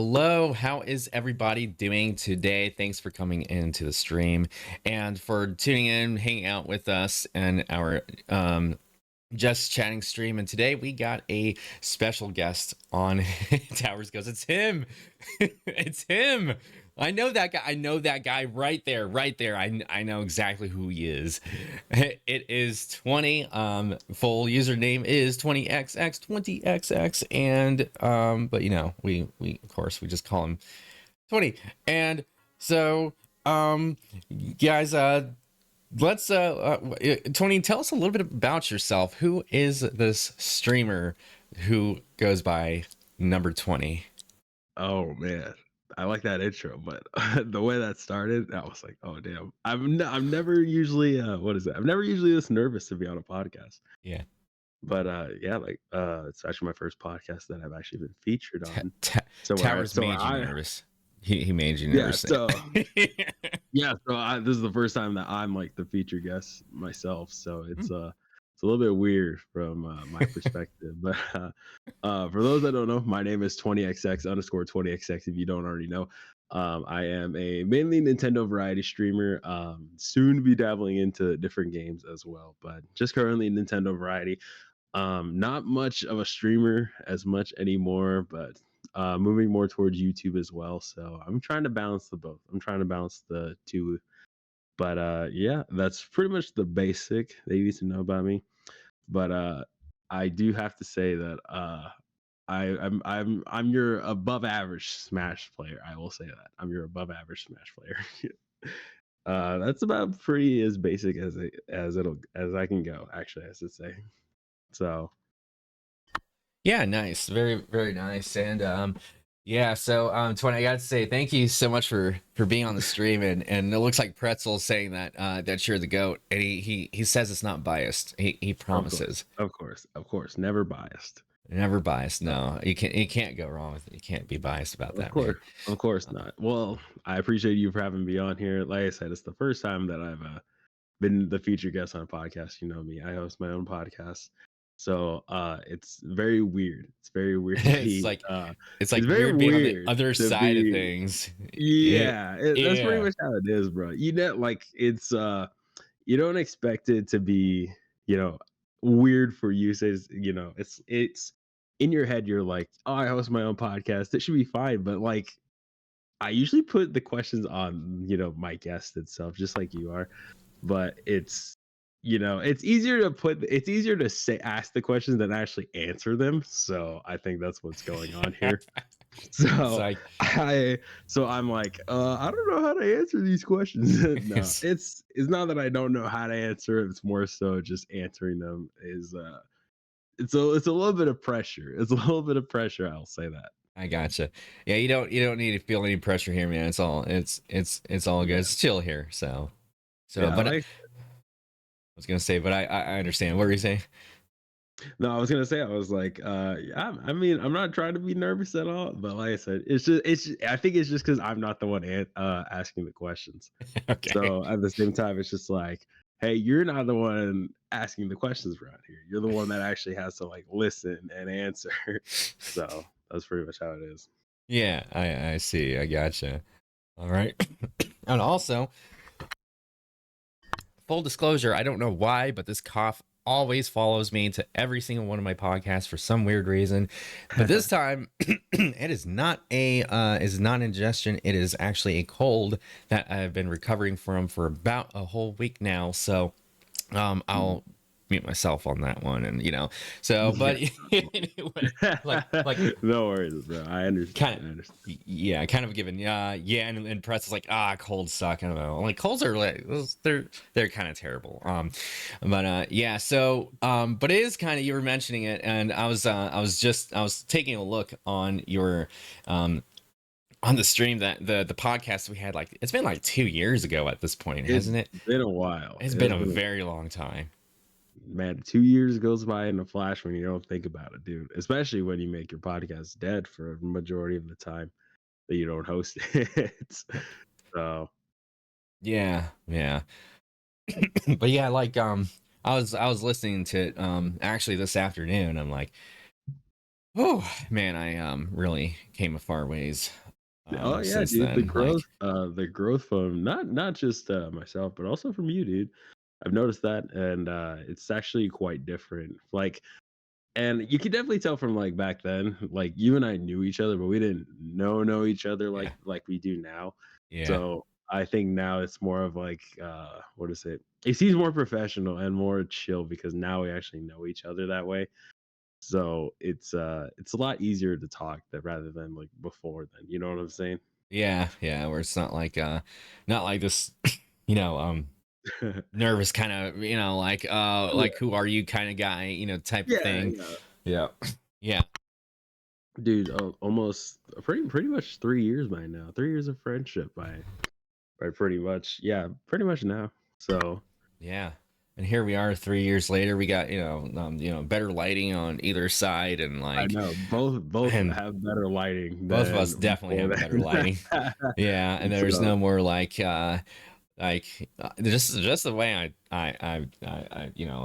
Hello, how is everybody doing today? Thanks for coming into the stream and for tuning in, hanging out with us and our just chatting stream. And today we got a special guest on Towers Goes. It's him. It's him. I know that guy. I know that guy right there, right there. I know exactly who he is. It is 20. Full username is 20xx 20xx, and but we of course we just call him 20. And so guys, let's Tony, tell us a little bit about yourself. Who is this streamer who goes by number 20? Oh man, I like that intro, but the way that started, I was like, "Oh damn!" I'm never usually what is it? I'm never usually this nervous to be on a podcast, Yeah. but yeah, it's actually my first podcast that I've actually been featured on. Towers So where made you I nervous. He made you yeah, nervous. this is the first time that I'm like the featured guest myself, so Hmm. it's a little bit weird from my perspective. But for those that don't know, my name is 20xx underscore 20xx. If you don't already know, I am a mainly Nintendo variety streamer. Soon to be dabbling into different games as well, but just currently Nintendo variety. Not much of a streamer as much anymore, but moving more towards YouTube as well. So I'm trying to balance the both. I'm trying to balance the two. But yeah, that's pretty much the basic they need to know about me. But I do have to say that I'm your above average Smash player. I will say that I'm your above average Smash player. That's about pretty as basic as I can go. Actually, I should say. So Yeah, nice. Very, very nice. And yeah, so 20, I gotta say thank you so much for being on the stream. And it looks like Pretzel's saying that that you're the GOAT. And he says it's not biased. He of course, promises. of course, never biased. Never biased. Uh, No. You can't go wrong with it. You can't be biased about Of that, man. course, of course not. Well, I appreciate you for having me on here. Like I said, it's the first time that I've been the featured guest on a podcast. You know me, I host my own podcast, so it's very weird. It's very weird to It's be. like it's like It's very weird being on the weird other to side of be. things. Yeah, that's pretty Yeah. much how it is, bro. You know, like it's you don't expect it to be, you know, weird for you. Says, you know, it's in your head. You're like, oh, I host my own podcast. It should be fine. But like, I usually put the questions on, my guest itself, just like you are. But it's easier to say ask the questions than actually answer them. So I think that's what's going on here. It's So like I so I'm like, I don't know how to answer these questions. No, it's, it's not that I don't know how to answer it. It's more so just answering them is it's a little bit of pressure. It's a little bit of pressure, I'll say that. I gotcha. Yeah, you don't need to feel any pressure here, man. It's all good. Yeah. It's chill here. So Yeah, but I like was gonna say, but I understand. What were you saying? no, I was gonna say I was like, yeah, I mean, I'm not trying to be nervous at all, but like I said, I think it's just because I'm not the one asking the questions. Okay. So at the same time, it's just like, hey, you're not the one asking the questions around here. You're the one that actually has to like listen and answer. So that's pretty much how it is. Yeah, I see. I gotcha. All right. And also, full disclosure, I don't know why, but this cough always follows me to every single one of my podcasts for some weird reason. But this time, it is not ingestion. It is actually a cold that I've been recovering from for about a whole week now. So I'll mute myself on that one, and so Yeah. but anyway, like No worries, bro. I understand. kind I of, understand. yeah, kind of a given. Yeah, and press is like, colds suck. I don't know, like colds are like they're kind of terrible. But yeah, so but it is kind of, you were mentioning it, and I was taking a look on your on the stream, that the podcast we had, like it's been like 2 years ago at this point, It's hasn't it? been a while. It's It been has a been very long time. man, 2 years goes by in a flash when you don't think about it, dude. Especially when you make your podcast dead for a majority of the time that you don't host it. So Yeah, yeah. But yeah, like I was listening to it actually this afternoon. I'm like, Oh man, I really came a far ways Oh yeah, since dude. then. Like, The growth from not just myself, but also from you, dude. I've noticed that, and it's actually quite different. Like, and you can definitely tell from like back then, like you and I knew each other, but we didn't know each other yeah, like we do now. yeah, So I think now it's more of like what is it? It seems more professional and more chill because now we actually know each other that way. So it's a lot easier to talk that rather than like before then. You know what I'm saying? yeah, yeah. Where it's not like this, you know, nervous kind of, like who are you kind of guy, type of Yeah, thing. yeah. Yeah, yeah, Dude, almost pretty much 3 years by now. 3 years of friendship by pretty much, yeah, pretty much now. So yeah. And here we are 3 years later. We got better lighting on either side, and I like, know both and have better lighting both of us than definitely before have better lighting. then. Yeah, and there's So no more just the way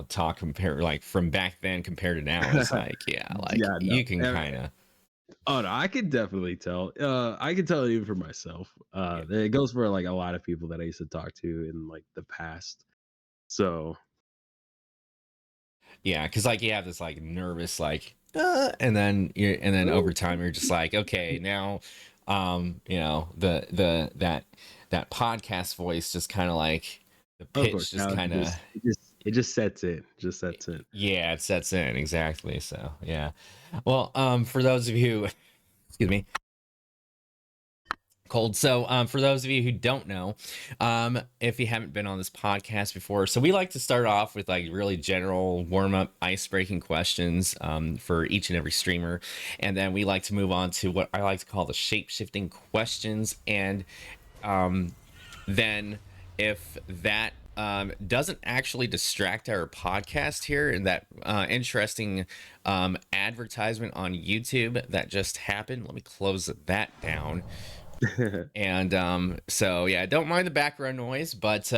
talk compare like from back then compared to now is like, yeah, like yeah, no. you can kind of. Oh no, I can definitely tell. I can tell it even for myself. It goes for like a lot of people that I used to talk to in like the past. So Yeah, because like you have this like nervous and then over time you're just like, okay, now, that podcast voice just kind of like the of course pitch just now kind of. it just sets in. Just sets in. Yeah, it sets in exactly. So yeah, well, for those of you, excuse me, cold. So, for those of you who don't know, if you haven't been on this podcast before, so we like to start off with like really general warm up, ice breaking questions for each and every streamer. And then we like to move on to what I like to call the shape shifting questions. And um, then if that doesn't actually distract our podcast here and that interesting advertisement on YouTube that just happened, let me close that down. And so yeah, don't mind the background noise, but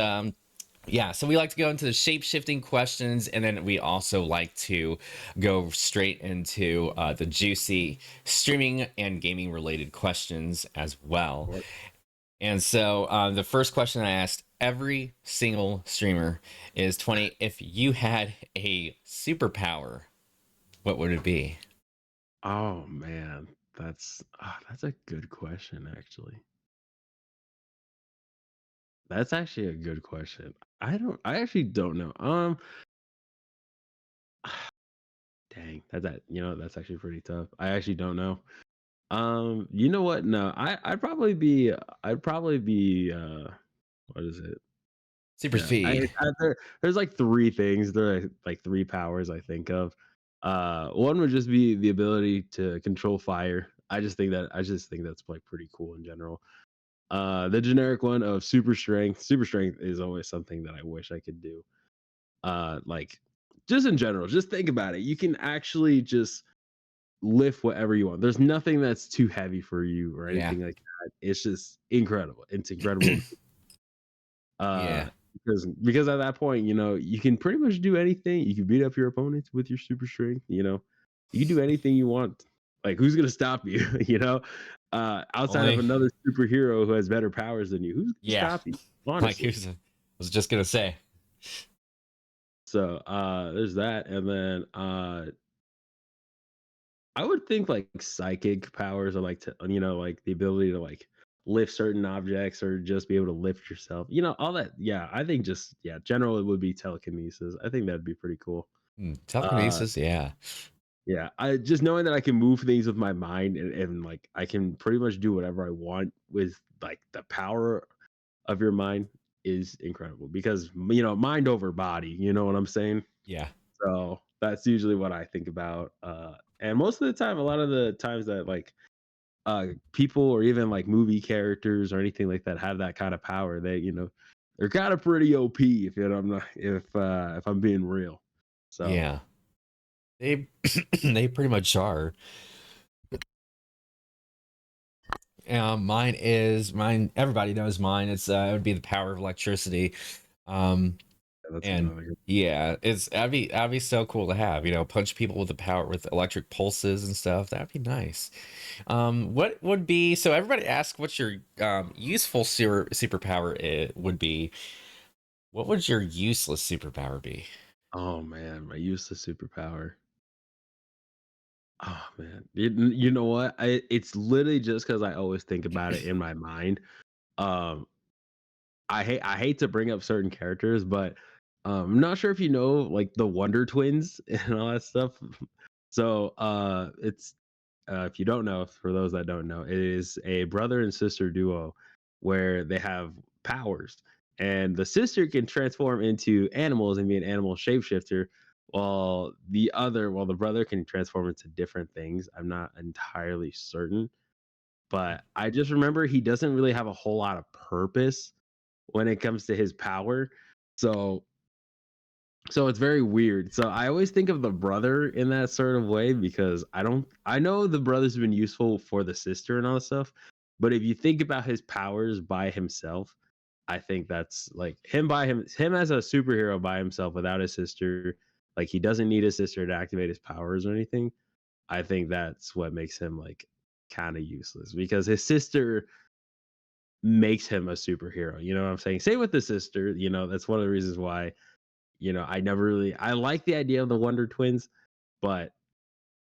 yeah, so we like to go into the shape shifting questions, and then we also like to go straight into the juicy streaming and gaming related questions as well. And so the first question I asked every single streamer is 20, if you had a superpower, what would it be? Oh man, that's a good question actually. That's actually a good question. I actually don't know. Dang, that's actually pretty tough. I actually don't know. You know what? No, I'd probably be what is it? Super Yeah, speed. there's like three things. There are like three powers I think of. One would just be the ability to control fire. I just think that's like pretty cool in general. The generic one of super strength. Super strength is always something that I wish I could do. Like just in general, just think about it. You can actually just lift whatever you want. There's nothing that's too heavy for you or Yeah. anything like that. It's just incredible. It's incredible. Uh Yeah. because at that point, you can pretty much do anything. You can beat up your opponents with your super strength, you know. You can do anything you want. Like who's gonna stop you, you know? Outside of Only, another superhero who has better powers than you, who's gonna yeah. stop you? Like, Honestly. I was just gonna say. So there's that. And then I would think like psychic powers are like like the ability to like lift certain objects or just be able to lift yourself. All that. Yeah, I think just general it would be telekinesis. I think that'd be pretty cool. Uh Telekinesis, yeah. yeah, I just knowing that I can move things with my mind and like I can pretty much do whatever I want with like the power of your mind is incredible because mind over body, you know what I'm saying? Yeah. So that's usually what I think about. And most of the time, a lot of the times that like people or even like movie characters or anything like that have that kind of power, they're kind of pretty OP if I'm being real. So Yeah. They they pretty much are. Mine, everybody knows mine. It would be the power of electricity. Um that's And another good. yeah, that'd be so cool to have, punch people with the power with electric pulses and stuff. That'd be nice. What would be so everybody asks what your useful superpower would be. What would your useless superpower be? Oh man, my useless superpower. Oh man, you know what? It's literally just because I always think about it in my mind. Um, I hate to bring up certain characters, but I'm not sure if you know like the Wonder Twins and all that stuff. So it's if you don't know, for those that don't know, it is a brother and sister duo where they have powers, and the sister can transform into animals and be an animal shapeshifter, while the brother can transform into different things. I'm not entirely certain, but I just remember he doesn't really have a whole lot of purpose when it comes to his power. So it's very weird. So I always think of the brother in that sort of way because I know the brother's been useful for the sister and all that stuff, but if you think about his powers by himself, I think that's like him as a superhero by himself without his sister, like he doesn't need his sister to activate his powers or anything. I think that's what makes him like kind of useless because his sister makes him a superhero. You know what I'm saying? Same with the sister, that's one of the reasons why, I like the idea of the Wonder Twins, but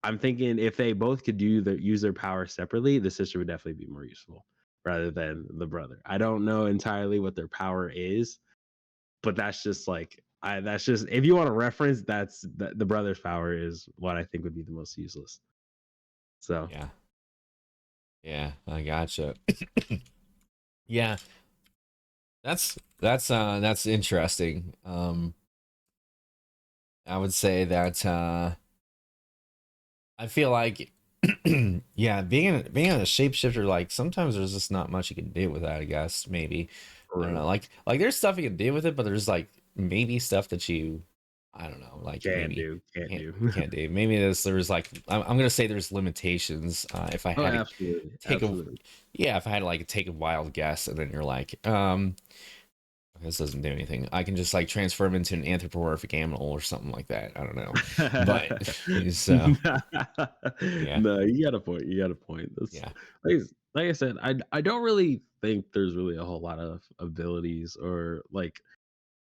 I'm thinking if they both could use their power separately, the sister would definitely be more useful rather than the brother. I don't know entirely what their power is, but that's just like that's just if you want to reference, the brother's power is what I think would be the most useless. So Yeah. Yeah, I gotcha. Yeah, that's interesting. I would say that I feel like yeah, being a shapeshifter, like sometimes there's just not much you can do with that, I guess. Maybe. I for don't know. real, Like there's stuff you can do with it, but there's like maybe stuff that you I don't know, like maybe can't can't do. can't do. Maybe there's like I'm gonna say there's limitations. If I Oh, had to absolutely, take a absolutely. yeah, if I had to like take a wild guess and then you're like, this doesn't do anything. I can just like transform into an anthropomorphic animal or something like that. I don't know. But so yeah, No, you got a point. You got a point. That's yeah, like I said, I don't really think there's really a whole lot of abilities or like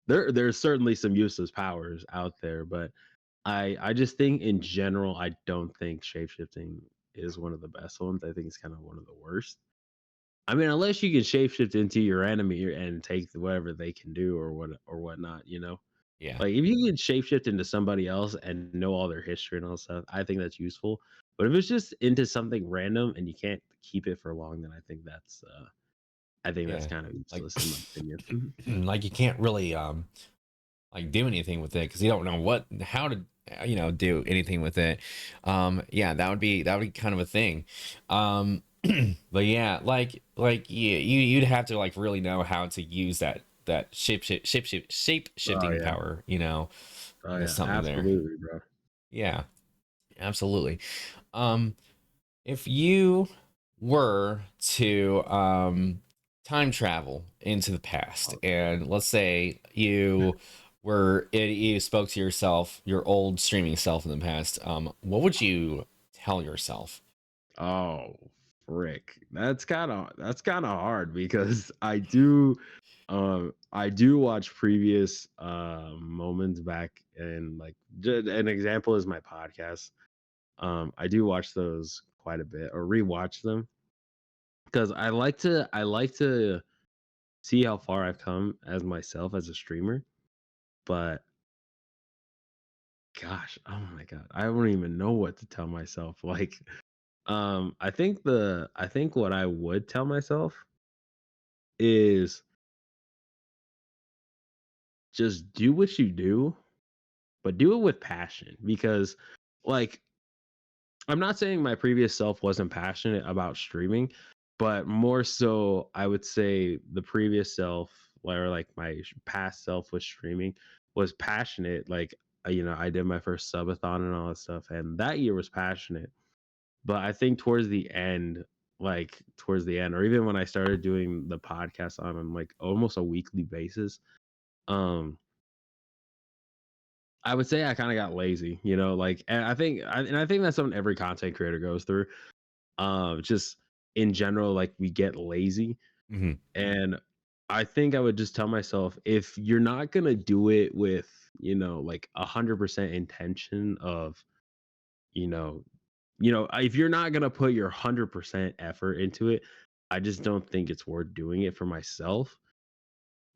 there's certainly some useless powers out there, but I just think in general I don't think shapeshifting is one of the best ones. I think it's kind of one of the worst. I mean, unless you can shapeshift into your enemy and take whatever they can do or whatnot, yeah, like, if you could shapeshift into somebody else and know all their history and all that stuff, I think that's useful. But if it's just into something random and you can't keep it for long, then I think that's yeah. kind of Like useless in my opinion. Mhm. like you can't really like do anything with it because you don't know how to do anything with it. Yeah, that would be kind of a thing. Um, but yeah, like yeah, you'd have to like really know how to use that shape Oh shifting yeah. power. Oh yeah. Something there. Absolutely, bro. Yeah, absolutely. Um, if you were to time travel into the past, Oh, and let's say you spoke to yourself, your old streaming self in the past, what would you tell yourself? oh, frick. That's kind of hard because I do watch previous moments back and like an example is my podcast. I do watch those quite a bit or rewatch them because I like to see how far I've come as myself as a streamer. But gosh, oh my god, I don't even know what to tell myself. Like, I think what I would tell myself is just do what you do, but do it with passion because, like, I'm not saying my previous self wasn't passionate about streaming, but more so, I would say the previous self, or like my past self with streaming, was passionate. Like, I did my first subathon and all that stuff, and that year was passionate. But I think towards the end, or even when I started doing the podcast on like almost a weekly basis, um, I would say I kind of got lazy, like, and I think that's something every content creator goes through. Just in general, like we get lazy, Mhm. and I think I would just tell myself if you're not gonna do it with, like 100% intention of, you know, if you're not gonna put your 100% effort into it, I just don't think it's worth doing it for myself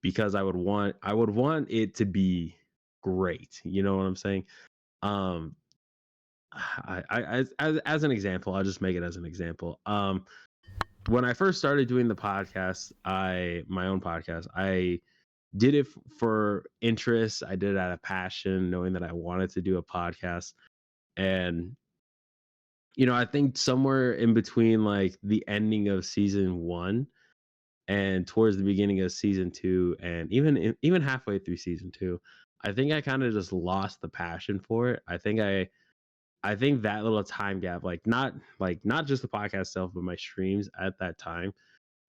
because I would want it to be great. You know what I'm saying? Um, as an example, I'll just make it as an example. When I first started doing the podcast, my own podcast, I did it for interest. I did it out of passion, knowing that I wanted to do a podcast. And I think somewhere in between like the ending of season 1 and towards the beginning of season 2 and even halfway through season 2, I think I kind of just lost the passion for it. I think that little time gap, like not just the podcast itself, but my streams at that time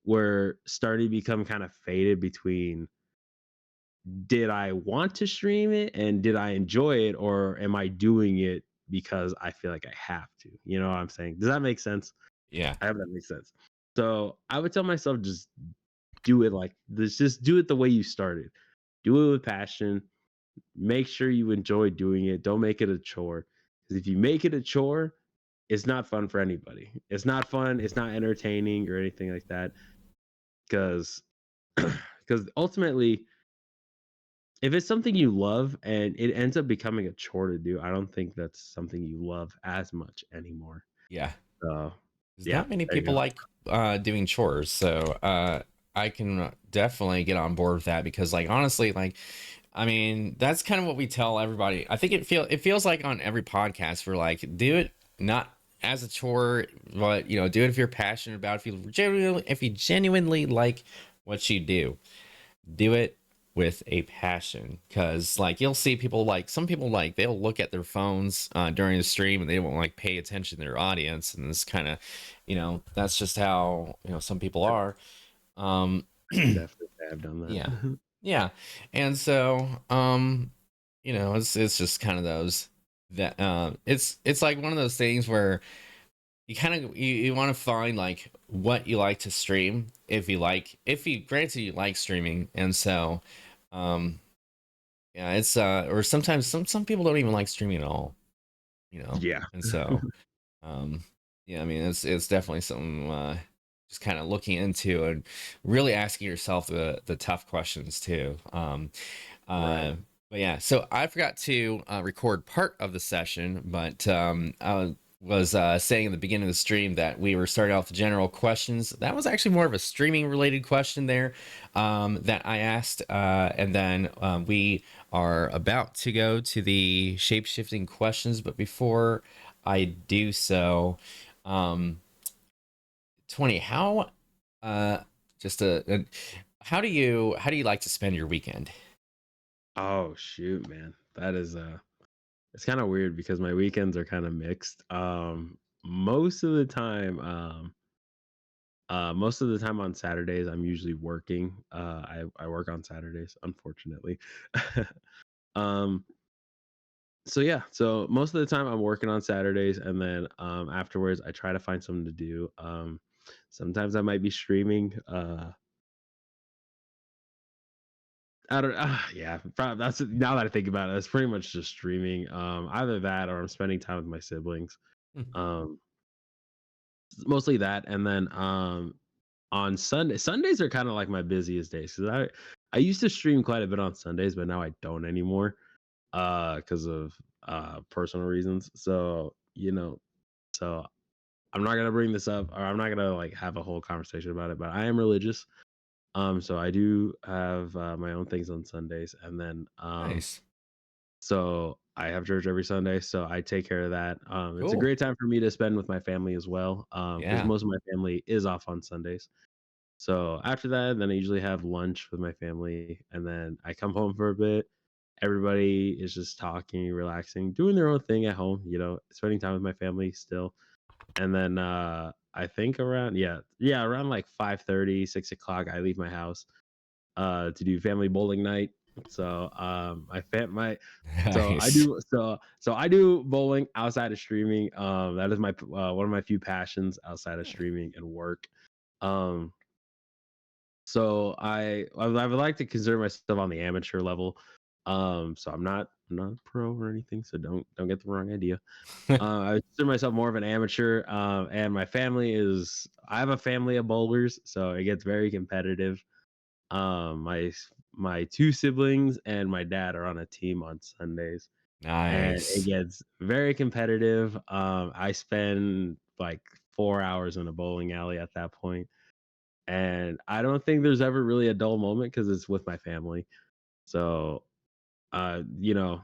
were starting to become kind of faded between did I want to stream it and did I enjoy it, or am I doing it because I feel like I have to? You know what I'm saying? Does that make sense? Yeah. I hope that makes sense. So I would tell myself just do it like this, just do it the way you started. Do it with passion. Make sure you enjoy doing it. Don't make it a chore. Because if you make it a chore, it's not fun for anybody. It's not fun. It's not entertaining or anything like that. Because because ultimately, if it's something you love and it ends up becoming a chore to do, I don't think that's something you love as much anymore. Yeah. So There's yeah, not many there you people go. like doing chores, so I can definitely get on board with that because, like, honestly, like, I mean, that's kind of what we tell everybody. I think it feels like on every podcast we're like, do it not as a chore, but do it if you're passionate about it. If you genuinely like what you do it with a passion, because like you'll see people, like some people, like they'll look at their phones during the stream and they won't like pay attention to their audience, and it's kind of that's just how some people are. um I can definitely say I've done yeah, that. yeah. And so it's just kind of those that it's like one of those things where you kind of you want to find like what you like to stream, if you granted you like streaming. And so um yeah, it's or sometimes some people don't even like streaming at all, Yeah. and so um yeah, I mean, it's definitely something just kind of looking into and really asking yourself the tough questions too. Right. uh but yeah, so I forgot to record part of the session, but I was saying in the beginning of the stream that we were starting off the general questions. That was actually more of a streaming related question there, that I asked, and then we are about to go to the shape shifting questions. But before I do so, um, 20, how uh, just how do you like to spend your weekend? Oh shoot, man. That is it's kind of weird because my weekends are kind of mixed. Most of the time, most of the time on Saturdays, I'm usually working. I work on Saturdays, unfortunately. um, so yeah, so most of the time I'm working on Saturdays, and then afterwards I try to find something to do. Sometimes I might be streaming. I don't. Yeah, that's now that I think about it, it's pretty much just streaming. Either that or I'm spending time with my siblings. Hmm. Um, mostly that, and then on Sundays are kind of like my busiest days because I used to stream quite a bit on Sundays, but now I don't anymore because of personal reasons. So so I'm not gonna bring this up, or I'm not gonna like have a whole conversation about it. But I am religious, so I do have my own things on Sundays, and then Nice. so I have church every Sunday, so I take care of that. It's a Cool. great time for me to spend with my family as well, because Yeah. most of my family is off on Sundays. So after that, then I usually have lunch with my family, and then I come home for a bit. Everybody is just talking, relaxing, doing their own thing at home, spending time with my family still. And then I think around around like 5:30, 6 o'clock, I leave my house to do family bowling night. So my fan my so I Nice. do so I do bowling outside of streaming. That is my one of my few passions outside of streaming and work. Um so I would like to consider myself on the amateur level. So I'm not a pro or anything, so don't get the wrong idea. I would consider myself more of an amateur, and my family is I have a family of bowlers, so it gets very competitive. My two siblings and my dad are on a team on Sundays, and it Nice. gets very competitive. I spend like 4 hours in a bowling alley at that point, and I don't think there's ever really a dull moment because it's with my family. So, you know,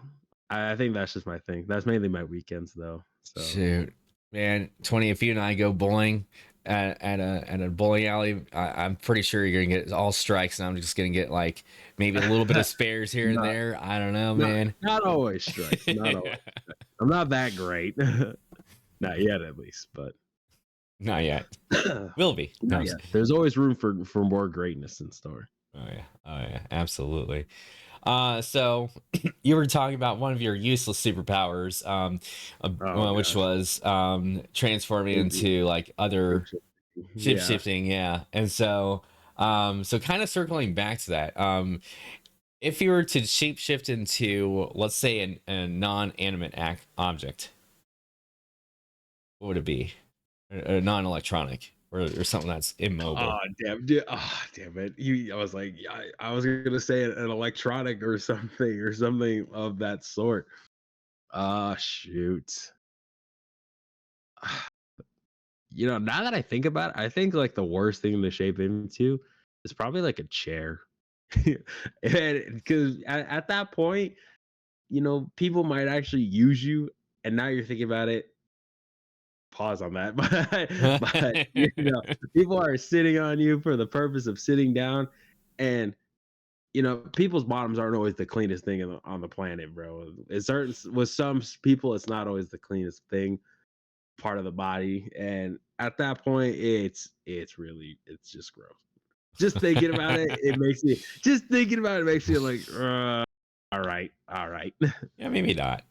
I think that's just my thing. That's mainly my weekends though. So, Shoot, man, 20. If you and I go bowling at a bowling alley, I'm pretty sure you're gonna get all strikes, and I'm just gonna get like maybe a little bit of spares here and not there. I don't know, not man. not always strikes. Not always. I'm not that great. Not yet, at least, but Not yet. not Will be. No, yet. There's always room for more greatness in store. oh yeah, oh yeah, absolutely. So you were talking about one of your useless superpowers, Oh which gosh. was transforming Maybe into like other shape shape Yeah. shifting, yeah. And so, so kind of circling back to that, if you were to shapeshift into, let's say, a non-animate object, what would it be? A non-electronic, or something that's Oh immobile. damn, damn it. I was like, yeah, I was gonna say an electronic or something of that sort. Ah, shoot. Now that I think about it, I think like the worst thing to shape into is probably like a chair. And because at that point, people might actually use you. And now you're thinking about it, pause on that. But people are sitting on you for the purpose of sitting down. And people's bottoms aren't always the cleanest thing on the planet, bro. It's certain with some people, it's not always the cleanest thing part of the body, and at that point, it's just gross. Just thinking about it, it makes me just thinking about it makes me like, all right, all right. Yeah, maybe not.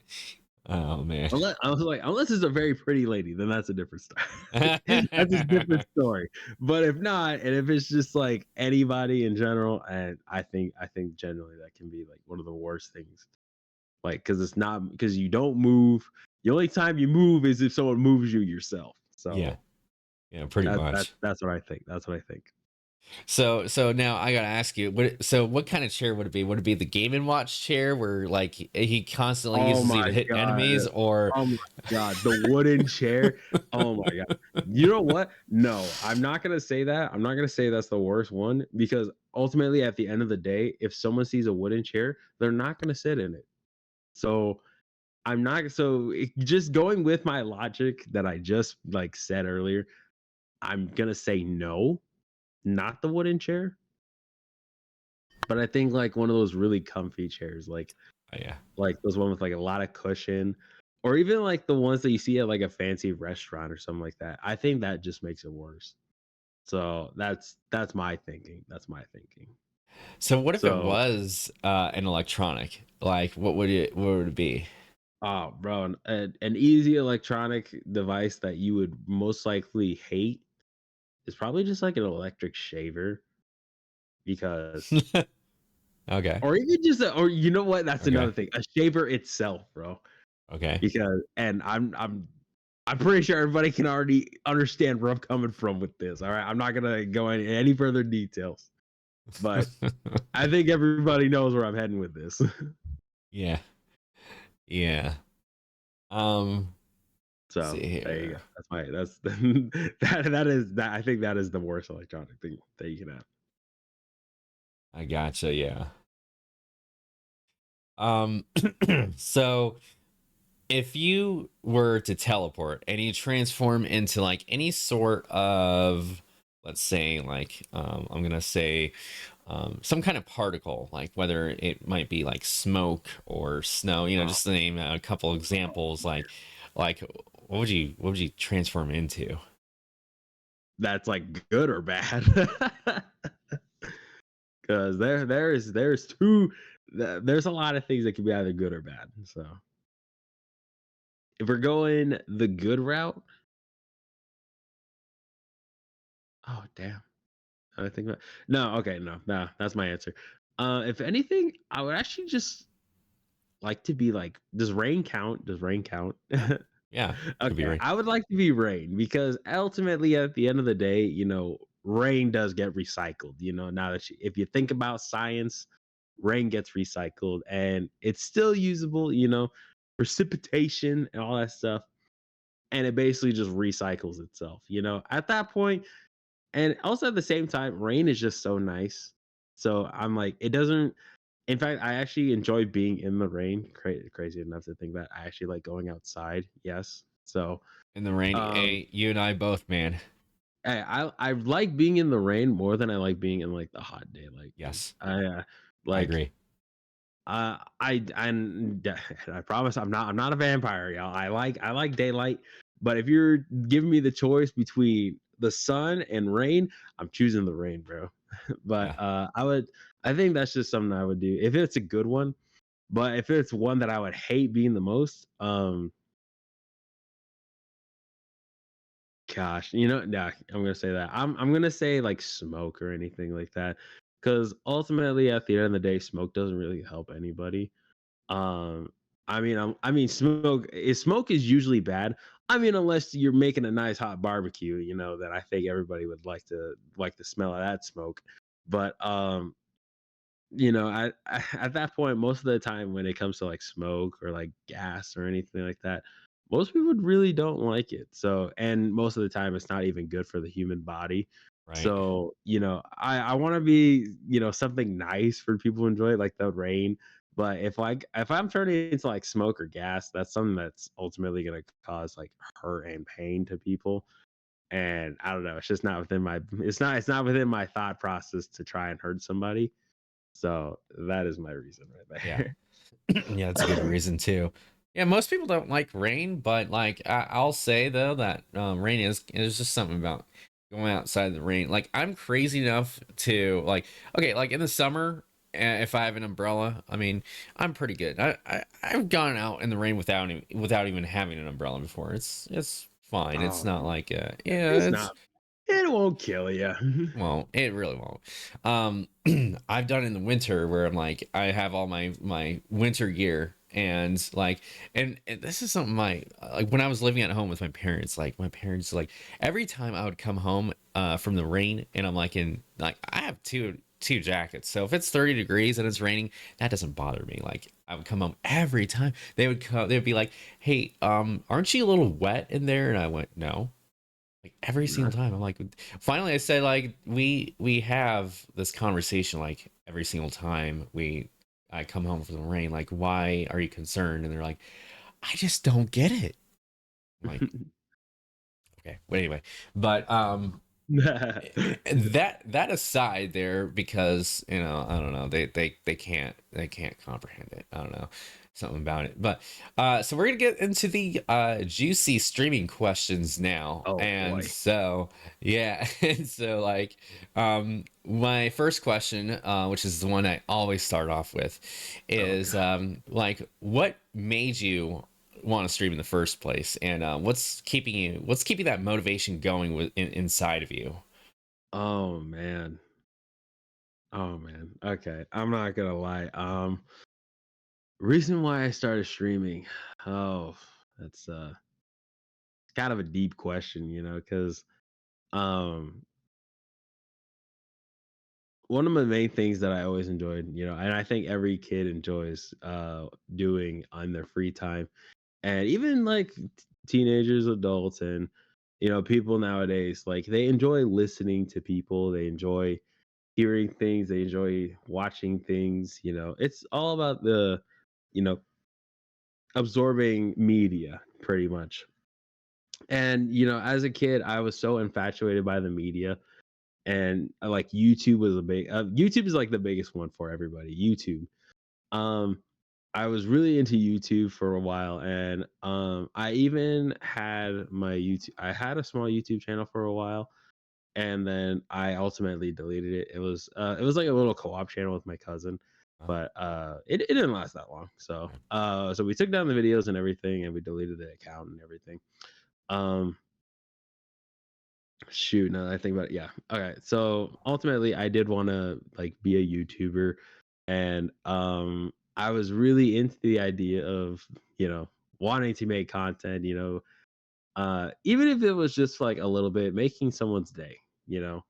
Oh man. Unless I was like, unless it's a very pretty lady, then that's a different story. That's a different story. But if not, and if it's just like anybody in general, and I think generally that can be like one of the worst things. Like, because it's not because you don't move. The only time you move is if someone moves you yourself. Yeah, So yeah, pretty much. that's what I think. That's what I think. So now I gotta ask you, what kind of chair would it be? Would it be the Game and Watch chair where like he constantly Oh uses you my to hit god. enemies, or Oh my god. The wooden chair. Oh my god. You know what? No, I'm not gonna say that. I'm not gonna say that's the worst one because ultimately at the end of the day, if someone sees a wooden chair, they're not gonna sit in it. So just going with my logic that I just like said earlier, I'm gonna say no, not the wooden chair. But I think like one of those really comfy chairs, oh, yeah, like those one with like a lot of cushion, or even like the ones that you see at like a fancy restaurant or something like that. I think that just makes it worse. So that's my thinking. That's my thinking. so what if it So, was an electronic? Like what would it be? oh, bro, an easy electronic device that you would most likely hate is probably just like an electric shaver because, Okay, or even just, or you know what? That's okay, another thing. A shaver itself, bro. okay. Because, and I'm pretty sure everybody can already understand where I'm coming from with this. All right, I'm not gonna go into any further details, but I think everybody knows where I'm heading with this. Yeah, yeah. Let's So see there you go. here. That's that. I think that is the worst electronic thing that you can have. I gotcha. Yeah. Um. So if you were to teleport and you transform into like any sort of, let's say, like, I'm gonna say, some kind of particle, like whether it might be like smoke or snow, Oh, just to name a couple examples, like what would you transform into? that's like good or bad. Because there's two. there's a lot of things that can be either good or bad. So if we're going the good route, oh damn, I think about no, okay, no, that's my answer. If anything, I would actually just like to be like, does rain count? Does rain count? Yeah. Yeah. Could be Okay, right. I would like to be rain because ultimately, at the end of the day, rain does get recycled. Now that if you think about science, rain gets recycled and it's still usable. Precipitation and all that stuff, and it basically just recycles itself. At that point, and also at the same time, rain is just so nice. So I'm like, it doesn't. In fact, I actually enjoy being in the rain. Crazy enough to think that I actually like going outside. Yes. So, In the rain. um, Hey, you and I both, man. I like being in the rain more than I like being in like the hot daylight. Yes, I Like agree. I promise I'm not a vampire, y'all. I like daylight, but if you're giving me the choice between the sun and rain, I'm choosing the rain, bro. But Yeah. I think that's just something I would do if it's a good one. But if it's one that I would hate being the most, gosh, nah, I'm gonna say that. I'm gonna say like smoke or anything like that, because ultimately, at the end of the day, smoke doesn't really help anybody. Um, I mean, smoke is usually bad. I mean, unless you're making a nice hot barbecue, then I think everybody would like the smell of that smoke. But at that point, most of the time when it comes to like smoke or like gas or anything like that, most people really don't like it. So, and most of the time, it's not even good for the human body. Right. So, I want to be, something nice for people to enjoy, like the rain. But if I'm turning into like smoke or gas, that's something that's ultimately going to cause like hurt and pain to people. And I don't know, it's just not within it's not within my thought process to try and hurt somebody. So that is my reason Yeah. right Yeah, that's a good there. reason too. Yeah, most people don't like rain, but like I'll say though that rain is just something about going outside in the rain. Like I'm crazy enough to like okay, like in the summer, if I have an umbrella, I mean I'm pretty good. I've gone out in the rain without even having an umbrella before. It's fine. It's Oh, not like yeah, it's it's not. It won't kill you. well, it really won't. I've done it in the winter where I'm like, I have all my winter gear and this is something like when I was living at home with my parents, like my parents like every time I would come home from the rain and I'm like in like I have two jackets. So if it's 30 degrees and it's raining, that doesn't bother me. Like I would come home every time. They would be like, "Hey, aren't you a little wet in there?" And I went, "No." Like every single time I'm like finally I said like we have this conversation like every single time we I come home from the rain, like why are you concerned? And they're like, I just don't get it. I'm like, okay, but anyway, but that aside there because I don't know they can't comprehend it. I don't know something about it, but so we're gonna get into the juicy streaming questions now, Oh and boy. so yeah, and so like my first question, which is the one I always start off with, Oh is god. like what made you want to stream in the first place, and what's keeping that motivation going inside of you? Oh man. Oh man. Okay. I'm not gonna lie. Reason why I started streaming. Oh, that's kind of a deep question, because um one of the main things that I always enjoyed, and I think every kid enjoys doing on their free time, and even like teenagers, adults, and people nowadays, like they enjoy listening to people, they enjoy hearing things, they enjoy watching things. It's all about the you know absorbing media pretty much. And as a kid, I was so infatuated by the media, and like YouTube is like the biggest one for everybody. YouTube. Um, I was really into YouTube for a while, and I even had my YouTube. I had a small YouTube channel for a while, and then I ultimately deleted it. It was like a little co-op channel with my cousin, Oh, but it didn't last that long. So right. so we took down the videos and everything, and we deleted the account and everything. Um, Shoot, now that I think about it, yeah. Okay, so ultimately, I did want to like be a YouTuber, and I was really into the idea of wanting to make content. Even if it was just like a little bit, making someone's day. You know,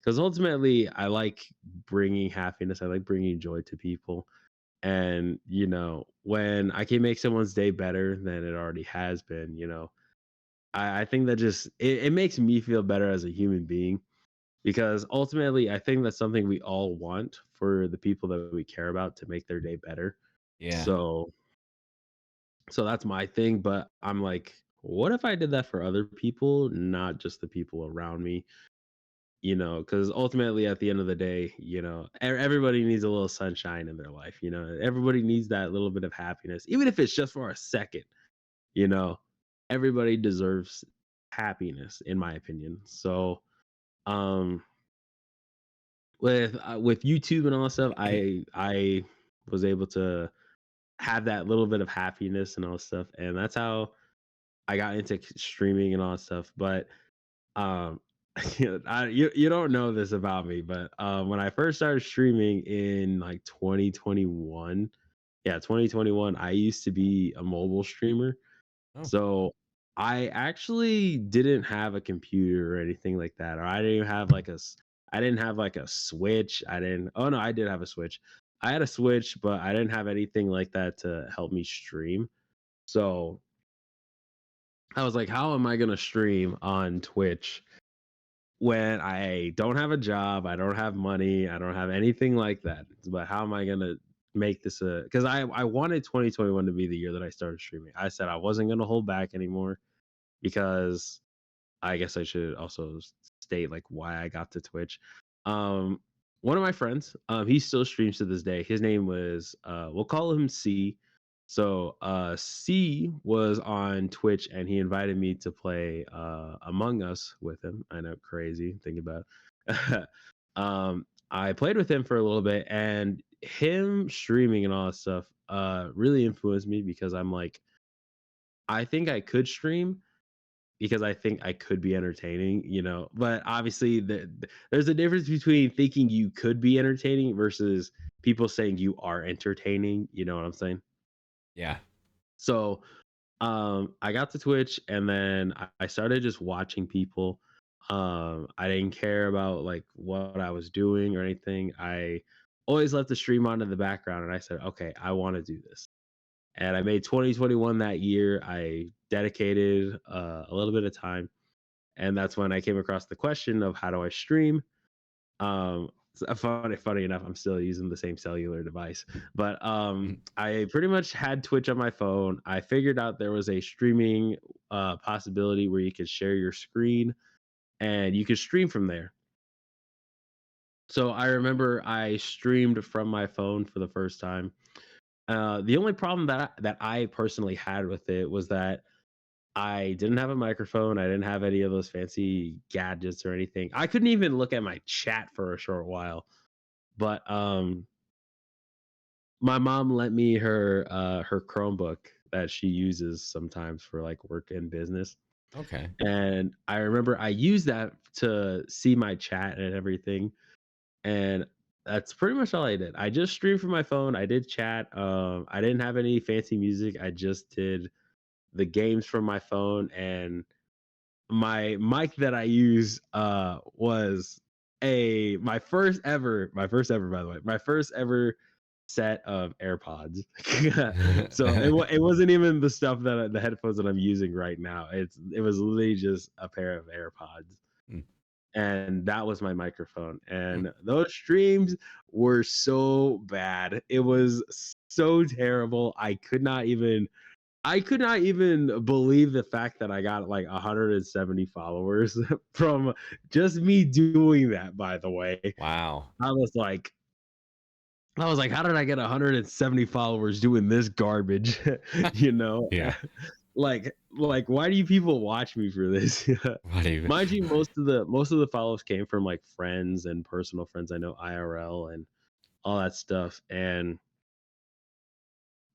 because ultimately, I like bringing happiness. I like bringing joy to people, and when I can make someone's day better than it already has been, I think that just it makes me feel better as a human being because ultimately I think that's something we all want for the people that we care about to make their day better. Yeah. So that's my thing, but I'm like, what if I did that for other people, not just the people around me? Because ultimately at the end of the day, everybody needs a little sunshine in their life. Everybody needs that little bit of happiness, even if it's just for a second. You know, everybody deserves happiness, in my opinion. So, um, with YouTube and all that stuff, I was able to have that little bit of happiness and all that stuff, and that's how I got into streaming and all that stuff. But um, you don't know this about me, but when I first started streaming in like 2021, yeah, 2021, I used to be a mobile streamer. Oh, So I actually didn't have a computer or anything like that, or I didn't even have like I didn't have like a switch. I didn't. Oh no, I did have a switch. I had a switch, but I didn't have anything like that to help me stream. So I was like, how am I gonna stream on Twitch when I don't have a job, I don't have money, I don't have anything like that? But how am I gonna make this a? Because I wanted 2021 to be the year that I started streaming. I said I wasn't gonna hold back anymore because I guess I should also state like why I got to Twitch. Um, One of my friends, he still streams to this day. His name was we'll call him C. So C was on Twitch and he invited me to play Among Us with him. I know, crazy, think about it. I played with him for a little bit and him streaming and all that stuff really influenced me because I'm like, I think I could stream because I think I could be entertaining, but obviously there's a difference between thinking you could be entertaining versus people saying you are entertaining, you know what I'm saying? yeah. So, I got to Twitch and then I started just watching people. I didn't care about like what I was doing or anything. I always left the stream on in the background and I said, "Okay, I want to do this." And I made 2021 that year. I dedicated a little bit of time and that's when I came across the question of how do I stream. Funny enough, I'm still using the same cellular device, but Mm. I pretty much had Twitch on my phone. I figured out there was a streaming possibility where you could share your screen and you could stream from there. So I remember I streamed from my phone for the first time. The only problem that I personally had with it was that I didn't have a microphone. I didn't have any of those fancy gadgets or anything. I couldn't even look at my chat for a short while. But my mom lent me her Chromebook that she uses sometimes for like work and business. Okay. And I remember I used that to see my chat and everything. And that's pretty much all I did. I just streamed from my phone. I did chat. I didn't have any fancy music. I just did the games from my phone and my mic that I use was a my first ever by the way, my first ever set of AirPods. So it wasn't even the stuff the headphones that I'm using right now. It was literally just a pair of AirPods. Mm, And that was my microphone. mm. And those streams were so bad. It was so terrible. I could not even believe the fact that I got like 170 followers from just me doing that, by the way. Wow. I was like I was like, how did I get 170 followers doing this garbage? you know? Yeah. Like why do you people watch me for this? What do you Mind you, most of the follows came from like friends and personal friends I know IRL and all that stuff. And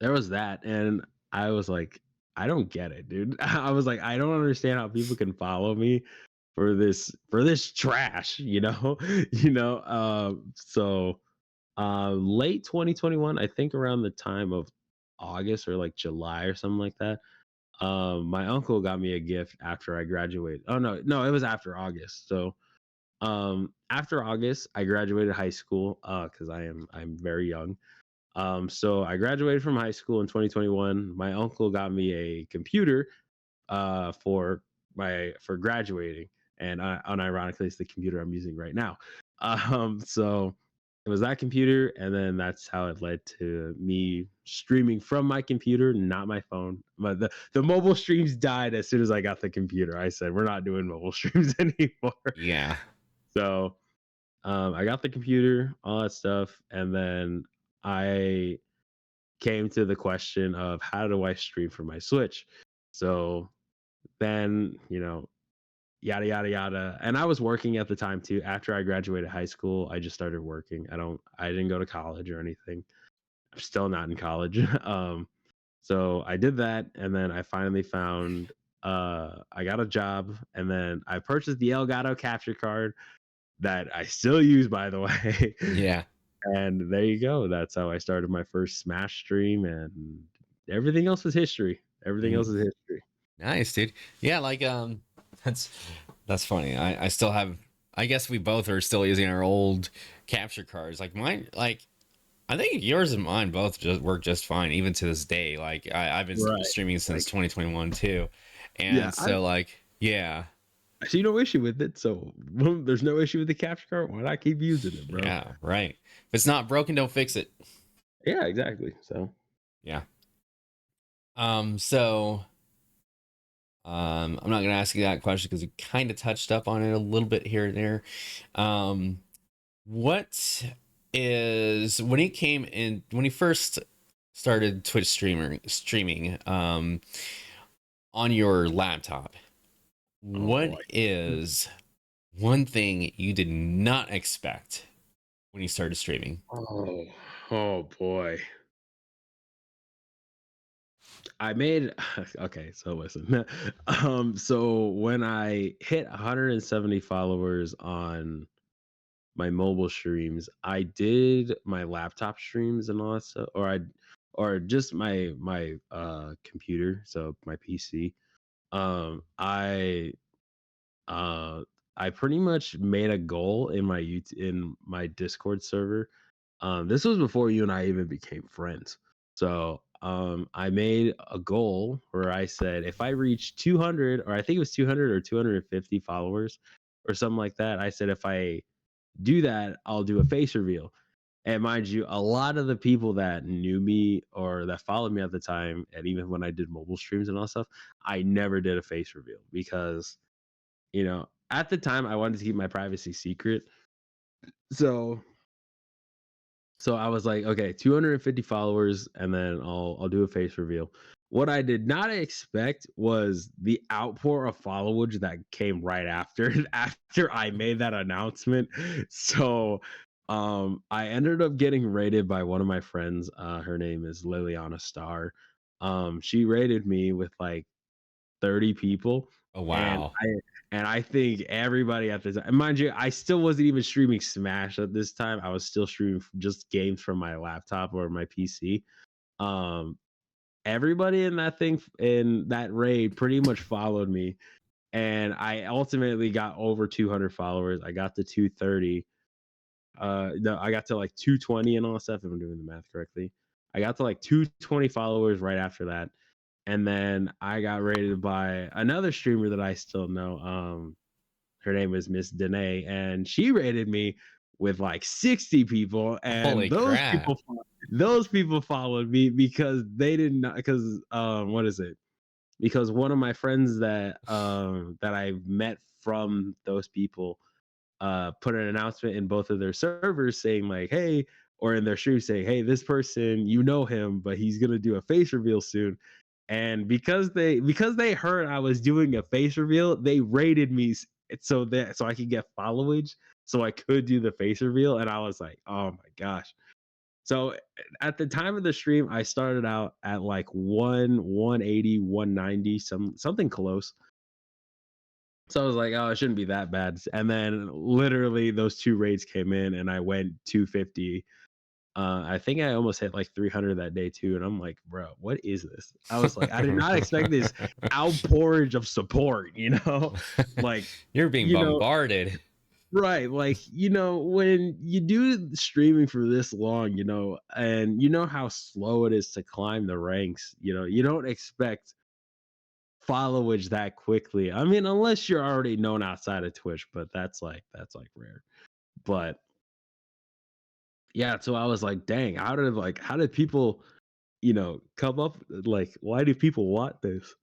there was that, and I was like, I don't get it, dude. I was like, I don't understand how people can follow me for this trash, you know, you know. So late 2021, I think around the time of August or like July or something like that. My uncle got me a gift after I graduated. Oh no, it was after August. So after August, I graduated high school because I'm very young. So I graduated from high school in 2021. My uncle got me a computer for for graduating, and unironically, it's the computer I'm using right now. So it was that computer, and then that's how it led to me streaming from my computer, not my phone. But the mobile streams died as soon as I got the computer. I said we're not doing mobile streams anymore. Yeah. So I got the computer, all that stuff, and then I came to the question of how do I stream from my Switch? So then, yada yada yada. And I was working at the time too. After I graduated high school, I just started working. I didn't go to college or anything. I'm still not in college. So I did that, and then I finally found I got a job, and then I purchased the Elgato capture card that I still use, by the way. Yeah. And there you go. That's how I started my first Smash stream, and everything else is history. Everything else is history. Nice, dude. Yeah, like that's that's funny. I still have, I guess we both are still using our old capture cards. Like mine, like I think yours and mine both just work just fine, even to this day. Like I've been Right. streaming since Like, 2021 too. yeah, And so like, yeah. I see no issue with it. So there's no issue with the capture card. Why not keep using it, bro? Yeah, right. If it's not broken, don't fix it. Yeah, exactly. So Yeah. So I'm not gonna ask you that question because we kind of touched up on it a little bit here and there. Um, what is when he came in when he first started Twitch streaming on your laptop? oh What boy. is one thing you did not expect when you started streaming? Oh, oh boy. I made okay, so listen. So when I hit 170 followers on my mobile streams, I did my laptop streams and all that stuff, or just my computer, so my PC. Um, I uh I pretty much made a goal in in my Discord server. This was before you and I even became friends. So I made a goal where I said if I reach 200, or I think it was 200 or 250 followers or something like that, I said if I do that, I'll do a face reveal. And mind you, a lot of the people that knew me or that followed me at the time, and even when I did mobile streams and all that stuff, I never did a face reveal because, at the time I wanted to keep my privacy secret. So I was like, okay, 250 followers, and then I'll do a face reveal. What I did not expect was the outpour of followage that came right after after I made that announcement. So I ended up getting rated by one of my friends. Her name is Liliana Star. She rated me with like 30 people, Oh and wow. I think everybody at this time, and mind you, I still wasn't even streaming Smash at this time. I was still streaming just games from my laptop or my PC. Um, Everybody in that raid pretty much followed me, and I ultimately got over 200 followers. I got to 230. No, I got to like 220 and all that stuff. If I'm doing the math correctly, I got to like 220 followers right after that, and then I got rated by another streamer that I still know. Her name is Miss Danae, and she rated me with like 60 people, and Holy crap. those people followed me because they didn't know, because what is it? Because one of my friends that I met from those people put an announcement in both of their servers saying like, hey, or in their stream saying, hey, this person, you know him, but he's gonna do a face reveal soon. And because they heard I was doing a face reveal, they rated me so I could get followage, so I could do the face reveal. And I was like, oh my gosh. So at the time of the stream, I started out at like 180, 190, something close. So I was like, oh, it shouldn't be that bad. And then literally those two raids came in and I went 250. I think I almost hit like 300 that day too. And I'm like, bro, what is this? I was like, I did not expect this outpourage of support, like, You're being you know, bombarded. right. Like, when you do streaming for this long, and you know how slow it is to climb the ranks, you don't expect followage that quickly. I mean, unless you're already known outside of Twitch, but that's like rare. But yeah, so I was like, dang, how did people, come up, like, why do people want this?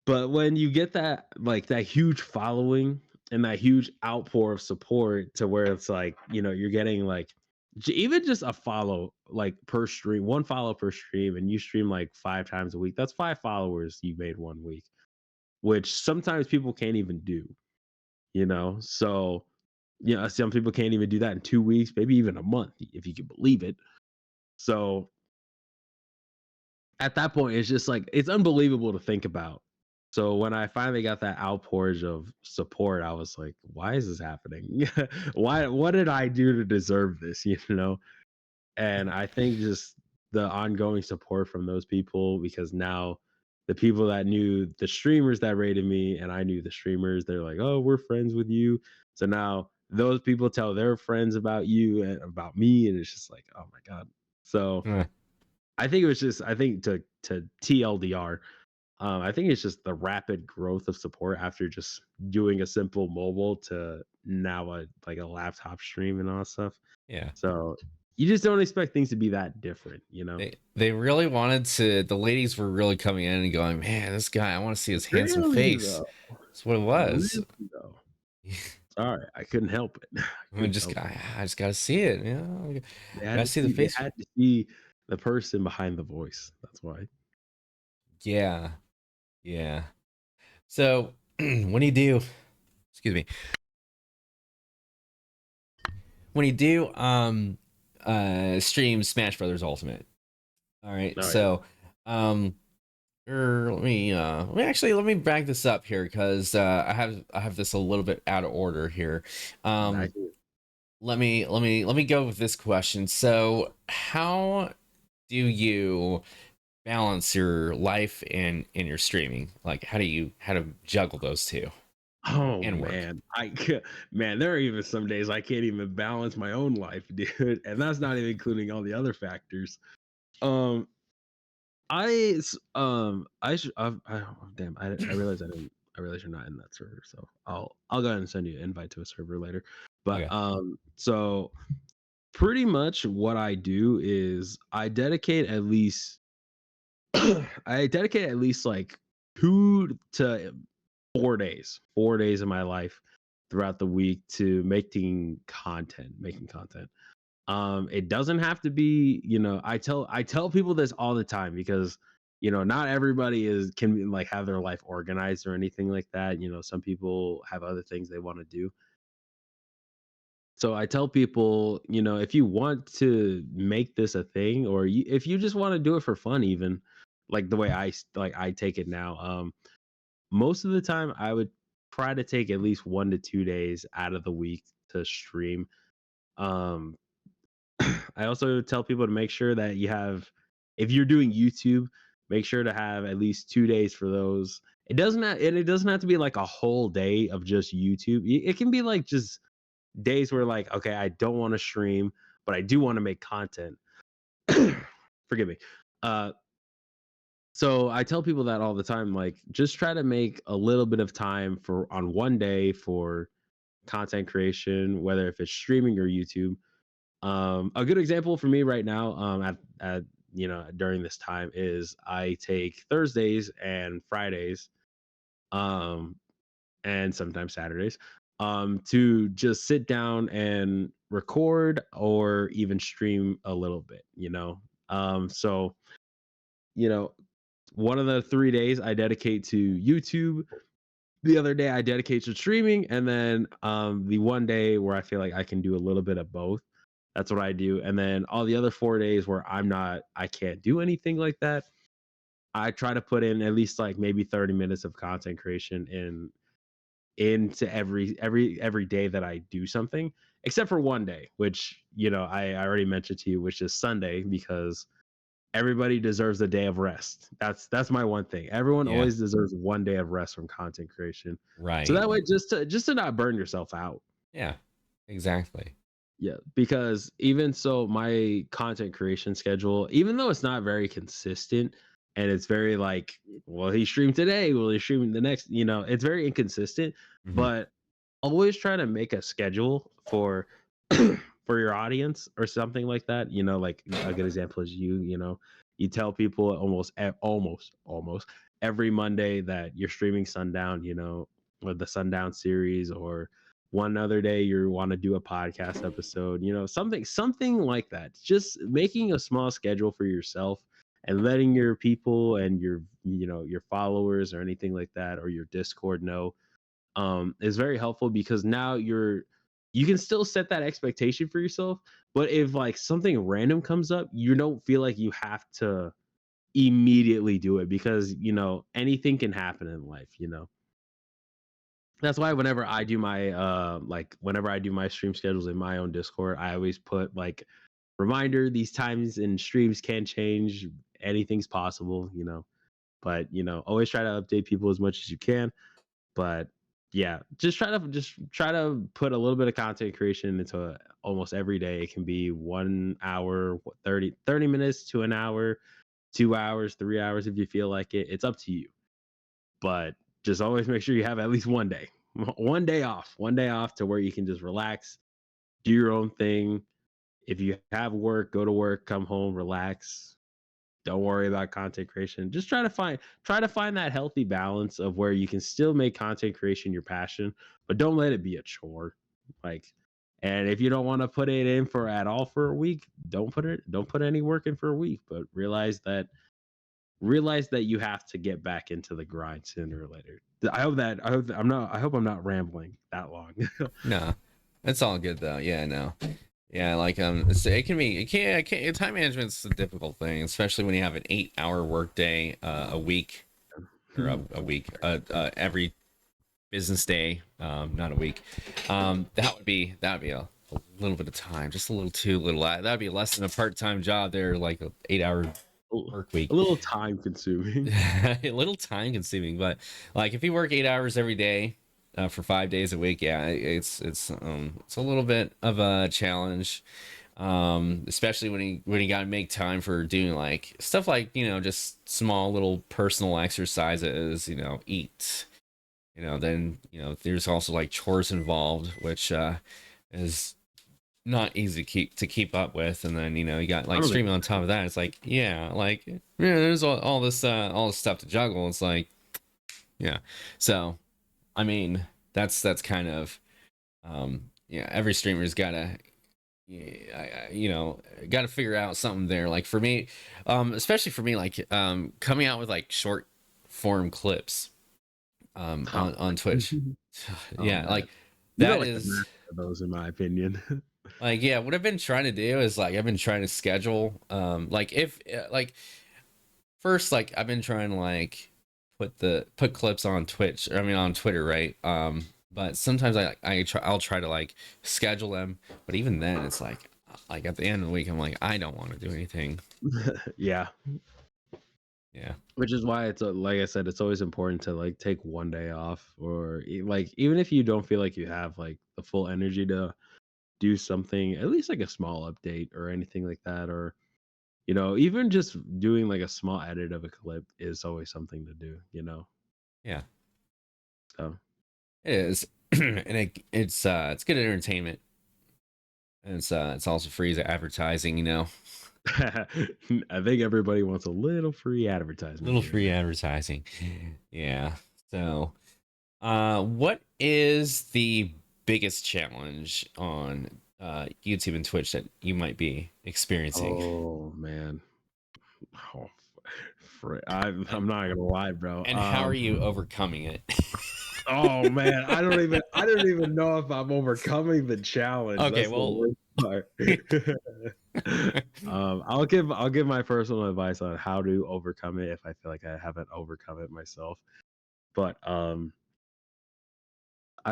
But when you get that huge following and that huge outpour of support to where it's like, you're getting like even just a follow like per stream, one follow per stream, and you stream like 5 times a week. That's 5 followers you made 1 week, which sometimes people can't even do. So, some people can't even do that in 2 weeks, maybe even a month, if you can believe it. So at that point, it's just like it's unbelievable to think about. So when I finally got that outpourage of support, I was like, why is this happening? What did I do to deserve this? And I think just the ongoing support from those people, because now the people that knew the streamers that rated me and I knew the streamers, they're like, oh, we're friends with you. So now those people tell their friends about you and about me, and it's just like, oh my God. So Eh, I think to TLDR, I think it's just the rapid growth of support after just doing a simple mobile to now a laptop stream and all that stuff. yeah. So you just don't expect things to be that different. They really wanted to. The ladies were really coming in and going, "Man, this guy! I want to see his handsome Really face." though, That's what it was. really though. Sorry, I couldn't help it. I couldn't help it. I just gotta see it. Gotta see the They face. had to see the person behind the voice. That's why. Yeah, yeah. So when you do, excuse me, when you do stream Smash Brothers Ultimate. All right, All right. so um let me back this up here because I have this a little bit out of order here. Back Um, in. let me go with this question. So, how do you balance your life and your streaming? Like, how to juggle those two Oh and work? man, man, there are even some days I can't even balance my own life, dude, and that's not even including all the other factors. Um, oh, damn, I realize I realize you're not in that server, so I'll go ahead and send you an invite to a server later. But Okay. so pretty much what I do is I dedicate at least like 2 to 4 days, 4 days of my life throughout the week to making content. It doesn't have to be, I tell people this all the time because not everybody can like have their life organized or anything like that. Some people have other things they want to do. So I tell people, if you want to make this a thing, or if you just want to do it for fun, even like the way I take it now, most of the time I would try to take at least 1 to 2 days out of the week to stream. Um, I also tell people to make sure that if you're doing YouTube, make sure to have at least 2 days for those. It doesn't have to be like a whole day of just YouTube. It can be like just days where like, okay, I don't want to stream, but I do want to make content. Forgive me. Uh, so I tell people that all the time, like just try to make a little bit of time on one day for content creation, whether if it's streaming or YouTube. A good example for me right now, at during this time is I take Thursdays and Fridays, um, and sometimes Saturdays, to just sit down and record or even stream a little bit. So you know, one of the 3 days I dedicate to YouTube. The other day I dedicate to streaming, and then the one day where I feel like I can do a little bit of both. That's what I do. And then all the other 4 days where I can't do anything like that, I try to put in at least like maybe 30 minutes of content creation into every day that I do something, except for one day, which I already mentioned to you, which is Sunday, because everybody deserves a day of rest. That's my one thing. Everyone Yeah. always deserves one day of rest from content creation. So Right. that way, just to not burn yourself out. Yeah. Exactly. Yeah, because even so, my content creation schedule, even though it's not very consistent and it's very like, well, he streamed today, will he stream the next, it's very inconsistent, Hmm. but always try to make a schedule for for your audience or something like that. Like a good example is you tell people almost every Monday that you're streaming Sundown, or the Sundown series, or one other day you want to do a podcast episode, something like that. Just making a small schedule for yourself and letting your people and your followers or anything like that, or your Discord know, is very helpful, because now you can still set that expectation for yourself, but if like something random comes up, you don't feel like you have to immediately do it, because anything can happen in life. That's why whenever I do my stream schedules in my own Discord, I always put like reminder, these times and streams can change, anything's possible. But always try to update people as much as you can. But yeah, just try to put a little bit of content creation into almost every day. It can be 1 hour, 30 minutes to an hour, 2 hours, 3 hours, if you feel like it. It's up to you. But just always make sure you have at least one day, one day off to where you can just relax, do your own thing. If you have work, go to work, come home, relax. Don't worry about content creation. Just try to find that healthy balance of where you can still make content creation your passion, but don't let it be a chore. Like, and if you don't want to put it in for at all for a week, don't put any work in for a week, but realize that you have to get back into the grind sooner or later. I hope I'm not rambling that long. No, it's all good though. Yeah, no. Yeah, like it can time management's a difficult thing, especially when you have an 8-hour workday a week, or every business day, not a week. That would be a little bit of time, just a little too little. That'd be less than a part-time job there, like a 8-hour work week. A little time consuming. A little time consuming, but like if you work 8 hours every day, for 5 days a week, yeah, it's a little bit of a challenge, especially when you got to make time for doing like stuff like just small little personal exercises, eat, then there's also like chores involved, which is not easy to keep up with, and then you got like Totally. streaming on top of that. It's like, yeah, like, yeah, there's all this stuff to juggle. It's like, yeah. So I mean, that's kind of, yeah, every streamer's gotta, yeah, gotta figure out something there. Like for me, especially for me, like coming out with like short form clips, Oh, on Twitch. oh Yeah, man, like you got that like the is master of those, in my opinion. like, yeah, what I've been trying to do is like I've been trying to schedule, like if like first, like I've been trying to like put clips on Twitch, I mean on Twitter, right? But sometimes I'll try to like schedule them, but even then it's like at the end of the week I'm like, I don't want to do anything. Yeah, Yeah. which is why like I said, it's always important to like take one day off, or like even if you don't feel like you have like the full energy to do something, at least like a small update or anything like that, or even just doing like a small edit of a clip is always something to do. Yeah. So It is. And it's good entertainment. And it's also free as advertising. I think everybody wants a little free advertisement Little here and free there. advertising. Yeah. So, what is the biggest challenge on YouTube and Twitch that you might be experiencing? Oh man. Oh, I'm And not gonna lie, bro. and how are you overcoming it? Oh man, I don't even know if I'm overcoming the challenge. Okay, That's the well, worst. Alright. I'll give my personal advice on how to overcome it if I feel like I haven't overcome it myself. But I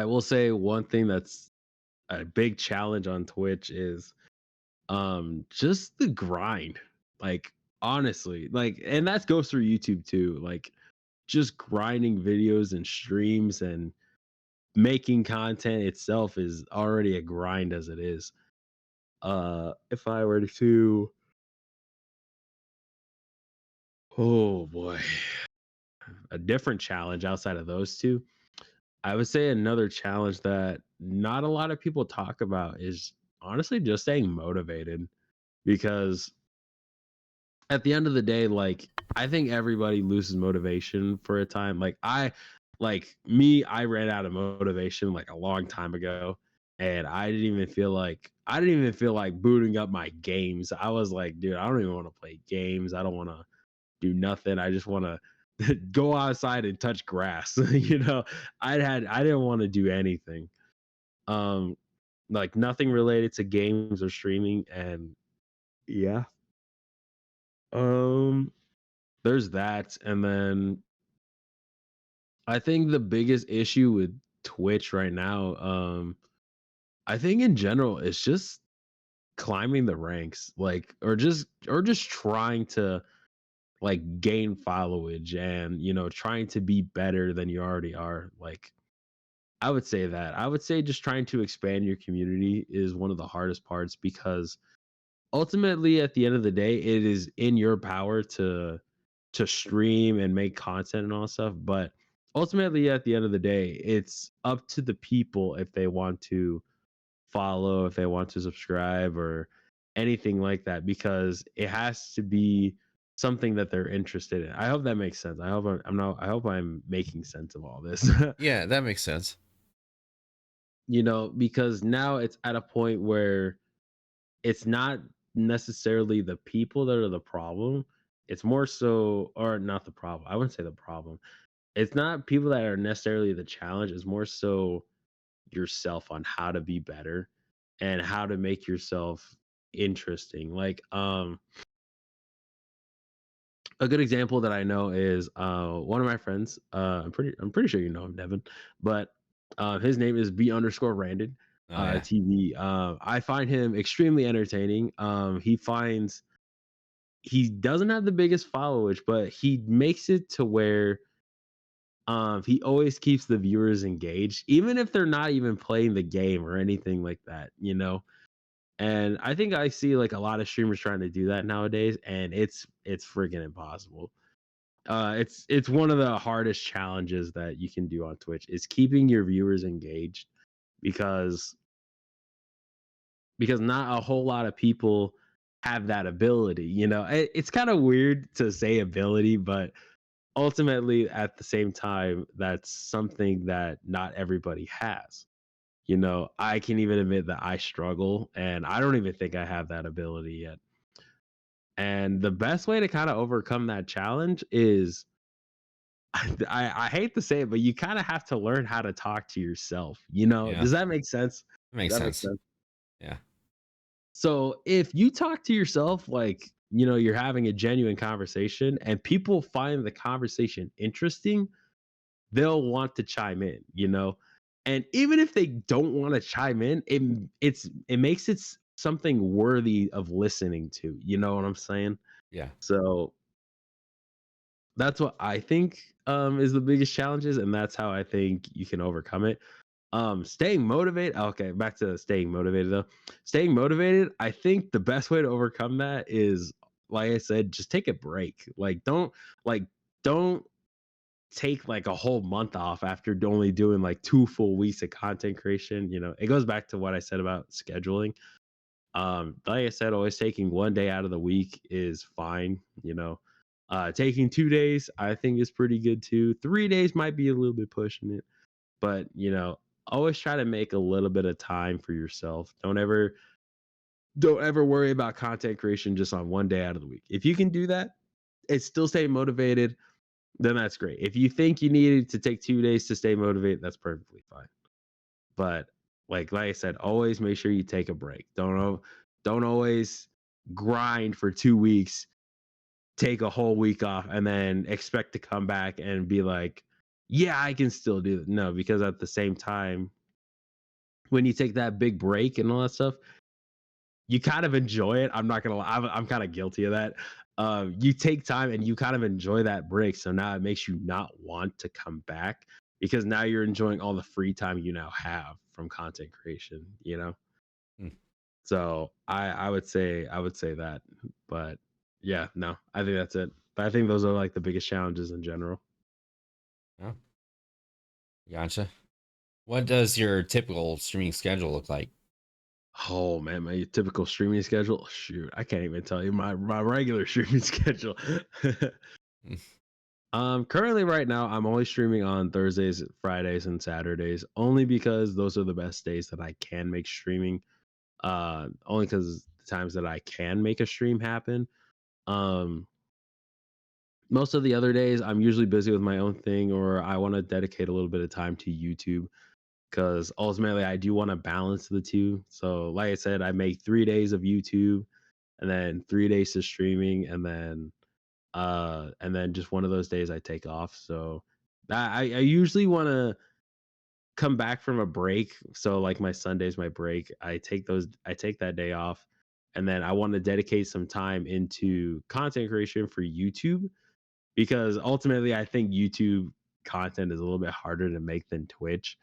will say one thing that's a big challenge on Twitch is just the grind. Like honestly, like and that goes through YouTube too. Like just grinding videos and streams and making content itself is already a grind as it is. If I were to oh boy, a different challenge outside of those two, I would say another challenge that not a lot of people talk about is honestly just staying motivated because at the end of the day, like I think everybody loses motivation for a time. I ran out of motivation like a long time ago. And I didn't even feel like booting up my games. I was like, dude, I don't even want to play games. I don't want to do nothing. I just want to go outside and touch grass. I didn't want to do anything. Um like nothing related to games or streaming and yeah. Um there's that, and then I think the biggest issue with Twitch right now, I think in general, it's just climbing the ranks, like, or just trying to like gain followage and trying to be better than you already are. Like, I would say that. I would say just trying to expand your community is one of the hardest parts because ultimately at the end of the day, it is in your power to stream and make content and all that stuff. But ultimately, at the end of the day, it's up to the people if they want to follow, if they want to subscribe, or anything like that, because it has to be something that they're interested in. I hope that makes sense. I'm not. I hope I'm making sense of all this. Yeah, that makes sense. Because now it's at a point where it's not necessarily the people that are the problem. It's more so, or not the problem. I wouldn't say the problem. It's not people that are necessarily the challenge. It's more so yourself on how to be better and how to make yourself interesting. Like, a good example that I know is one of my friends. I'm pretty sure you know him, Devin, but his name is B underscore Randon Oh yeah. TV. I find him extremely entertaining. He doesn't have the biggest followage, but he makes it to where he always keeps the viewers engaged, even if they're not even playing the game or anything like that. And I think I see like a lot of streamers trying to do that nowadays, and it's freaking impossible. It's one of the hardest challenges that you can do on Twitch is keeping your viewers engaged because not a whole lot of people have that ability. It's kind of weird to say ability, but ultimately at the same time that's something that not everybody has. I can even admit that I struggle and I don't even think I have that ability yet. And the best way to kind of overcome that challenge is I hate to say it, but you kind of have to learn how to talk to yourself. Yeah, Does that make sense? makes Does that make sense. sense? Yeah. So if you talk to yourself like, you're having a genuine conversation and people find the conversation interesting, they'll want to chime in. And even if they don't want to chime in, it makes it something worthy of listening to. You know what I'm saying? Yeah. So that's what I think is the biggest challenges, and that's how I think you can overcome it. Staying motivated. Okay, back to staying motivated though. Staying motivated, I think the best way to overcome that is, like I said, just take a break. Like don't take like a whole month off after only doing like 2 full weeks of content creation. It goes back to what I said about scheduling. Like I said, always taking one day out of the week is fine. Taking 2 days I think is pretty good too. 3 days might be a little bit pushing it, but always try to make a little bit of time for yourself. Don't ever worry about content creation just on one day out of the week. If you can do that and still stay motivated, then that's great. If you think you needed to take 2 days to stay motivated, that's perfectly fine. But like I said, always make sure you take a break. Don't always grind for 2 weeks, take a whole week off, and then expect to come back and be like, "Yeah, I can still do it." No, because at the same time, when you take that big break and all that stuff, you kind of enjoy it. I'm not gonna lie, I'm kind of guilty of that. You take time and you kind of enjoy that break, so now it makes you not want to come back because now you're enjoying all the free time you now have from content creation. You know, Mm, so I would say that, but yeah, no, I think that's it. But I think those are like the biggest challenges in general. yeah, gotcha. What does your typical streaming schedule look like? Oh man, my typical streaming schedule. Shoot, I can't even tell you my regular streaming schedule. Mm, Currently right now I'm only streaming on Thursdays, Fridays, and Saturdays, only because those are the best days that I can make streaming. Only because the times that I can make a stream happen. Um, Most of the other days I'm usually busy with my own thing, or I want to dedicate a little bit of time to YouTube because ultimately I do want to balance the two. So, like I said, I make 3 days of YouTube and then 3 days to streaming, and then just one of those days I take off. So I usually want to come back from a break. So like my Sunday's my break. I take that day off, and then I want to dedicate some time into content creation for YouTube because ultimately I think YouTube content is a little bit harder to make than Twitch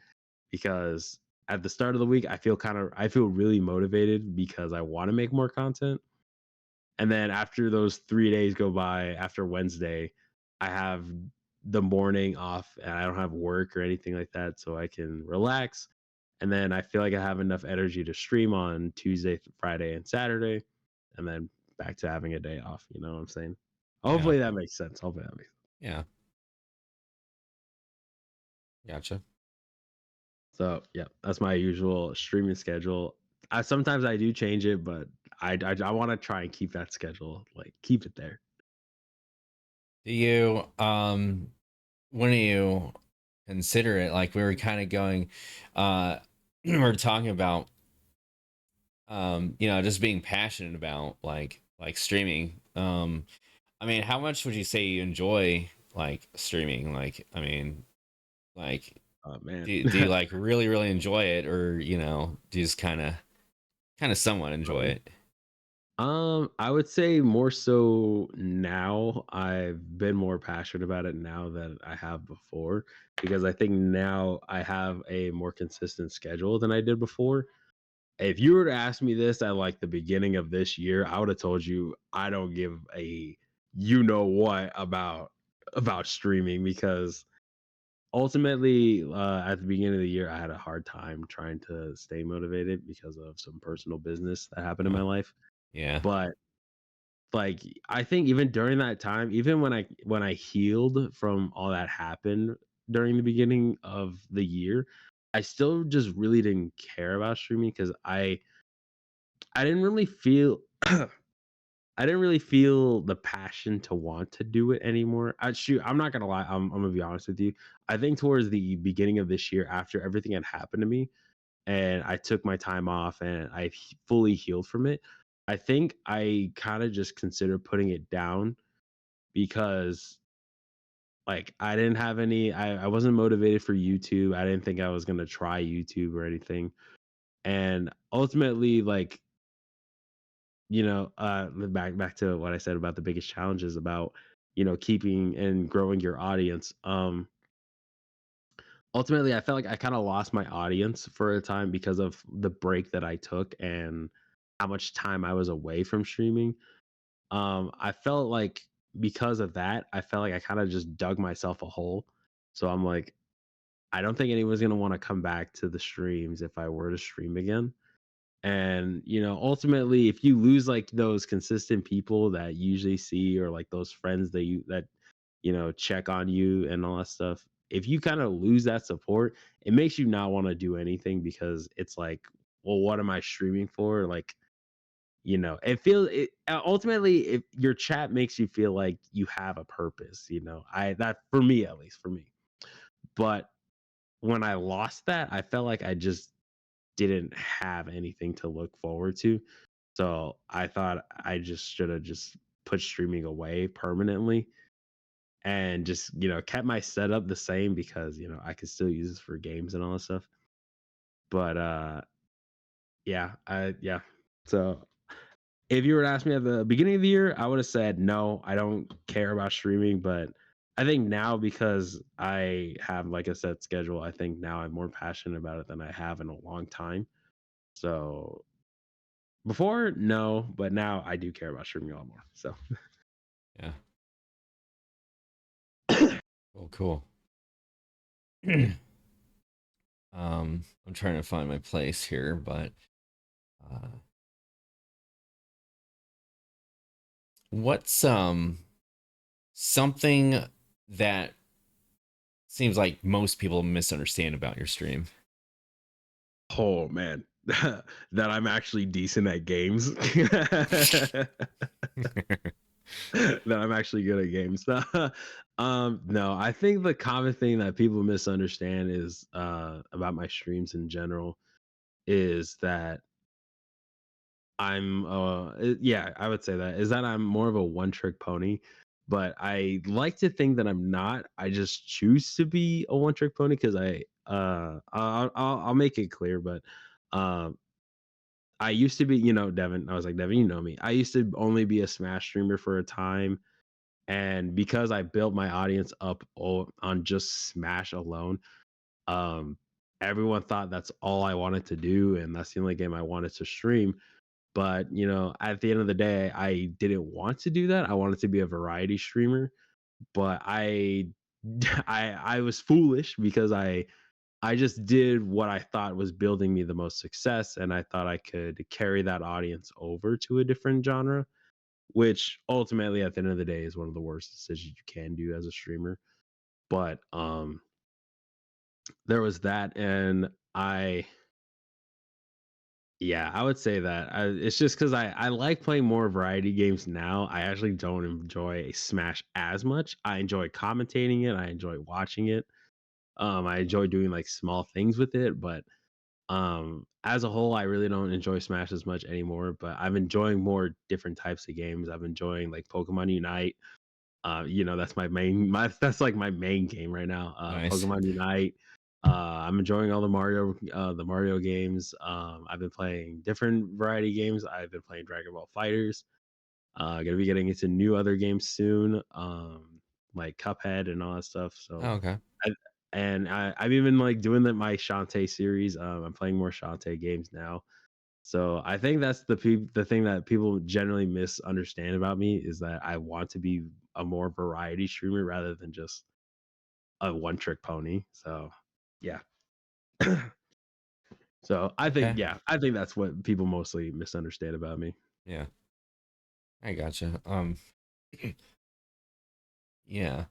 because at the start of the week I feel really motivated because I want to make more content. And then after those 3 days go by, after Wednesday, I have the morning off and I don't have work or anything like that, so I can relax. And then I feel like I have enough energy to stream on Tuesday, Friday, and Saturday, and then back to having a day off. You know what I'm saying? yeah, Hopefully that makes sense. Hopefully that makes yeah, gotcha. So yeah, that's my usual streaming schedule. Sometimes I do change it, but I want to try and keep that schedule, like keep it there. Do you when you consider it, like we were kind of going, we are talking about, just being passionate about like streaming. I mean, how much would you say you enjoy like streaming? Like, I mean, like, Oh man. do you like really really enjoy it, or do you just kind of somewhat enjoy Um, it? I would say more so now. I've been more passionate about it now than I have before because I think now I have a more consistent schedule than I did before. If you were to ask me this at like the beginning of this year, I would have told you I don't give a you know what about streaming because ultimately at the beginning of the year I had a hard time trying to stay motivated because of some personal business that happened in Uh, my life. yeah. But like, I think even during that time, even when I healed from all that happened during the beginning of the year, I still just really didn't care about streaming because I didn't really feel I didn't really feel the passion to want to do it anymore. Shoot, I'm not gonna lie, I'm gonna be honest with you. I think towards the beginning of this year, after everything had happened to me, and I took my time off and fully healed from it. I think I kind of just considered putting it down because like I wasn't motivated for YouTube. I didn't think I was gonna try YouTube or anything. And ultimately, like, back to what I said about the biggest challenges about, keeping and growing your audience. Ultimately I felt like I kind of lost my audience for a time because of the break that I took and how much time I was away from streaming. I felt like because of that, I felt like I kind of just dug myself a hole. So I'm like, I don't think anyone's gonna want to come back to the streams if I were to stream again. And ultimately, if you lose like those consistent people that you usually see, or like those friends that check on you and all that stuff, if you kind of lose that support, it makes you not want to do anything because it's like, well, what am I streaming for? Like, ultimately, if your chat makes you feel like you have a purpose, that for me, at least for me. But when I lost that, I felt like I just didn't have anything to look forward to. So I thought I just should have just put streaming away permanently and just, kept my setup the same because, I could still use this for games and all that stuff. But yeah. So if you were to ask me at the beginning of the year, I would have said no, I don't care about streaming. But I think now because I have like a set schedule, I think now I'm more passionate about it than I have in a long time. So before, no, but now I do care about streaming a lot more. So Yeah. Oh, cool. I'm trying to find my place here, but uh, what's something that seems like most people misunderstand about your stream? oh man, that I'm actually decent at games. That I'm actually good at games. No, I think the common thing that people misunderstand is about my streams in general is that yeah, I would say that is that I'm more of a one trick pony, but I like to think that I'm not. I just choose to be a one trick pony because I'll make it clear, but um I used to be, Devin. I was like, Devin, you know me. I used to only be a Smash streamer for a time. And because I built my audience up on just Smash alone, um, everyone thought that's all I wanted to do. And that's the only game I wanted to stream. But, at the end of the day, I didn't want to do that. I wanted to be a variety streamer. But I was foolish because I just did what I thought was building me the most success, and I thought I could carry that audience over to a different genre, which ultimately at the end of the day is one of the worst decisions you can do as a streamer. But there was that, and yeah, I would say that it's just because I like playing more variety games now. I actually don't enjoy Smash as much. I enjoy commentating it. I enjoy watching it. I enjoy doing like small things with it, but as a whole, I really don't enjoy Smash as much anymore, but I'm enjoying more different types of games. I'm enjoying like Pokemon Unite. That's that's like my main game right now. Nice. Pokemon Unite. I'm enjoying all the Mario games. I've been playing different variety games. I've been playing Dragon Ball Fighters. Gonna be getting into new other games soon. Like Cuphead and all that stuff. Oh, So okay. I, I've even like doing my Shantae series. I'm playing more Shantae games now. So I think that's the thing that people generally misunderstand about me is that I want to be a more variety streamer rather than just a one trick pony. So yeah. So Okay. I think that's what people mostly misunderstand about me. Yeah, I gotcha. Yeah.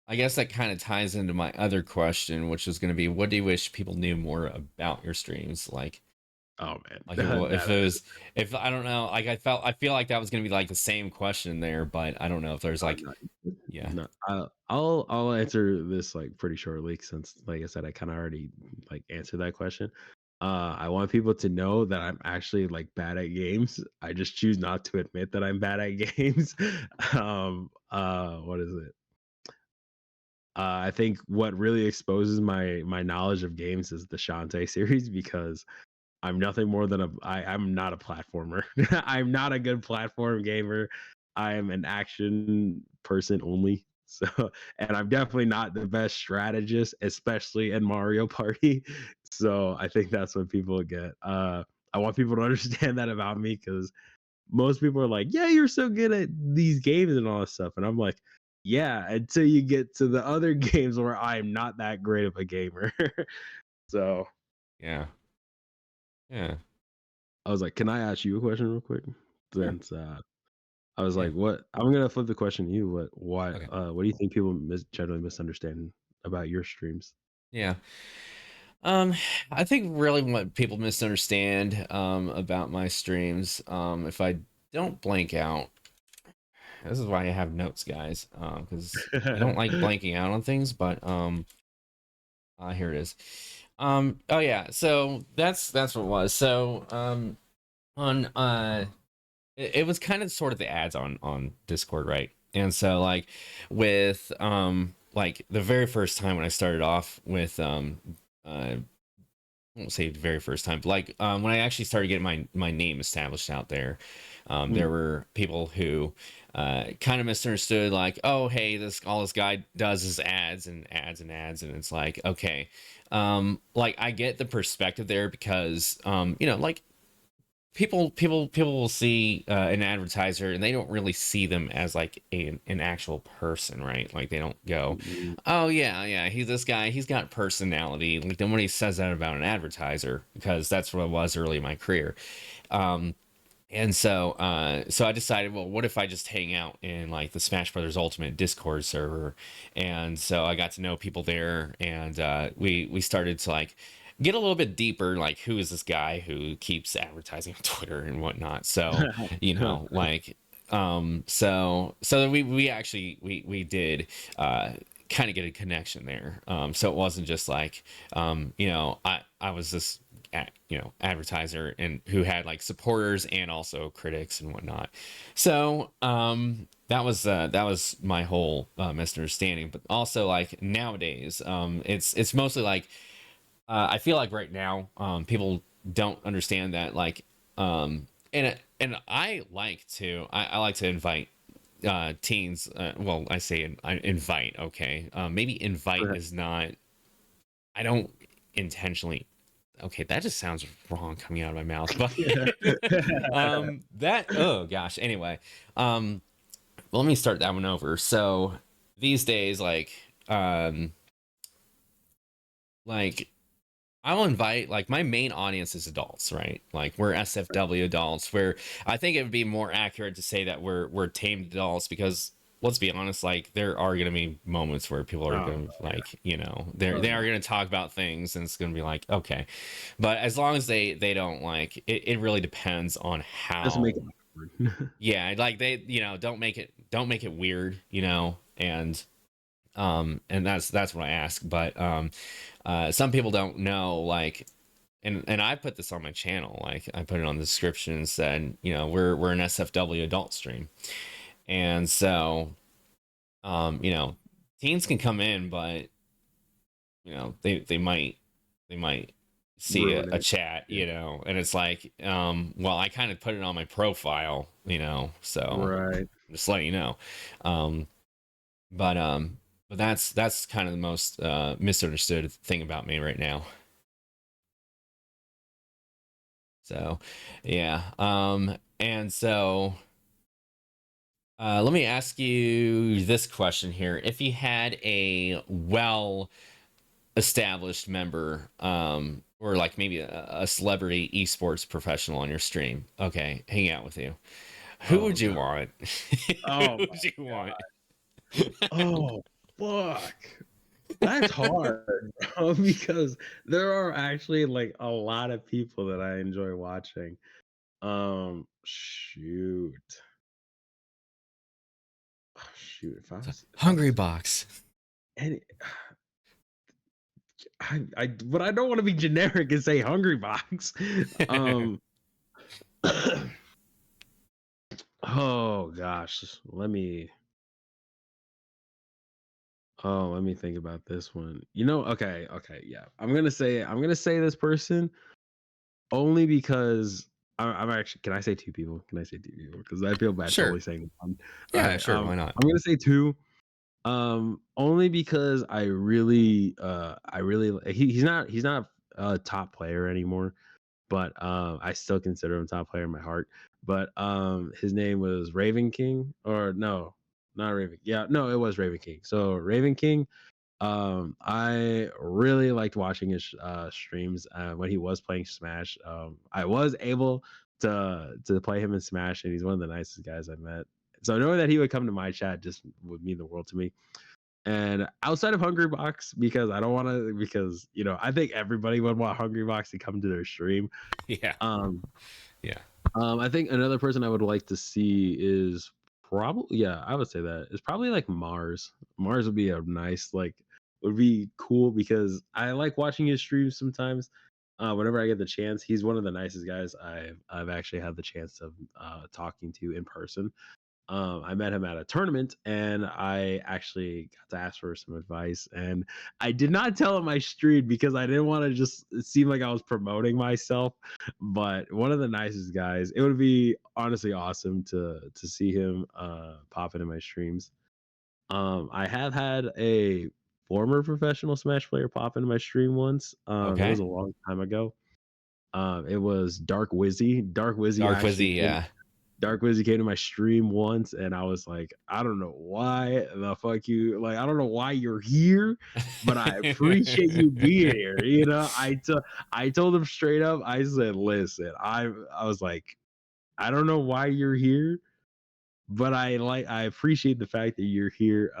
I guess that kind of ties into my other question, which was going to be, what do you wish people knew more about your streams? Oh Like man. if it was, if I don't know, like I feel like that was going to be like the same question there, but I don't know if there's like, No, yeah, no, I'll answer this like pretty shortly since like I said I kind of already like answered that question. I want people to know that I'm actually like bad at games. I just choose not to admit that I'm bad at games. What is it? I think what really exposes my knowledge of games is the Shantae series because I'm nothing more than I'm not a platformer. I'm not a good platform gamer. I'm an action person only. So, and I'm definitely not the best strategist, especially in Mario Party. So, I think that's what people get. I want people to understand that about me because most people are like, "Yeah, you're so good at these games and all this stuff," and I'm like, "Yeah," until you get to the other games where I'm not that great of a gamer. So, yeah, yeah, I was like, "Can I ask you a question real quick?" sure, Since I was yeah, like, "What?" I'm gonna flip the question to you. okay, What do you think people generally misunderstand about your streams? yeah. Um, I think really what people misunderstand about my streams, if I don't blank out, this is why I have notes, guys, because I don't like blanking out on things, but here it is. Oh yeah, so that's what it was. So on it was kind of sort of the ads on Discord, right? And so like with like the very first time when I started off with I won't say the very first time, but like when I actually started getting my name established out there, there Mm. were people who kind of misunderstood, like, oh, hey, this all this guy does is ads and ads and ads, and it's like, okay, like I get the perspective there because like people will see an advertiser and they don't really see them as like an actual person, right? Like they don't go, Mm. oh yeah, he's this guy, he's got personality. Like then when he says that about an advertiser, because that's what it was early in my career. um and so I decided, well, what if I just hang out in like the Smash Brothers Ultimate Discord server? And so I got to know people there, and we started to like get a little bit deeper, like who is this guy who keeps advertising on Twitter and whatnot. So like so we actually we did kind of get a connection there. So it wasn't just like I was this advertiser and who had like supporters and also critics and whatnot. So that was my whole misunderstanding. But also like nowadays, it's mostly like I feel like right now people don't understand that, like and I like to I like to invite teens, well, I say I invite, okay, maybe invite is not, I don't intentionally, okay, that just sounds wrong coming out of my mouth, but that, oh gosh, anyway, let me start that one over. So these days, like I'll invite, like, my main audience is adults, right? Like we're SFW adults. Where I think it would be more accurate to say that we're tamed adults, because let's be honest, like there are going to be moments where people are Oh, going to, yeah. like, Oh, they yeah. are going to talk about things and it's going to be like, okay, but as long as they don't, like, it really depends on Doesn't make how. it awkward. Yeah, like they, don't make it weird, and that's what I ask. But some people don't know, like, and I put this on my channel, like I put it on the description and said, we're an SFW adult stream. And so teens can come in, but they might see Ruin a it. chat, Yeah. and it's like, well, I kind of put it on my profile, so Right. just letting you know. um but um but that's kind of the most misunderstood thing about me right now. So yeah. And so let me ask you this question here: if you had a well established member, or like maybe a celebrity esports professional on your stream, okay, hang out with you, who Oh would you god. want? Who Oh would you my want? god. Oh fuck. That's hard, bro, because there are actually like a lot of people that I enjoy watching. Shoot. Oh, shoot. Hungry Box. Any, but I don't want to be generic and say Hungry Box. Um. Oh gosh. Let me think about this one. Okay, yeah. I'm gonna say this person only because I'm actually. Can I say two people? Can I say two people? Because I feel bad totally Sure. saying one. All Yeah, right. sure, why not? I'm gonna say two. Only because he's not a top player anymore, but I still consider him top player in my heart. But his name was Raven King, or no, not Raven. Yeah, no, it was Raven King. So Raven King, I really liked watching his streams when he was playing Smash. I was able to play him in Smash, and he's one of the nicest guys I met. So knowing that he would come to my chat just would mean the world to me. And outside of Hungry Box, because I don't want to, because I think everybody would want Hungry Box to come to their stream. Yeah. Um, Yeah. I think another person I would like to see is probably, yeah, I would say that is probably like Mars. Mars would be a nice, like, would be cool because I like watching his streams sometimes. Whenever I get the chance, he's one of the nicest guys I've actually had the chance of talking to in person. I met him at a tournament and I actually got to ask for some advice. And I did not tell him I streamed because I didn't want to just seem like I was promoting myself. But one of the nicest guys, it would be honestly awesome to see him pop into my streams. I have had a former professional Smash player pop into my stream once. It was Okay. a long time ago. It was Dark Wizzy. Dark Wizzy Dark actually Wizzy, came yeah. Dark Wizzy came to my stream once, and I was like, I don't know why the fuck you like. I don't know why you're here, but I appreciate you being here. You know, I told him straight up. I said, listen, I was like, I don't know why you're here, but I appreciate the fact that you're here.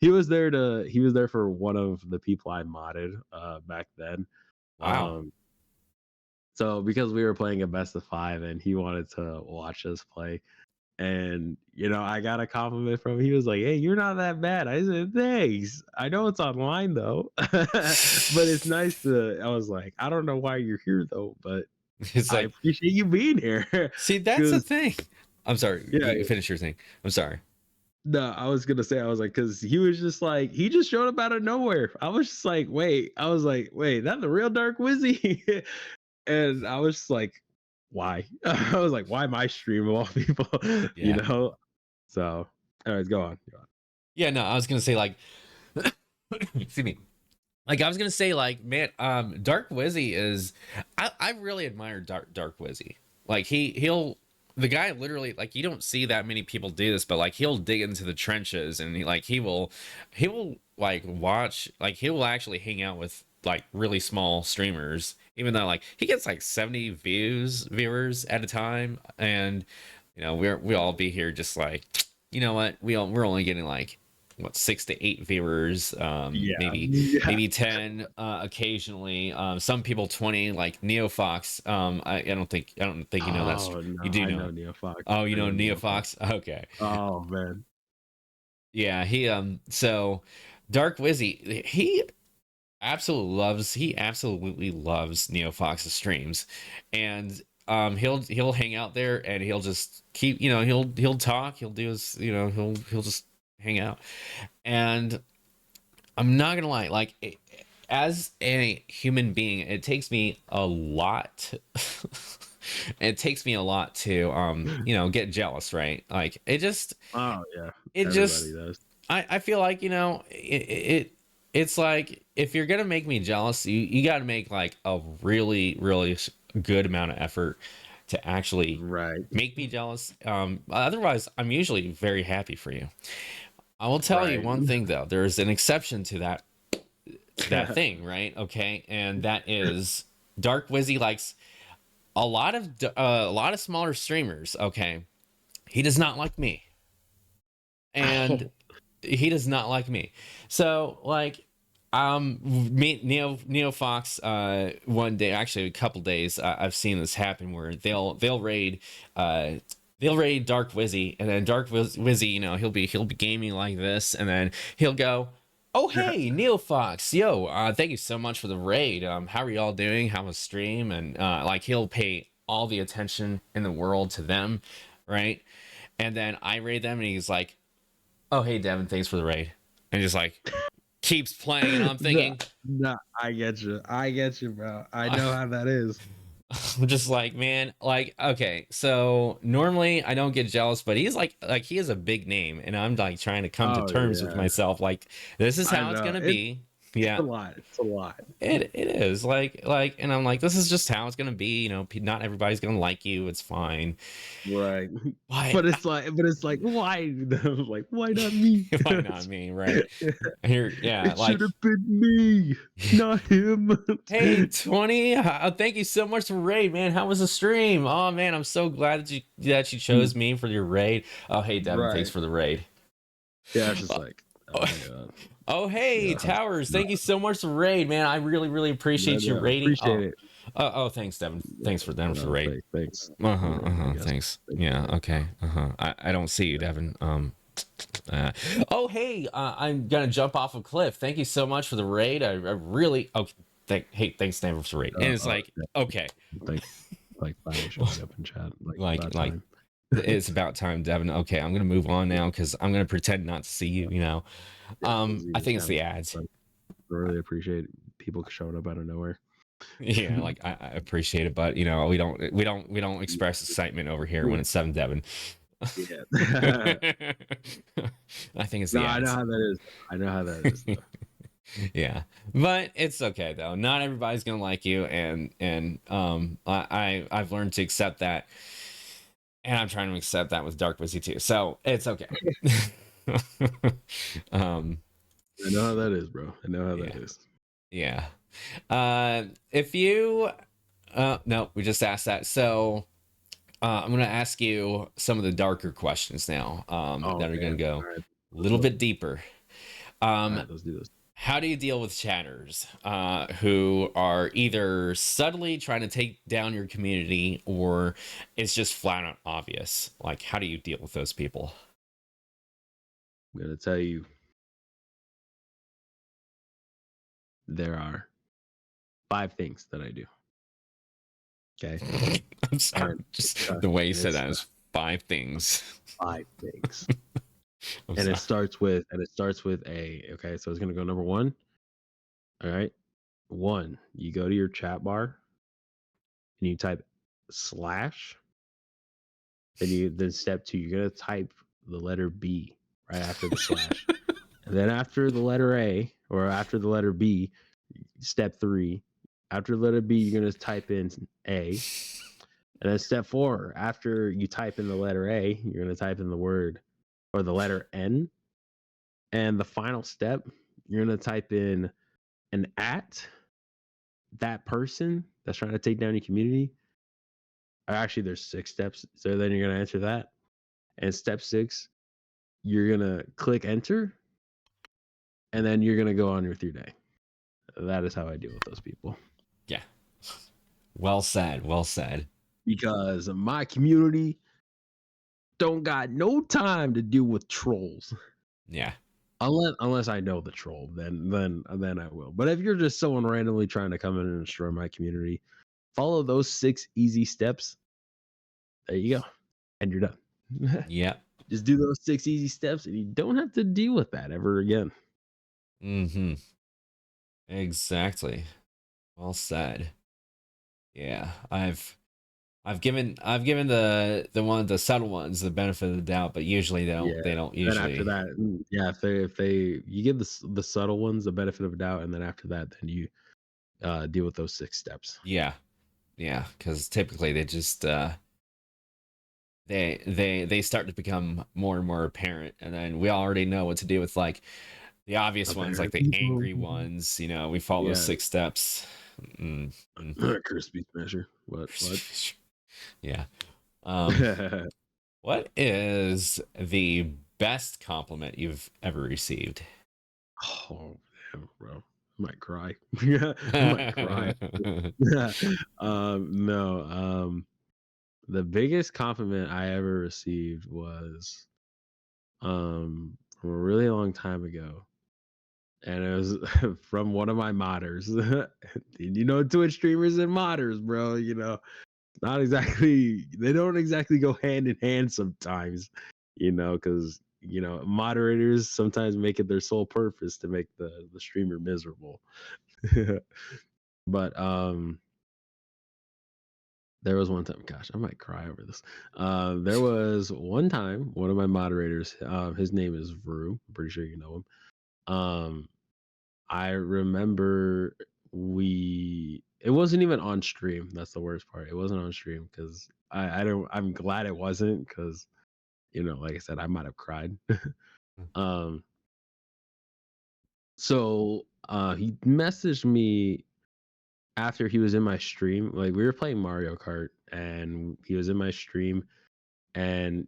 He was there for one of the people I modded back then. Wow. Um, so because we were playing a best of five, and he wanted to watch us play. And I got a compliment from him. He was like, "Hey, you're not that bad." I said, "Thanks. I know it's online though, but it's nice to." I was like, "I don't know why you're here though, but It's I like, appreciate you being here." see, that's the Because thing. I'm sorry. yeah, You finish your thing. I'm sorry. no, I was gonna say I was like, because he was just like he just showed up out of nowhere. I was just like, wait, I was like, wait, that's the real Dark Wizzy, and I was just like, why? I was like, why my stream of all people, you Yeah. know? So, anyways, go on. Go on. Yeah, no, I was gonna say like excuse me. Like I was gonna say, like, man, Dark Wizzy is I really admire Dark Wizzy. Like he'll the guy literally, like, you don't see that many people do this, but like he'll dig into the trenches and he will like watch, like he will actually hang out with like really small streamers, even though like he gets like 70 viewers at a time. And we all be here just like, you know what, we're only getting like what, 6 to 8 viewers, Yeah. Yeah. maybe 10 occasionally, some people 20, like NeoFox. I don't think you know that. Oh no, You do I know know it. Neo Fox. Oh, you I know know Neo Fox. NeoFox. Okay. Oh man. Yeah, so Dark Wizzy, he absolutely loves NeoFox's streams. And he'll hang out there and he'll just keep, he'll talk, he'll do his, he'll just hang out. And I'm not gonna lie, like, as a human being, it takes me a lot. It takes me a lot to get jealous, right? Like Oh yeah. it Everybody just does. I feel like, it's like, if you're gonna make me jealous, you got to make like a really really good amount of effort to actually Right. make me jealous. Otherwise, I'm usually very happy for you. I will tell you Right. one thing though. There is an exception to that thing, right? Okay, and that is Dark Wizzy likes a lot of smaller streamers. Okay, he does not like me, and he does not like me. So like, me Neo Fox, one day, actually a couple days, I've seen this happen where they'll raid, Dark Wizzy, and then Dark Wizzy, he'll be gaming like this, and then he'll go, "Oh hey, Neo Fox, yo, thank you so much for the raid. How are y'all doing? How was stream?" And like, he'll pay all the attention in the world to them, right? And then I raid them, and he's like, "Oh hey, Devin, thanks for the raid," and just like keeps playing, and I'm No, thinking, no, I get you. I get you, bro. I know how that is. I'm just like, man, like, okay, so normally I don't get jealous, but he's like he is a big name, and I'm like trying to come to Oh terms with yeah. myself, like, this is I how it's know. gonna It's be. a Yeah, lot. It's a lot. it is like, and I'm like, this is just how it's gonna be. Not everybody's gonna like you. It's fine, Right. but But it's like, why? Like, why not me? why not me, right? Here, yeah, It should like, have been me, not him. hey, 20, thank you so much for raid, man. How was the stream? Oh man, I'm so glad that you chose me for your raid. Oh hey, Devin, thanks Right. for the raid. Yeah, it's just like, oh Oh, my god. oh, hey, Yeah. Towers, No, thank you so much for raid, man. I really, really no, appreciate you no. raiding. Appreciate it. Oh, thanks, Devin. Thanks for them for No, raid. thanks. Uh-huh, I uh-huh, guess. thanks. Thanks. Yeah, okay, uh-huh. I don't see you, Devin. Uh, oh, hey, I'm gonna jump off a cliff. Thank you so much for the raid. I really okay. Hey, thanks, Never, for the raid. And it's like, Yeah, okay, thanks. Like finally showing up in chat. Like about like time. it's about time, Devin. Okay, I'm gonna move on now because I'm gonna pretend not to see you. Yeah, easy I to think it's chat. the ads. I really appreciate people showing up out of nowhere. Yeah, like I appreciate it, but we don't express excitement over here when it's 7 Devin. Yeah. I think it's No, the I know ads. how that is. I know how that is though. Yeah, but it's okay though. Not everybody's gonna like you, and I've learned to accept that, and I'm trying to accept that with Dark Wizzy too. So it's okay. um, I know how that is, bro. I know how that yeah, is. yeah. If you, no, we just asked that. So I'm gonna ask you some of the darker questions now. Oh That are gonna man. go All right. a Let's little go. bit deeper. All Um, right, let's do this. how do you deal with chatters who are either subtly trying to take down your community or it's just flat out obvious? Like, how do you deal with those people? I'm gonna tell you there are 5 things that I do. Okay. I'm sorry, And just the way you and said it's that is 5 things. 5 things. I'm And sorry. it starts with a, okay, so it's gonna go number one. All right. One, you go to your chat bar and you type slash. Then step two, you're gonna type the letter B right after the slash. And then after the letter A or after the letter B, step three, after the letter B, you're gonna type in A. And then step four, after you type in the letter A, you're gonna type in the word or the letter N. And the final step, you're gonna type in an at that person that's trying to take down your community. Or actually, there's 6 steps. So then you're gonna answer that. And step six, you're gonna click enter, and then you're gonna go on with your day. That is how I deal with those people. Yeah. Well said. Well said. Because my community don't got no time to deal with trolls. Yeah. Unless I know the troll, then I will. But if you're just someone randomly trying to come in and destroy my community, follow those 6 easy steps. There you go, and you're done. Yeah. Just do those 6 easy steps, and you don't have to deal with that ever again. Mm-hmm. Exactly. Well said. Yeah. I've given the subtle ones the benefit of the doubt, but usually Yeah. they don't Then after usually. that, yeah, if they you give the subtle ones the benefit of a doubt, and then after that, then you deal with those 6 steps. Yeah. Yeah, because typically they just they start to become more and more apparent, and then we already know what to do with like the obvious ones, like Apparent the people. angry ones. We follow those Yeah. 6 steps. Mm, mm. Crispy Smasher. What? Yeah. Um, what is the best compliment you've ever received? Oh, damn, bro. I might cry. I might cry. No. The biggest compliment I ever received was from a really long time ago. And it was from one of my modders. Twitch streamers and modders, bro. Not exactly, they don't exactly go hand in hand sometimes, because moderators sometimes make it their sole purpose to make the streamer miserable. But there was one time, gosh, I might cry over this. There was one time, one of my moderators, his name is Vru. I'm pretty sure you know him. I remember it wasn't even on stream. That's the worst part. It wasn't on stream because I'm glad it wasn't because like I said, I might have cried. um so he messaged me after he was in my stream. Like we were playing Mario Kart and he was in my stream, and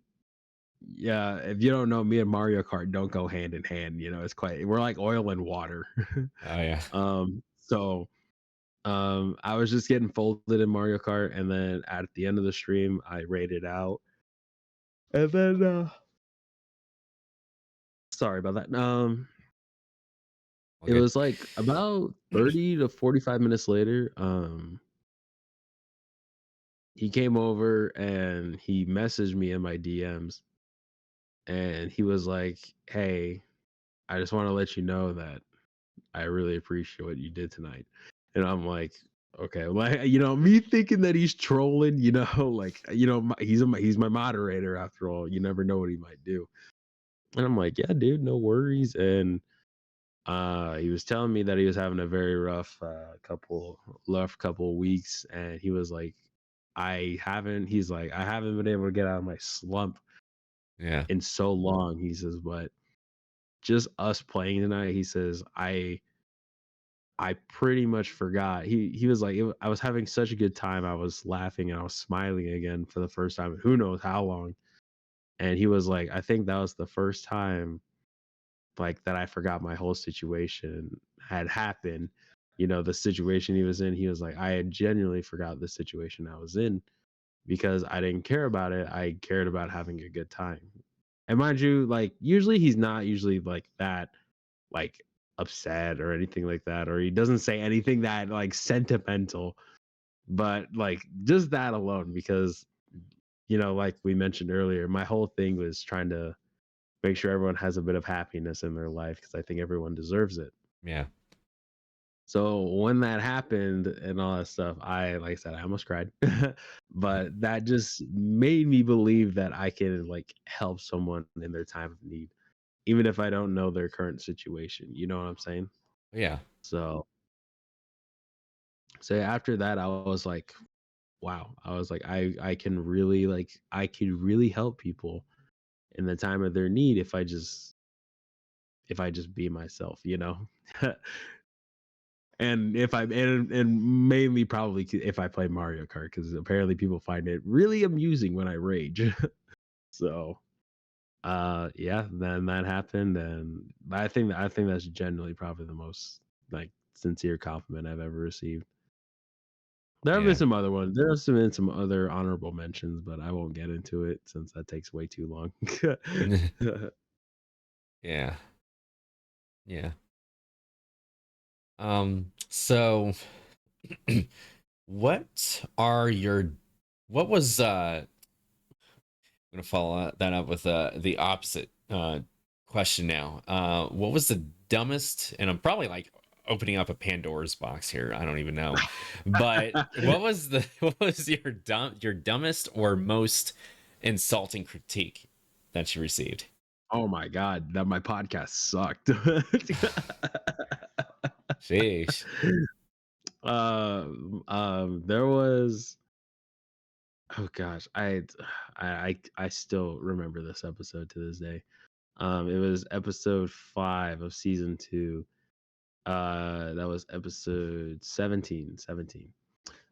yeah, if you don't know, me and Mario Kart don't go hand in hand. We're like oil and water. Oh yeah. So I was just getting folded in Mario Kart, and then at the end of the stream, I rated out, and then Sorry about that. All It good. was like about 30 to 45 minutes later, he came over and he messaged me in my DMs and he was like, "Hey, I just want to let you know that I really appreciate what you did tonight." And I'm like, okay, like me thinking that he's trolling, like he's my moderator after all. You never know what he might do. And I'm like, yeah, dude, no worries. And he was telling me that he was having a very rough couple weeks, and he was like, he's like, I haven't been able to get out of my slump Yeah. in so long. He says, but just us playing tonight, he says, I pretty much forgot. He was like, I was having such a good time. I was laughing and I was smiling again for the first time. Who knows how long? And he was like, I think that was the first time like that I forgot my whole situation had happened. The situation he was in. He was like, I had genuinely forgot the situation I was in because I didn't care about it. I cared about having a good time. And mind you, like usually he's not usually like that like upset or anything like that, or he doesn't say anything that like sentimental, but like just that alone, because like we mentioned earlier, my whole thing was trying to make sure everyone has a bit of happiness in their life because I think everyone deserves it. Yeah. So when that happened and all that stuff, like I said, I almost cried. But that just made me believe that I can like help someone in their time of need, even if I don't know their current situation. You know what I'm saying? Yeah. So So after that, I was like, wow. I was like, I could really help people in the time of their need if I just be myself. And if I and mainly probably if I play Mario Kart, because apparently people find it really amusing when I rage. So yeah, then that happened, and I think that's generally probably the most like sincere compliment I've ever received. There have been Yeah. some other ones. There have been some other honorable mentions, but I won't get into it since that takes way too long. Yeah. Yeah. So what are your what was I'm gonna follow that up with the opposite question now. What was the dumbest, and I'm probably like opening up a Pandora's box here. I don't even know. But what was your dumbest or most insulting critique that you received? Oh my god, that my podcast sucked. Sheesh. There was, oh gosh, I still remember this episode to this day. It was episode 5 of season 2. That was episode 17.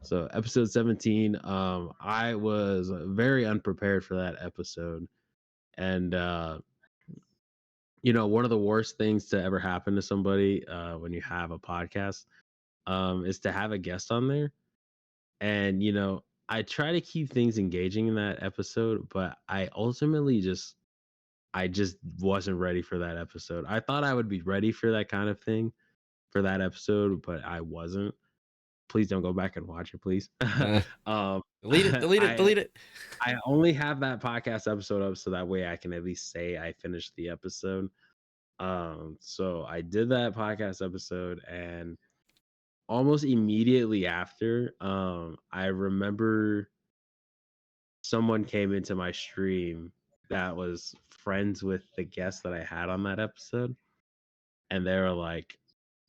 So episode 17, I was very unprepared for that episode. And one of the worst things to ever happen to somebody when you have a podcast is to have a guest on there. And I try to keep things engaging in that episode, but I just wasn't ready for that episode. I thought I would be ready for that kind of thing for that episode, but I wasn't. Please don't go back and watch it, please. Uh, um, delete it, delete it, I delete it. I only have that podcast episode up so that way I can at least say I finished the episode. So I did that podcast episode, and almost immediately after, I remember someone came into my stream that was friends with the guest that I had on that episode, and they were like,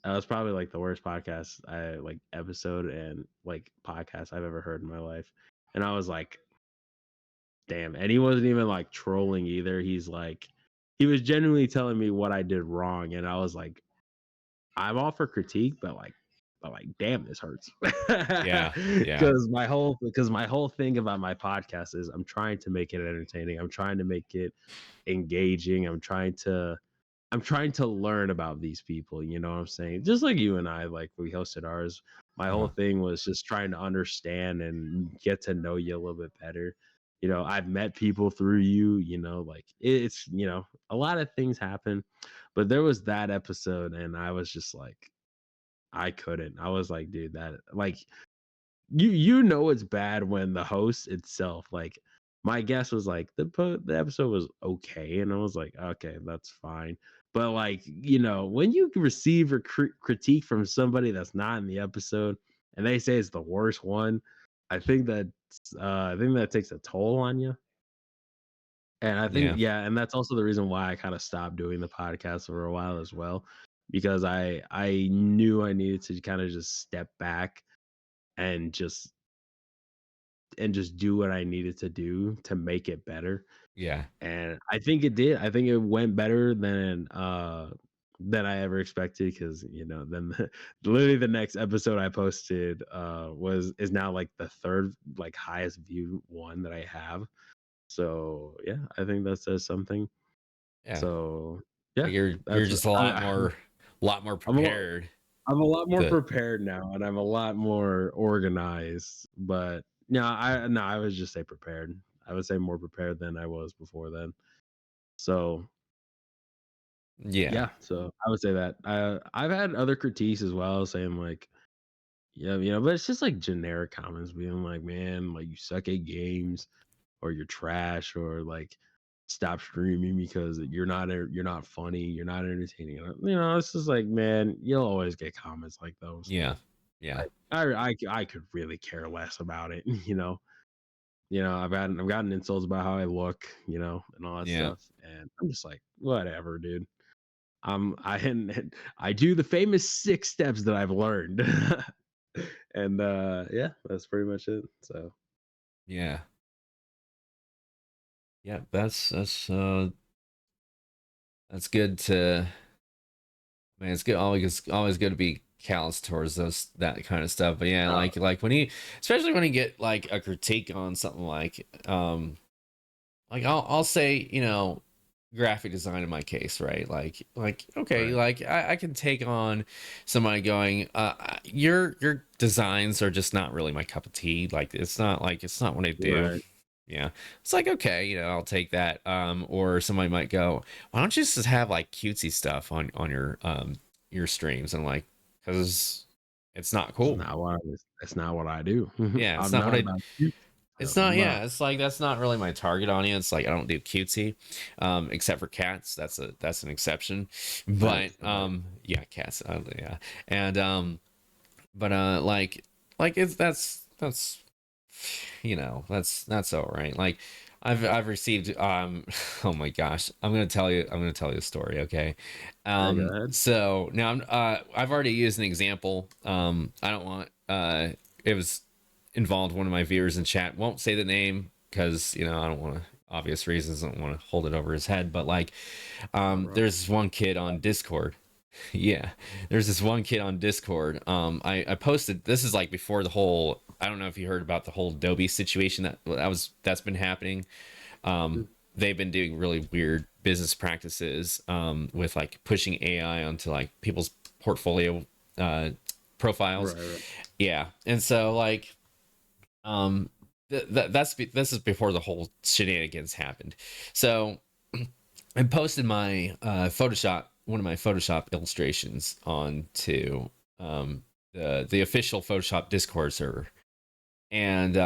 that was probably like the worst podcast I like episode and like podcast I've ever heard in my life. And I was like, damn. And he wasn't even like trolling either. He was genuinely telling me what I did wrong. And I was like, I'm all for critique, but damn, this hurts. Yeah, yeah, Because my whole thing about my podcast is I'm trying to make it entertaining. I'm trying to make it engaging. I'm trying to learn about these people, you know what I'm saying? Just like you and I, like we hosted ours. My whole uh-huh. thing was just trying to understand and get to know you a little bit better. you know, I've met people through you, you know, like it's, you know, a lot of things happen. But there was that episode and I was just like, I couldn't. I was like, dude, that like you know it's bad when the host itself, like my guess was like the episode was okay, and I was like, okay, that's fine. But like, you know, when you receive a critique from somebody that's not in the episode and they say it's the worst one, I think that takes a toll on you. And I think, Yeah. yeah, and that's also the reason why I kind of stopped doing the podcast for a while as well, because I knew I needed to kind of just step back and just do what I needed to do to make it better. Yeah. And I think it did. I think it went better than I ever expected, because you know, then literally the next episode I posted was is now like the third like highest view one that I have. So yeah, I think that says something. Yeah. So yeah, Like you're that's just a lot more I'm a, prepared I'm a lot more to prepared now, and I'm a lot more organized. But no, I would just say prepared. I would say more prepared than I was before then. So yeah. yeah, so I would say that. I've had other critiques as well, saying like, yeah, you know, but it's just like generic comments being like, man, like you suck at games, or you're trash, or like stop streaming because you're not funny, you're not entertaining. You know, it's just like, man, you'll always get comments like those. Yeah. Yeah. Like I could really care less about it, you know. You know, I've gotten insults about how I look, you know, and all that Yeah. stuff, and I'm just like, whatever, dude. I do the famous 6 steps that I've learned, and yeah, that's pretty much it. So Yeah. Yeah. That's good to man, it's good always good to be callous towards those that kind of stuff. But yeah, uh, like when you especially when you get like a critique on something like I'll say, you know, graphic design in my case, right? Like okay, right, like I can take on somebody going, your designs are just not really my cup of tea. Like it's not what I do. right, Yeah. It's like, okay, you know, I'll take that. Or somebody might go, why don't you just have like cutesy stuff on your streams? And I'm like, because it's not cool. that's not what I do. Yeah, it's I'm not what not I about cute it's stuff. not, yeah, it's like that's not really my target audience. Like I don't do cutesy, except for cats. That's an exception. But that's right. yeah, cats, yeah. And but like it's that's you know, that's all right. Like I've received oh my gosh, I'm gonna tell you a story, okay? Yeah, go ahead. So now I've already used an example. I don't want it was involved one of my viewers in chat. Won't say the name because, you know, I don't want to obvious reasons, I don't want to hold it over his head, but like No, bro. there's one kid on Discord. Yeah, there's this one kid on Discord. I posted, this is like before the whole, I don't know if you heard about the whole Adobe situation that's been happening. Mm, They've been doing really weird business practices with like pushing AI onto like people's portfolio profiles. right, right. Yeah, and so like this is before the whole shenanigans happened. So I posted my Photoshop, one of my Photoshop illustrations onto the official Photoshop Discord server, and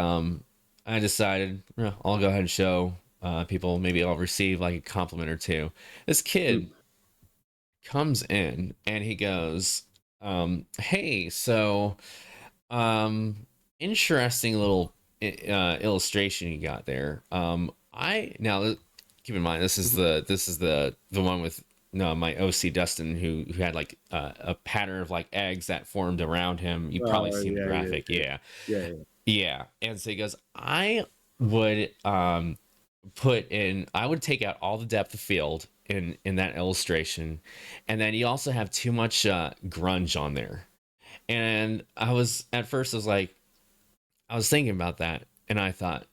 I decided, I'll go ahead and show people. Maybe I'll receive like a compliment or two. This kid Mm, comes in and he goes, "Hey, so interesting little illustration you got there. I now keep in mind mhm. this is the one with no my OC Dustin who had like a pattern of like eggs that formed around him. You've probably Oh seen the yeah, yeah, graphic, yeah, yeah, yeah, yeah. yeah. And so he goes, I would I would take out all the depth of field in that illustration, and then you also have too much grunge on there. And I was at first I was like I was thinking about that and I thought,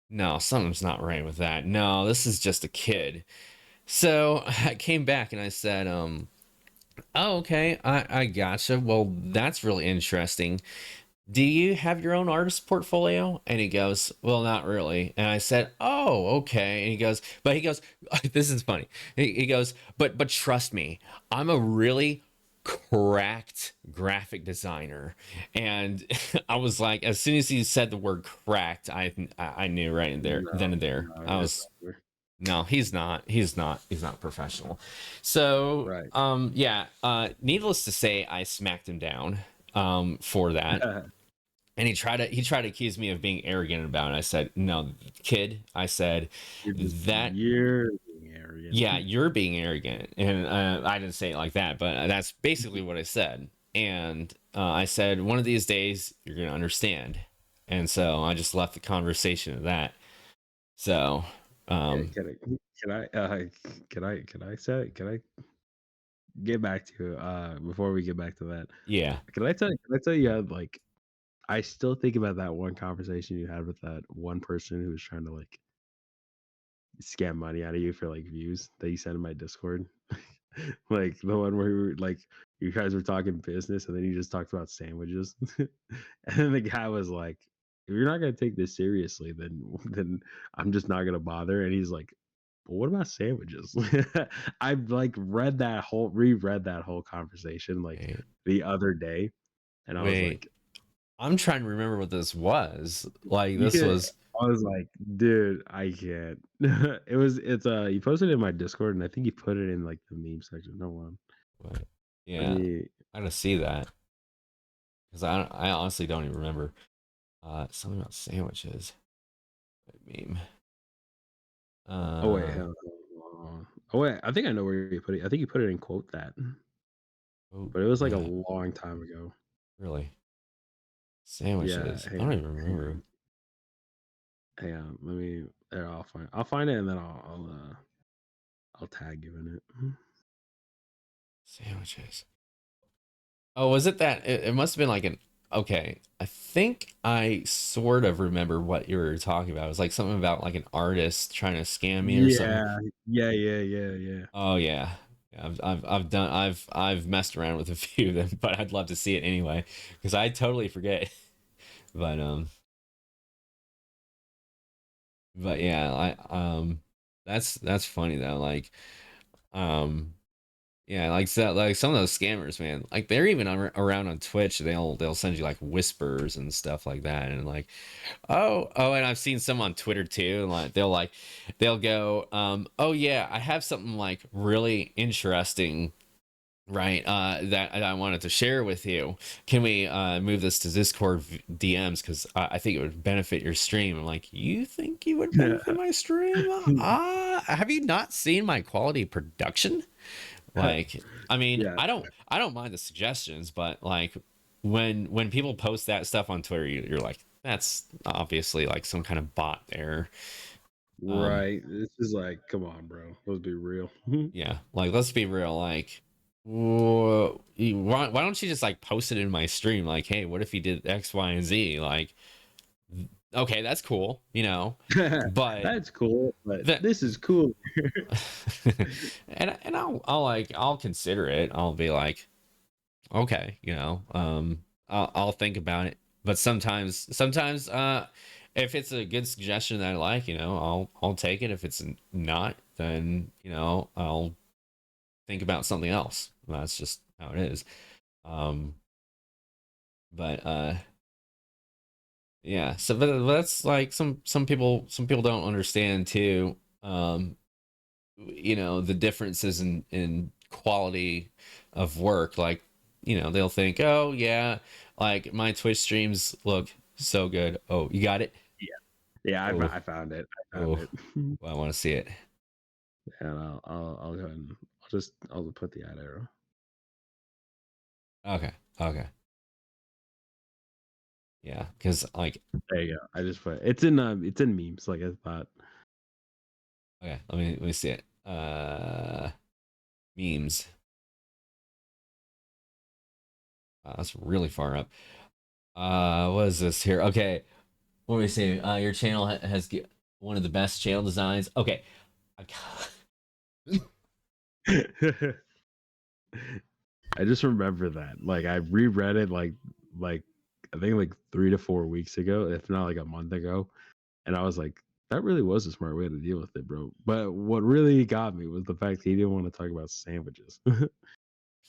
no, something's not right with that. No, this is just a kid. So I came back and I said, oh, okay, I gotcha. Well, that's really interesting. do you have your own artist portfolio? And he goes, well, not really. And I said, oh, okay. And he goes, this is funny. He goes, but trust me, I'm a really cracked graphic designer. And I was like, as soon as he said the word cracked, I knew right in there, No, then and there. no, I it's was, over. no, he's not professional. So Right. yeah, needless to say, I smacked him down for that. And he tried to accuse me of being arrogant about it. I said, no, kid, I said that, You're being arrogant. yeah, you're being arrogant. And I didn't say it like that, but that's basically what I said. And I said, one of these days you're gonna understand. And so I just left the conversation at that. So Okay, um can I get back to before we get back to that? yeah. Can I tell you like I still think about that one conversation you had with that one person who was trying to like scam money out of you for like views that you sent in my Discord. Like the one where like you guys were talking business and then you just talked about sandwiches. And then the guy was like, if you're not gonna take this seriously, then I'm just not gonna bother. And he's like, but what about sandwiches? I've like reread that whole conversation like Wait, the other day, and I was wait. like, I'm trying to remember what this was. Like this yeah. was I was like, dude, I can't. It's you posted it in my Discord and I think you put it in like the meme section. No one. what? Let Yeah, me I gotta see that because I honestly don't even remember. Something about sandwiches. Meme. oh wait, Uh, hold on. Oh wait, I think I know where you put it. I think you put it in quote that. oh But it was like a yeah, long time ago. really. Yeah, Sandwiches. I don't even remember. hang on. Let me there, I'll find it and then I'll tag you in it. Sandwiches. Oh, was it that? It must have been like an. Okay, I think I sort of remember what you were talking about. It was like something about like an artist trying to scam me or something. Yeah, yeah. Oh yeah. Yeah, I've messed around with a few of them, but I'd love to see it anyway because I totally forget. But yeah, that's funny though. Like um yeah, like so, like some of those scammers, man. Like they're even around on Twitch. They'll send you like whispers and stuff like that, and like and I've seen some on Twitter too. And they'll go oh yeah, I have something like really interesting, right, that I wanted to share with you. Can we move this to Discord DMs because I think it would benefit your stream. I'm like, you think you would benefit my stream? Have you not seen my quality production? Like, I mean, Yeah, I don't mind the suggestions, but like when people post that stuff on Twitter, you're like, that's obviously like some kind of bot there. um right. This is like, come on, bro. Let's be real. yeah, like let's be real. Like, why don't you just like post it in my stream? Like, hey, what if you did X, Y, and Z? Like, okay, that's cool, but That's cool, but that this is cool. and I'll consider it. I'll be like, okay, I'll think about it. But sometimes if it's a good suggestion that I like, I'll take it. If it's not, then I'll think about something else. That's just how it is. um but yeah, so but that's like some people don't understand too. The differences in quality of work. Like, they'll think, oh yeah, like my Twitch streams look so good. Oh, you got it. Yeah, Oh, I found it. I found oh, it. well, I want to see it. And I'll go ahead and I'll put the ad arrow. Okay, okay, yeah, because like, There you go. I just put it's in memes. Like I thought. okay, let me see it. Memes. Wow, that's really far up. What is this here? Okay, what do we see? Your channel has one of the best channel designs. Okay, I I just remember that. Like I reread it like I think like 3 to 4 weeks ago, if not like a month ago. And I was like, that really was a smart way to deal with it, bro. But what really got me was the fact he didn't want to talk about sandwiches. I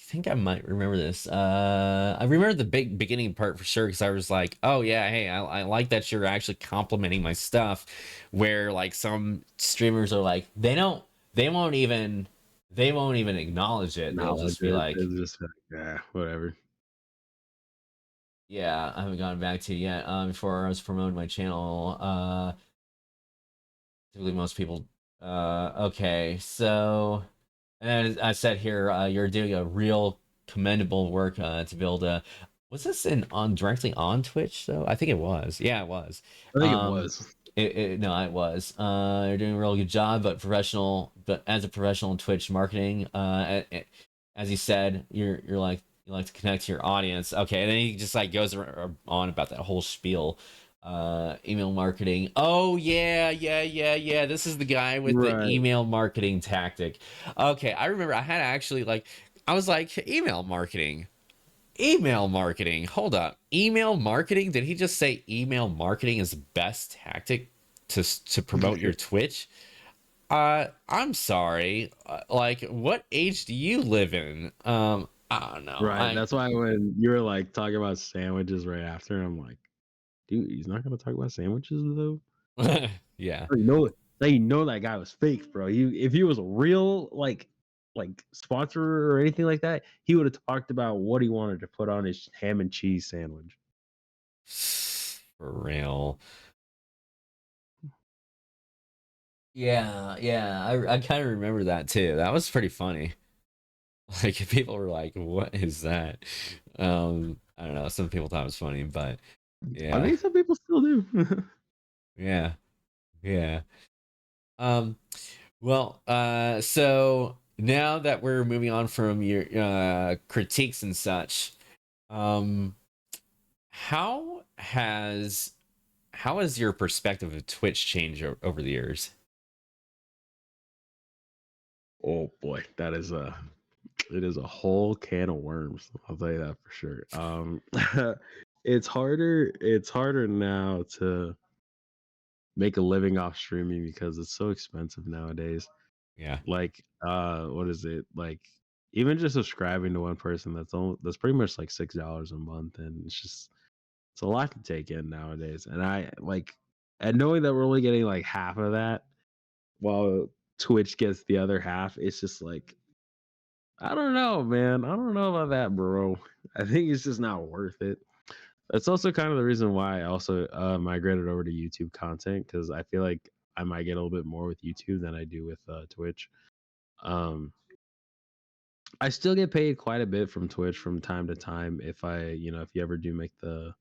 think I might remember this. I remember the big beginning part for sure because I was like, "Oh yeah, hey, I like that you're actually complimenting my stuff." Where like some streamers are like, they won't even acknowledge it. They'll Knowledge just be it. like, It's just like, yeah, whatever. "Yeah, I haven't gotten back to you yet." Before I was promoting my channel, typically most people, okay, so. And I said here, you're doing a real commendable work to build a. Was this in on directly on Twitch though? I think it was. Yeah, it was. I think it Um, was. no, it was. You're doing a real good job, but as a professional in Twitch marketing, as you said, you're like you like to connect to your audience. Okay, and then he just like goes on about that whole spiel. Email marketing. Oh yeah, yeah, yeah, yeah. This is the guy with the Right. email marketing tactic. Okay, I remember I had actually like I was like email marketing. Email marketing. Hold up. Email marketing? Did he just say email marketing is the best tactic to promote your Twitch? I'm sorry. Like what age do you live in? I don't know. Right. That's why when you were like talking about sandwiches right after, I'm like, dude, he's not gonna talk about sandwiches though. Yeah. You know, they know that guy was fake, bro. If he was a real like sponsor or anything like that, he would have talked about what he wanted to put on his ham and cheese sandwich. For real. Yeah, yeah. I kind of remember that too. That was pretty funny. Like people were like, "What is that?" I don't know. Some people thought it was funny, but I yeah, think some people still do. yeah, yeah. Um, well, so now that we're moving on from your critiques and such, um, how has how has your perspective of Twitch changed over the years? Oh boy, that is a it is a whole can of worms. I'll tell you that for sure. It's harder now to make a living off streaming because it's so expensive nowadays. Yeah, Like what is it? Like even just subscribing to one person that's pretty much like $6 a month, and it's a lot to take in nowadays. And I like and knowing that we're only getting like half of that while Twitch gets the other half, it's just like I don't know, man. I don't know about that, bro. I think it's just not worth it. That's also kind of the reason why I also migrated over to YouTube content because I feel like I might get a little bit more with YouTube than I do with Twitch. Um, I still get paid quite a bit from Twitch from time to time if you ever do make the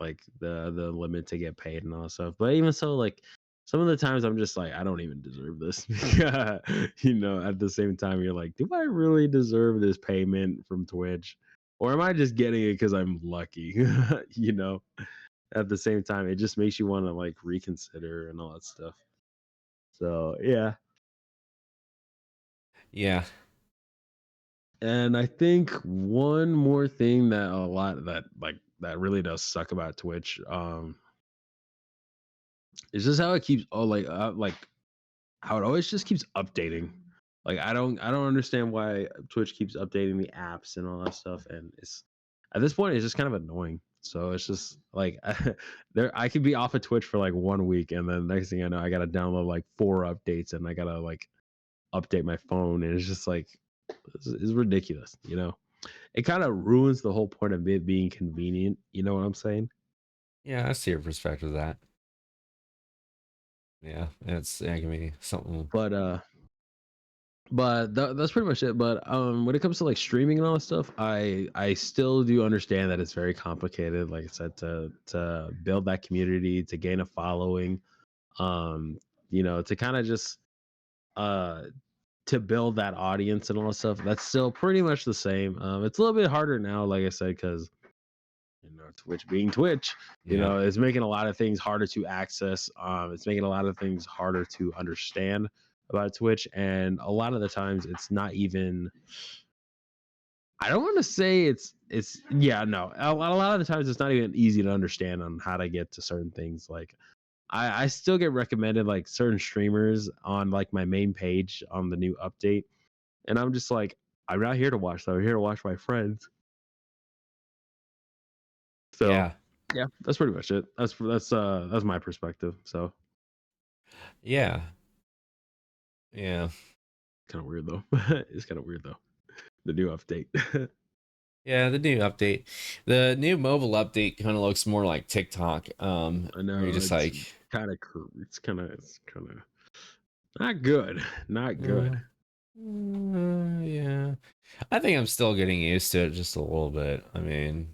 limit to get paid and all that stuff. But even so, like some of the times I'm just like, I don't even deserve this. At the same time, you're like, do I really deserve this payment from Twitch? Or am I just getting it because I'm lucky? you know, at the same time, it just makes you want to like reconsider and all that stuff. So yeah. yeah, And I think one more thing that a lot that really does suck about Twitch, is just how it keeps like how it always just keeps updating. Like I don't understand why Twitch keeps updating the apps and all that stuff, and it's at this point it's just kind of annoying. So it's just like I could be off of Twitch for like 1 week, and then next thing I know, I gotta download like 4 updates, and I gotta like update my phone, and it's just like it's ridiculous. It kind of ruins the whole point of it being convenient. You know what I'm saying? yeah. I see your perspective of that. Yeah, it can be something. But that's pretty much it. But when it comes to like streaming and all that stuff, I still do understand that it's very complicated. Like I said, to build that community, to gain a following, um, to kind of just uh to build that audience and all that stuff. That's still pretty much the same. It's a little bit harder now, like I said, because Twitch being Twitch, Yeah, it's making a lot of things harder to access. It's making a lot of things harder to understand about Twitch, and a lot of the times it's not even I don't want to say it's yeah, no. A lot of the times it's not even easy to understand on how to get to certain things. Like I still get recommended like certain streamers on like my main page on the new update, and I'm just like, I'm not here to watch that. I'm here to watch my friends. So Yeah. yeah, that's pretty much it. That's my perspective. So Yeah. Yeah. kind of weird though. It's kind of weird though. The new update. Yeah, the new update. The new mobile update kind of looks more like TikTok. I Where you're know just like, it's kind of not good. Not good. uh, yeah. I think I'm still getting used to it just a little bit. I mean,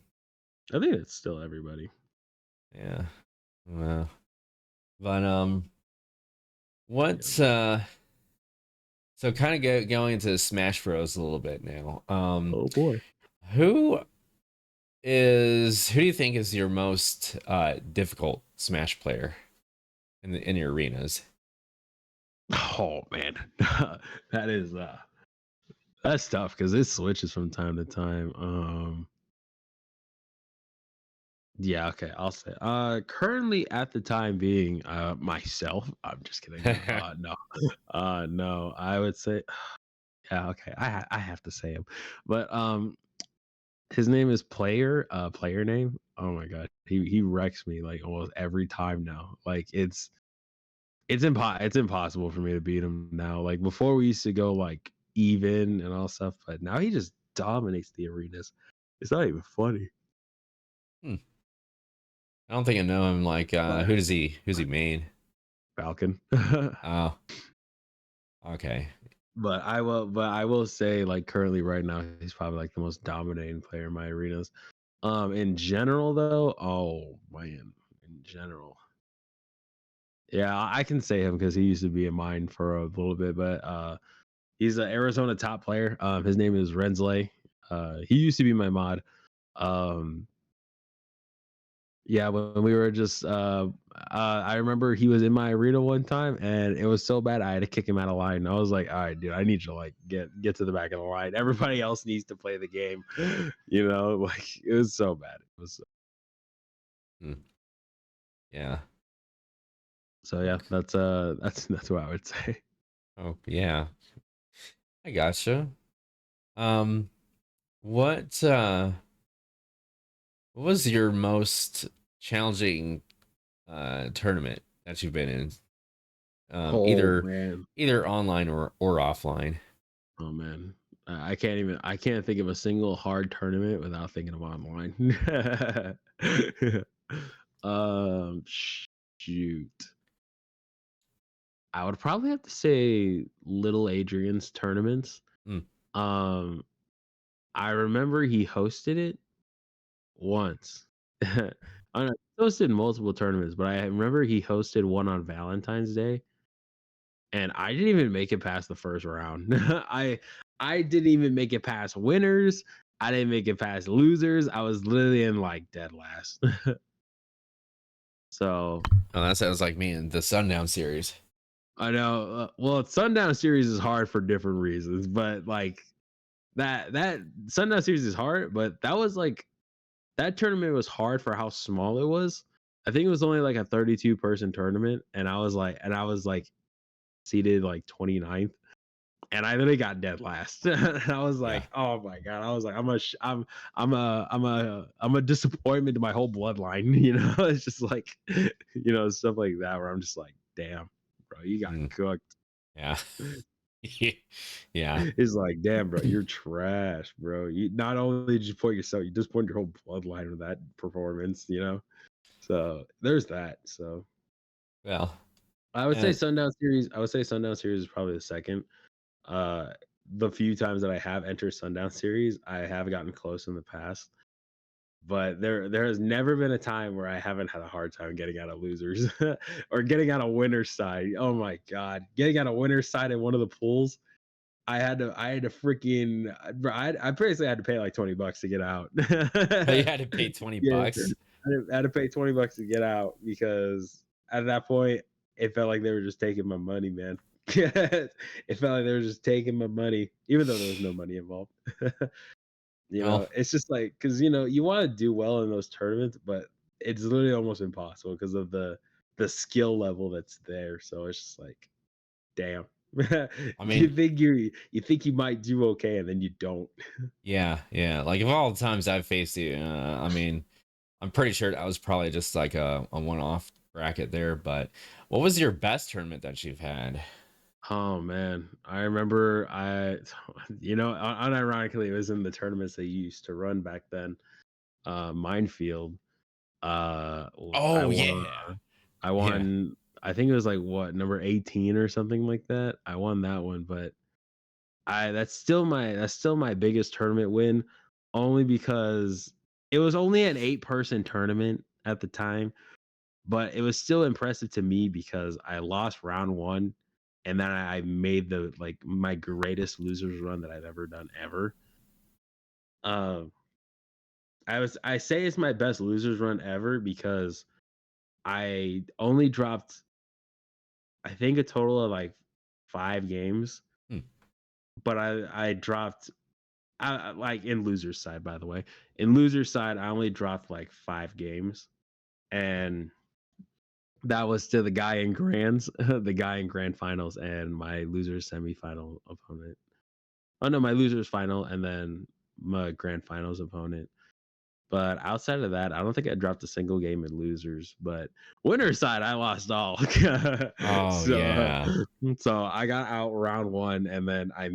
I think it's still everybody. yeah. Well, but Yeah, what's so kind of going into Smash Bros a little bit now. oh boy. Who who do you think is your most difficult Smash player in your arenas? Oh man. that is that's tough because it switches from time to time. Yeah, okay, I'll say. Currently at the time being, myself. I'm just kidding. No. No. I would say, yeah, okay. I have to say him, but his name is Player. Player name. Oh my god, he wrecks me like almost every time now. Like it's impossible for me to beat him now. Like before, we used to go like even and all stuff, but now he just dominates the arenas. It's not even funny. Hmm. I don't think I know him. Like, But who's he main? Falcon. Oh, okay. But I will say like currently right now he's probably like the most dominating player in my arenas. In general though, oh man, in general. Yeah, I can say him because he used to be in mine for a little bit, but he's an Arizona top player. His name is Rensley. He used to be my mod. Um, yeah, when we were just I remember he was in my arena one time and it was so bad I had to kick him out of line. I was like, all right, dude, I need you to like get to the back of the line. Everybody else needs to play the game. Like it was so bad. It was Hmm. Yeah. so yeah, Okay. that's what I would say. Oh, yeah. I gotcha. Um, what what was your most challenging tournament that you've been in? Oh Either man. online or offline. Oh man. I can't think of a single hard tournament without thinking of online. um Shoot. I would probably have to say Little Adrian's tournaments. Hmm. Um, I remember he hosted it once. I don't know, he hosted multiple tournaments, but I remember he hosted one on Valentine's Day, and I didn't even make it past the first round. I didn't even make it past winners. I didn't make it past losers. I was literally in like dead last. So Oh, that sounds like me in the Sundown series. I know. Well, Sundown series is hard for different reasons, but like that Sundown series is hard, but that was like that tournament was hard for how small it was. I think it was only like a 32 person tournament, and I was like seated like 29th, and I literally got dead last. And I was Yeah. like, oh my god, I was like, I'm a disappointment to my whole bloodline. It's just like stuff like that where I'm just like, damn, bro, you got Hmm. cooked. Yeah. Yeah. It's like, damn, bro, you're trash, bro. You not only did you point yourself, you just pointed your whole bloodline with that performance. So there's that. So Well, I would say and Sundown Series. I would say Sundown Series is probably the second. Uh, the few times that I have entered Sundown Series, I have gotten close in the past, but there has never been a time where I haven't had a hard time getting out of losers or getting out of winners side. Oh my god, getting out of winners side in one of the pools. I had to freaking bro, I basically had to pay like $20 to get out. you had to pay 20 Yeah, bucks. I had to pay $20 to get out because at that point it felt like they were just taking my money, man. It felt like they were just taking my money, even though there was no money involved. Oh, It's just like because you want to do well in those tournaments, but it's literally almost impossible because of the skill level that's there. So it's just like, damn. I mean, You think you might do okay, and then you don't. yeah, yeah. Like of all the times I've faced you, I mean, I'm pretty sure that was probably just like a one-off bracket there. But what was your best tournament that you've had? Oh man, I remember unironically, it was in the tournaments they used to run back then. Minefield. I Oh won. yeah, I yeah. won. I think it was like what number 18 or something like that. I won that one, but I that's still my biggest tournament win, only because it was only an 8-person tournament at the time, but it was still impressive to me because I lost round 1, and then I made my greatest losers run that I've ever done ever. Um, I say it's my best losers run ever because I only dropped, I think, a total of like 5 games, Hmm. but I dropped, like, in losers side, by the way. In losers side, I only dropped like 5 games, and that was to the guy in grands, the guy in grand finals, and my losers semifinal opponent. Oh no, my losers final, and then my grand finals opponent. But outside of that, I don't think I dropped a single game in losers. But winner side, I lost all. Oh so, yeah, so I got out round 1, and then I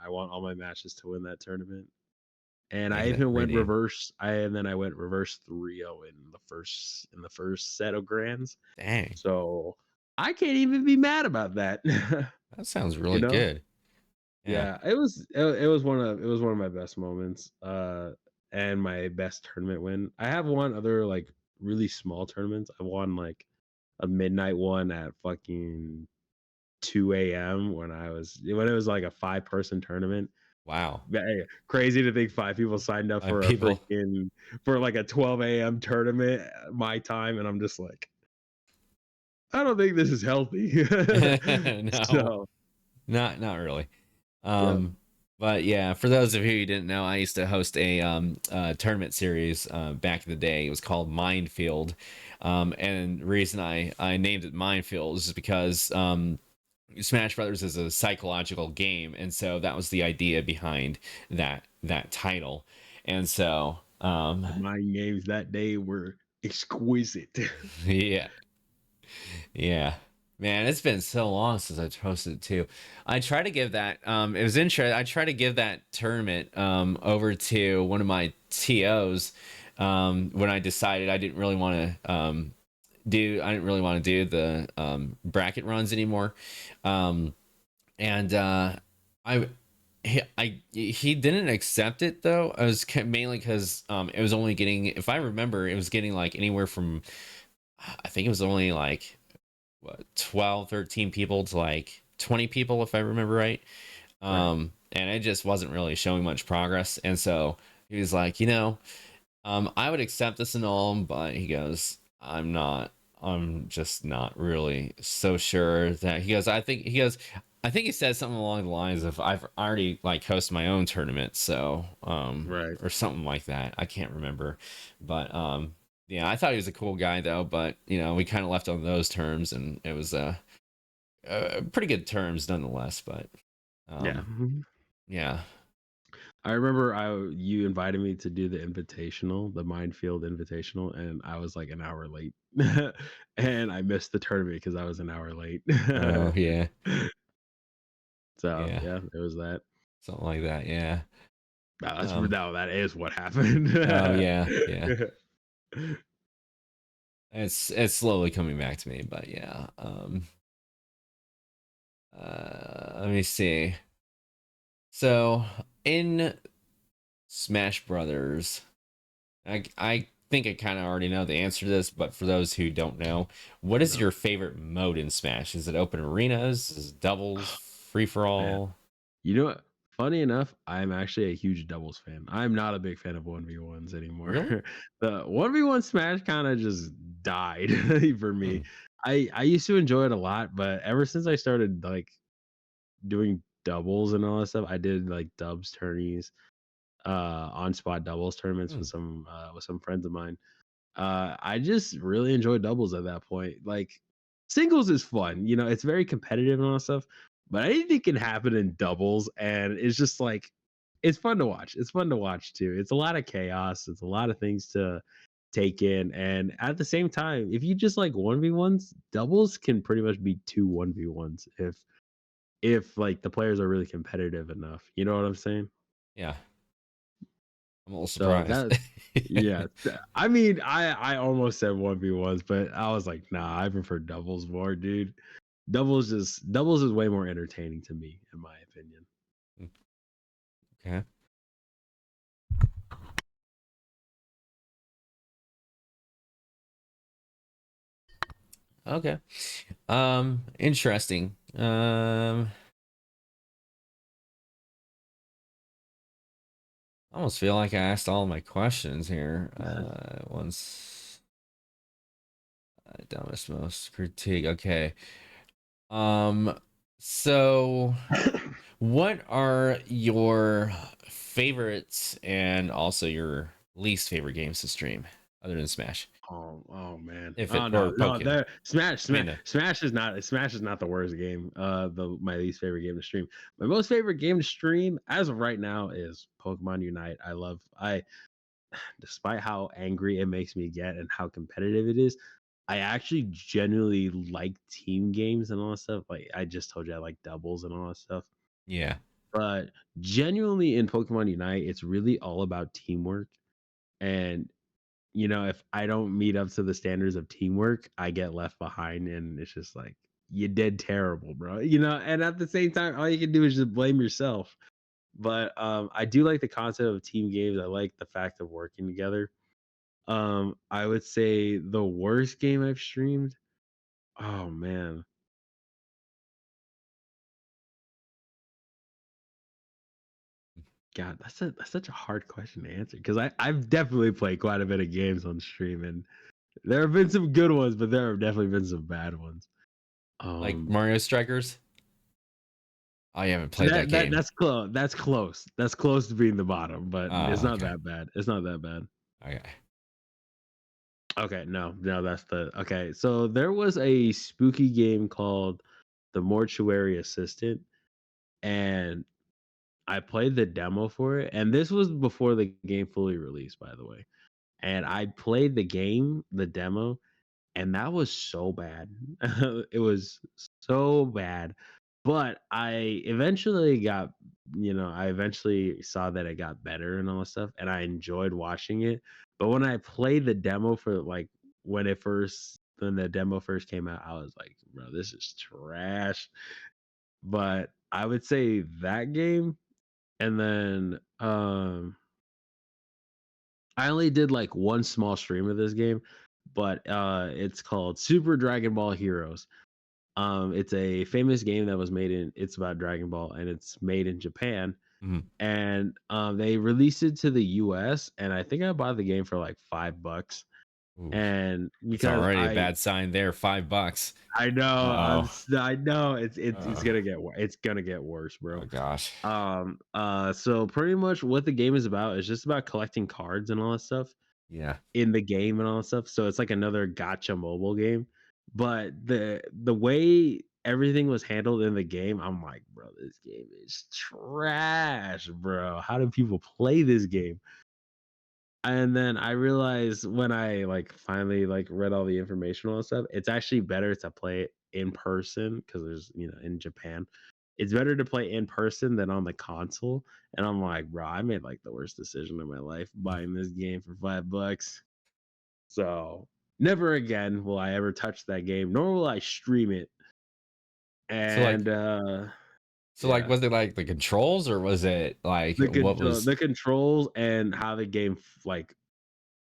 won all my matches to win that tournament. And I dang, that's even went pretty. reverse. I went reverse 3-0 in the first set of grands. Dang, So I can't even be mad about that. that sounds you really know? good. Yeah. Yeah, it was one of my best moments, and my best tournament win. I have won other like really small tournaments. I won like a midnight one at fucking 2 a.m. when it was like a 5-person tournament. Wow. Crazy to think 5 people signed up for a People. freaking for like a 12 a.m. tournament my time, and I'm just like, I don't think this is healthy. No, so not really. yeah. Um, but yeah, for those of you who didn't know, I used to host a tournament series back in the day. It was called Minefield, and the reason I named it Minefield is because Smash Brothers is a psychological game, and so that was the idea behind that title. And so The mind games that day were exquisite. yeah, yeah. Man, it's been so long since I've hosted it too. I try to give that it was interesting. I try to give that tournament over to one of my TOs when I decided I didn't really want to do the bracket runs anymore. Um and I he didn't accept it though. I was mainly because it was only getting, if I remember, it was getting like anywhere from, I think it was only like what, 12, 13 people to like 20 people if I remember right. Right. And it just wasn't really showing much progress. And so he was like, I would accept this and all, but he goes, I'm just not really so sure that, I think he said something along the lines of, I've already like hosted my own tournament, so Right. or something like that. I can't remember. But yeah, I thought he was a cool guy though, but we kind of left on those terms, and it was pretty good terms nonetheless, but Yeah. um yeah. I remember you invited me to do the invitational, the Minefield Invitational, and I was like an hour late. And I missed the tournament because I was an hour late. Oh yeah. So Yeah. yeah, it was that. Something like that, yeah. Um No, that is what happened. oh yeah, yeah. It's slowly coming back to me, but yeah. Let me see. So in Smash Brothers, I think I kind of already know the answer to this, but for those who don't know, what is No, your favorite mode in Smash? Is it open arenas? Is it doubles? Free for man. all? You know what? Funny enough, I'm actually a huge doubles fan. I'm not a big fan of 1v1s Really? anymore. The 1v1 Smash kind of just died for me. Hmm. I used to enjoy it a lot, but ever since I started like doing doubles and all that stuff, I did like dubs tourneys. on spot doubles tournaments Hmm. with some friends of mine. I just really enjoy doubles at that point. Like singles is fun, you know, it's very competitive and all that stuff, but anything can happen in doubles, and it's just like it's fun to watch. It's fun to watch too. It's a lot of chaos. It's a lot of things to take in, and at the same time, if you just like 1v1s, doubles can pretty much be two 1v1s if like the players are really competitive enough. You know what I'm saying? Yeah, I'm a little So surprised. that yeah, I mean, I almost said 1v1s, but I was like, nah, I prefer doubles more, dude. Doubles is way more entertaining to me, in my opinion. Okay. Okay. Interesting. I almost feel like I asked all my questions here. Once dumbest most critique. Okay. Um, so what are your favorites and also your least favorite games to stream other than Smash? Oh man. If it Oh no, or no, Pokken. there I mean, Smash is not the worst game. The my least favorite game to stream. My most favorite game to stream as of right now is Pokemon Unite. I despite how angry it makes me get and how competitive it is, I actually genuinely like team games and all that stuff. Like I just told you I like doubles and all that stuff. yeah. But genuinely in Pokemon Unite, it's really all about teamwork. And you know, if I don't meet up to the standards of teamwork, I get left behind, and it's just like you did terrible, bro. You know, and at the same time, all you can do is just blame yourself. But I do like the concept of team games. I like the fact of working together. I would say the worst game I've streamed. Oh man, God, that's such a hard question to answer because I've definitely played quite a bit of games on stream, and there have been some good ones, but there have definitely been some bad ones. Like Um, Mario Strikers? I haven't played that that game. that's close. That's close. That's close to being the bottom, but it's Oh, not okay. that bad. It's not that bad. Okay. Okay, no, that's the okay. So there was a spooky game called The Mortuary Assistant, and I played the demo for it, and this was before the game fully released, by the way. And I played the game, the demo, and that was so bad. It was so bad. But I eventually saw that it got better and all that stuff, and I enjoyed watching it. But when I played the demo for like when the demo first came out, I was like, bro, this is trash. But I would say that game, and then I only did like one small stream of this game, but it's called Super Dragon Ball Heroes. It's a famous game that was it's about Dragon Ball, and it's made in Japan. Mhm. And they released it to the US, and I think I bought the game for like $5. Ooh, And that's because already a bad sign there. $5. I know Uh-oh. I know it's Uh, gonna it's gonna get worse, bro. oh gosh. So pretty much what the game is about is just about collecting cards and all that stuff Yeah. in the game and all that stuff. So it's like another gotcha mobile game. But the way everything was handled in the game, I'm like, bro, this game is trash, bro. How do people play this game? And then I realized when I like finally like read all the information and all that stuff, it's actually better to play it in person because there's in Japan. It's better to play in person than on the console. And I'm like, bro, I made like the worst decision of my life buying this game for $5. So never again will I ever touch that game, nor will I stream it. So like And so, yeah, was it like the controls or was it like what was the controls and how the game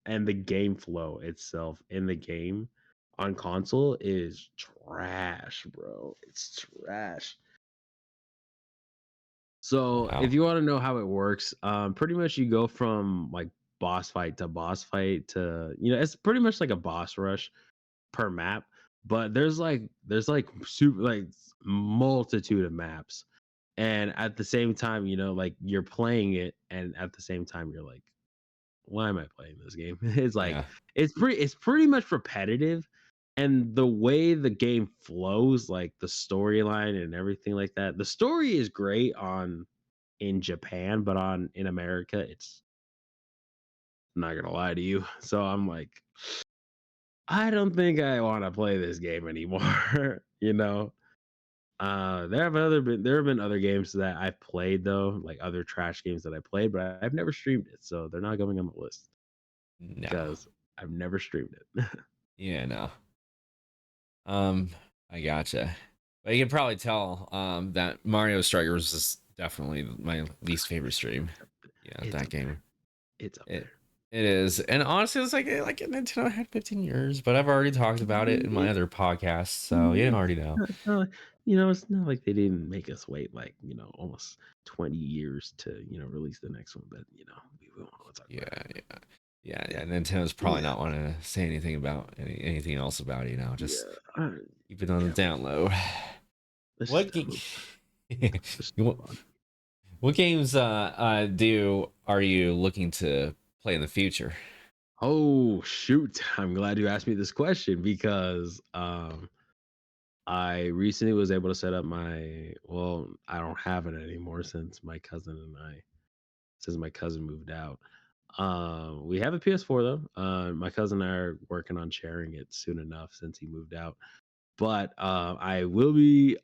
and the game flow itself in the game on console is trash, bro. It's trash. So wow. if you want to know how it works, pretty much you go from like boss fight to boss fight to it's pretty much like a boss rush per map, but there's like super like multitude of maps. And at the same time, like you're playing it, and at the same time you're like, why am I playing this game? It's like Yeah. it's pretty much repetitive, and the way the game flows, like the storyline and everything like that. The story is great on in Japan, but on in America, it's not gonna lie to you. So I'm like, I don't think I want to play this game anymore. There have been other games that I've played though, like other trash games that I played, but I've never streamed it, so they're not going on the list No. because I've never streamed it. Yeah, no. Um, I gotcha. But you can probably tell that Mario Strikers is definitely my least favorite stream. Yeah, It's that up there. game. It's up It there. it is. And honestly, it's like Nintendo had 15 years, but I've already talked about it in my It, other podcasts, so you yeah, already know. it's not like they didn't make us wait like almost 20 years to release the next one, but we won't talk Yeah, about it. yeah. Yeah. Nintendo's probably Yeah, not want to say anything about anything else about it, just yeah, keep it on the yeah. down low. Let's just What ga- move on. Let's what, move on. what games do are you looking to play in the future? Oh shoot! I'm glad you asked me this question because I recently was able to set up my well, I don't have it anymore since my cousin moved out. We have a PS4 though. My cousin and I are working on sharing it soon enough since he moved out. But I will be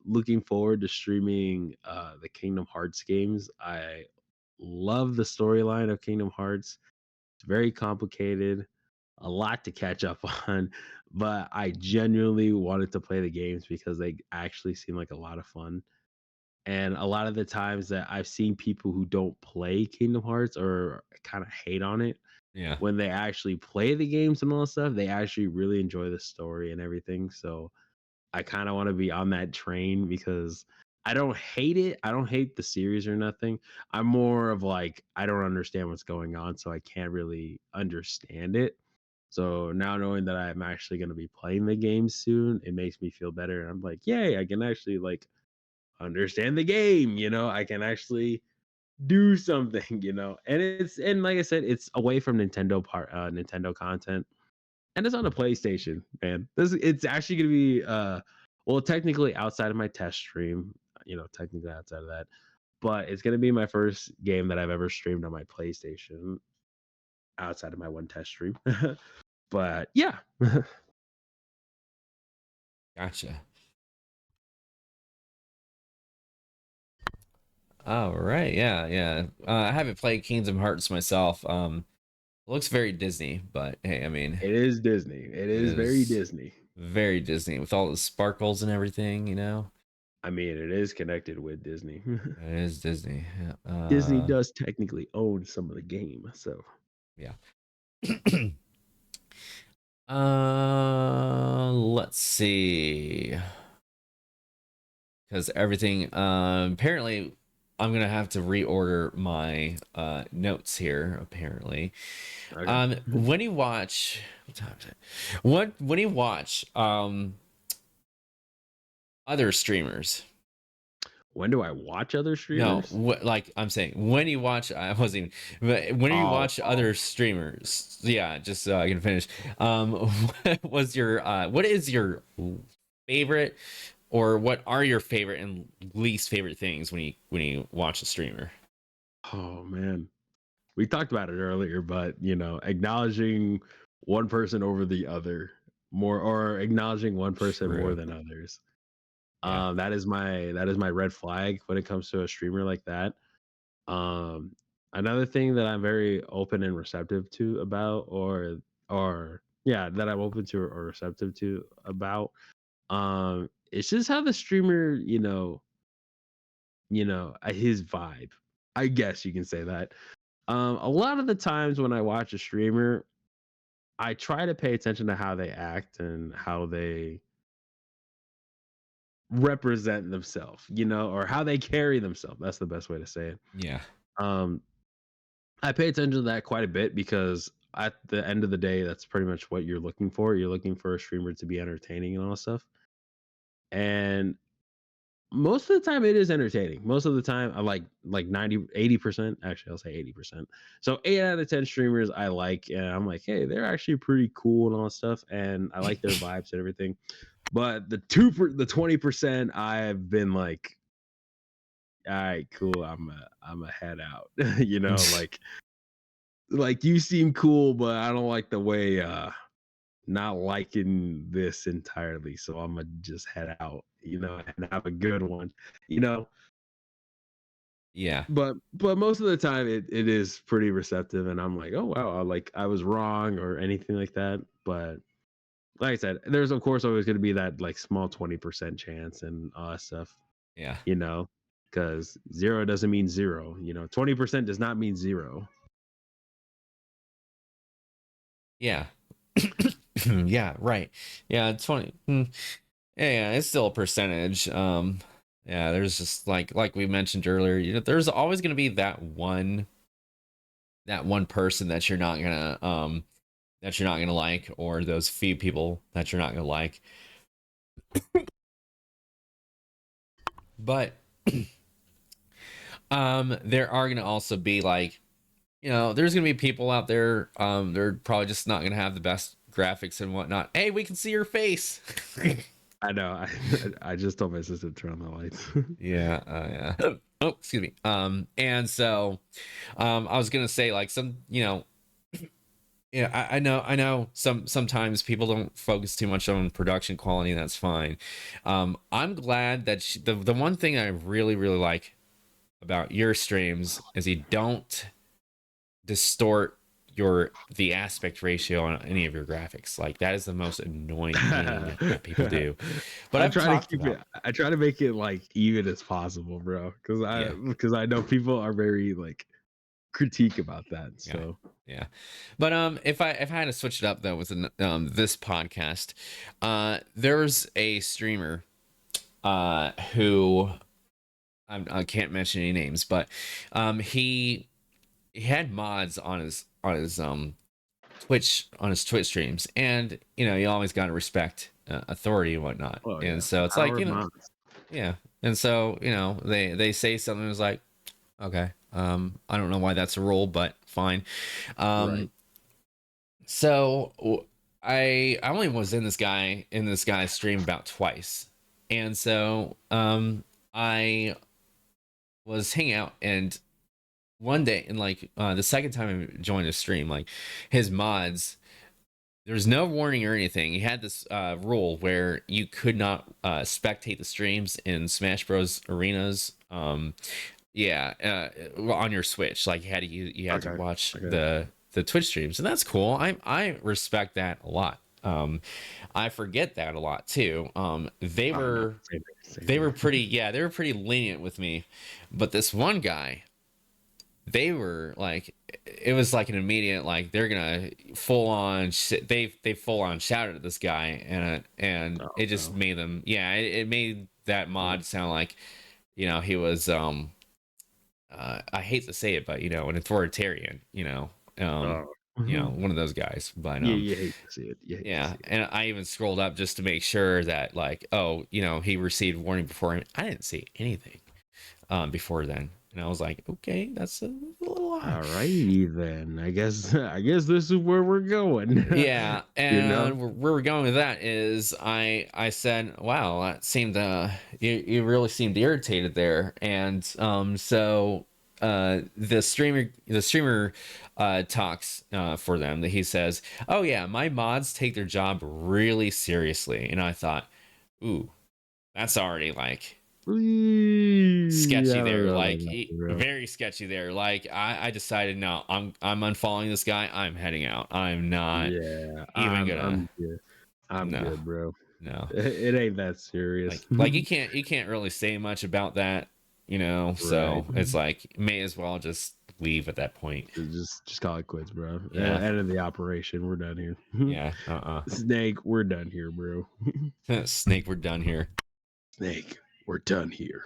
looking forward to streaming the Kingdom Hearts games. I love the storyline of Kingdom Hearts. It's very complicated, a lot to catch up on, but I genuinely wanted to play the games because they actually seem like a lot of fun. And a lot of the times that I've seen people who don't play Kingdom Hearts or kind of hate on it, Yeah. when they actually play the games and all that stuff, they actually really enjoy the story and everything. So I kind of want to be on that train because I don't hate it. I don't hate the series or nothing. I'm more of like, I don't understand what's going on, so I can't really understand it. So now knowing that I'm actually going to be playing the game soon, it makes me feel better. And I'm like, yay, I can actually like understand the game, I can actually do something, and like I said, it's away from Nintendo content, and it's on a PlayStation, man. It's actually gonna be well, technically outside of my test stream, technically outside of that, but it's gonna be my first game that I've ever streamed on my PlayStation outside of my one test stream. But yeah. Gotcha. All right. Yeah, yeah. I haven't played Kingdom Hearts myself. It looks very Disney, but hey, I mean, It is Disney. It it is very is Disney. very Disney with all the sparkles and everything. I mean, it is connected with Disney. It is Disney. Yeah. Disney does technically own some of the game, so Yeah. Let's see. Because everything, apparently, I'm gonna have to reorder my notes here. Apparently, okay. when you watch, what time is it? What when you watch other streamers? When do I watch other No, streamers? what like I'm saying when you watch, I wasn't even. But when you Oh, watch oh. other streamers, yeah, just so I can finish. What is your favorite, or what are your favorite and least favorite things when you watch a streamer? Oh man. We talked about it earlier, but acknowledging one person over the other more or acknowledging one person more True. than others. Yeah. That is my red flag when it comes to a streamer like that. Um Another thing that I'm very open and receptive to about or yeah, that I'm open to or receptive to about it's just how the streamer, his vibe. I guess you can say that. A lot of the times when I watch a streamer, I try to pay attention to how they act and how they represent themselves, or how they carry themselves. That's the best way to say it. Yeah. Um, I pay attention to that quite a bit because at the end of the day, that's pretty much what you're looking for. You're looking for a streamer to be entertaining and all that stuff. And most of the time it is entertaining. Most of the time I like 80%. Actually, I'll say 80%. So 8 out of 10 streamers I like, and I'm like, hey, they're actually pretty cool and all that stuff, and I like their vibes and everything. But the 20% I've been like, all right, cool. I'm a head out. Like you seem cool, but I don't like the way not liking this entirely. So I'm gonna just head out, and have a good one, you know. Yeah. But most of the time it is pretty receptive, and I'm like, oh wow, I was wrong or anything like that. But like I said, there's of course always gonna be that like small 20% chance and all that stuff, Yeah. you know, because zero doesn't mean zero. 20% does not mean zero. Yeah. Yeah, right. Yeah, 20. Yeah, it's still a percentage. Yeah, there's just like we mentioned earlier, there's always going to be that one person that you're not going to like, or those few people that you're not going to like. But there are going to also be there's going to be people out there, they're probably just not going to have the best graphics and whatnot. Hey, we can see your face. I know. I just told my sister to turn on the lights. Yeah, yeah. Oh, excuse me. And so, I was gonna say like yeah, I know sometimes people don't focus too much on production quality, and that's fine. I'm glad that the one thing I really really like about your streams is you don't distort the aspect ratio on any of your graphics. Like that is the most annoying thing that people do. But I I've try to talked keep it. about I try to make it like even as possible, bro. Because I yeah. because I know people are very like critique about that. Yeah. So Yeah. But if I had to switch it up though with this podcast, there's a streamer who I can't mention any names, but he had mods on his Twitch streams, and you always got to respect authority and whatnot. oh And yeah, so it's like, power mods. yeah. And so, they say something that's like, okay, I don't know why that's a rule, but fine. Right. So I only was in this guy's stream about twice. And so I was hanging out, and one day, and like the second time I joined his stream, like his mods, there was no warning or anything. He had this rule where you could not spectate the streams in Smash Bros arenas. Yeah, on your Switch, like you had to Okay. watch Okay. the Twitch streams, and that's cool. I respect that a lot. I forget that a lot too. They Oh no. were Same they here. were pretty, yeah, they were pretty lenient with me, but this one guy, they were like, it was like an immediate, like they're gonna full on they full on shouted at this guy, and Oh it just no. made them, yeah, it made that mod sound like he was I hate to say it, but an authoritarian, Oh. Mhm. one of those guys. But Yeah, you hate to see it. You hate to yeah, see it. and I even scrolled up just to make sure that like, oh, he received warning before him. I didn't see anything before then, and I was like, okay, that's a little odd. All righty then. I guess this is where we're going. Yeah, you know? and where we're going with that is I said, wow, that seemed you really seemed irritated there, and so the streamer talks for them, that he says, oh yeah, my mods take their job really seriously, and I thought, ooh, that's already like sketchy I don't there, know about like that, bro. very sketchy there. Like I decided, no, I'm unfollowing this guy, I'm heading out, I'm not Yeah, even I'm gonna, I'm good. I'm no, good, bro. no. It ain't that serious. Like you can't really say much about that, Right. so it's like may as well just leave at that point. Just call it quits, bro. Yeah. End of the operation. We're done here. Yeah. Snake, we're done here, bro. Snake, we're done here. Snake, we're done here.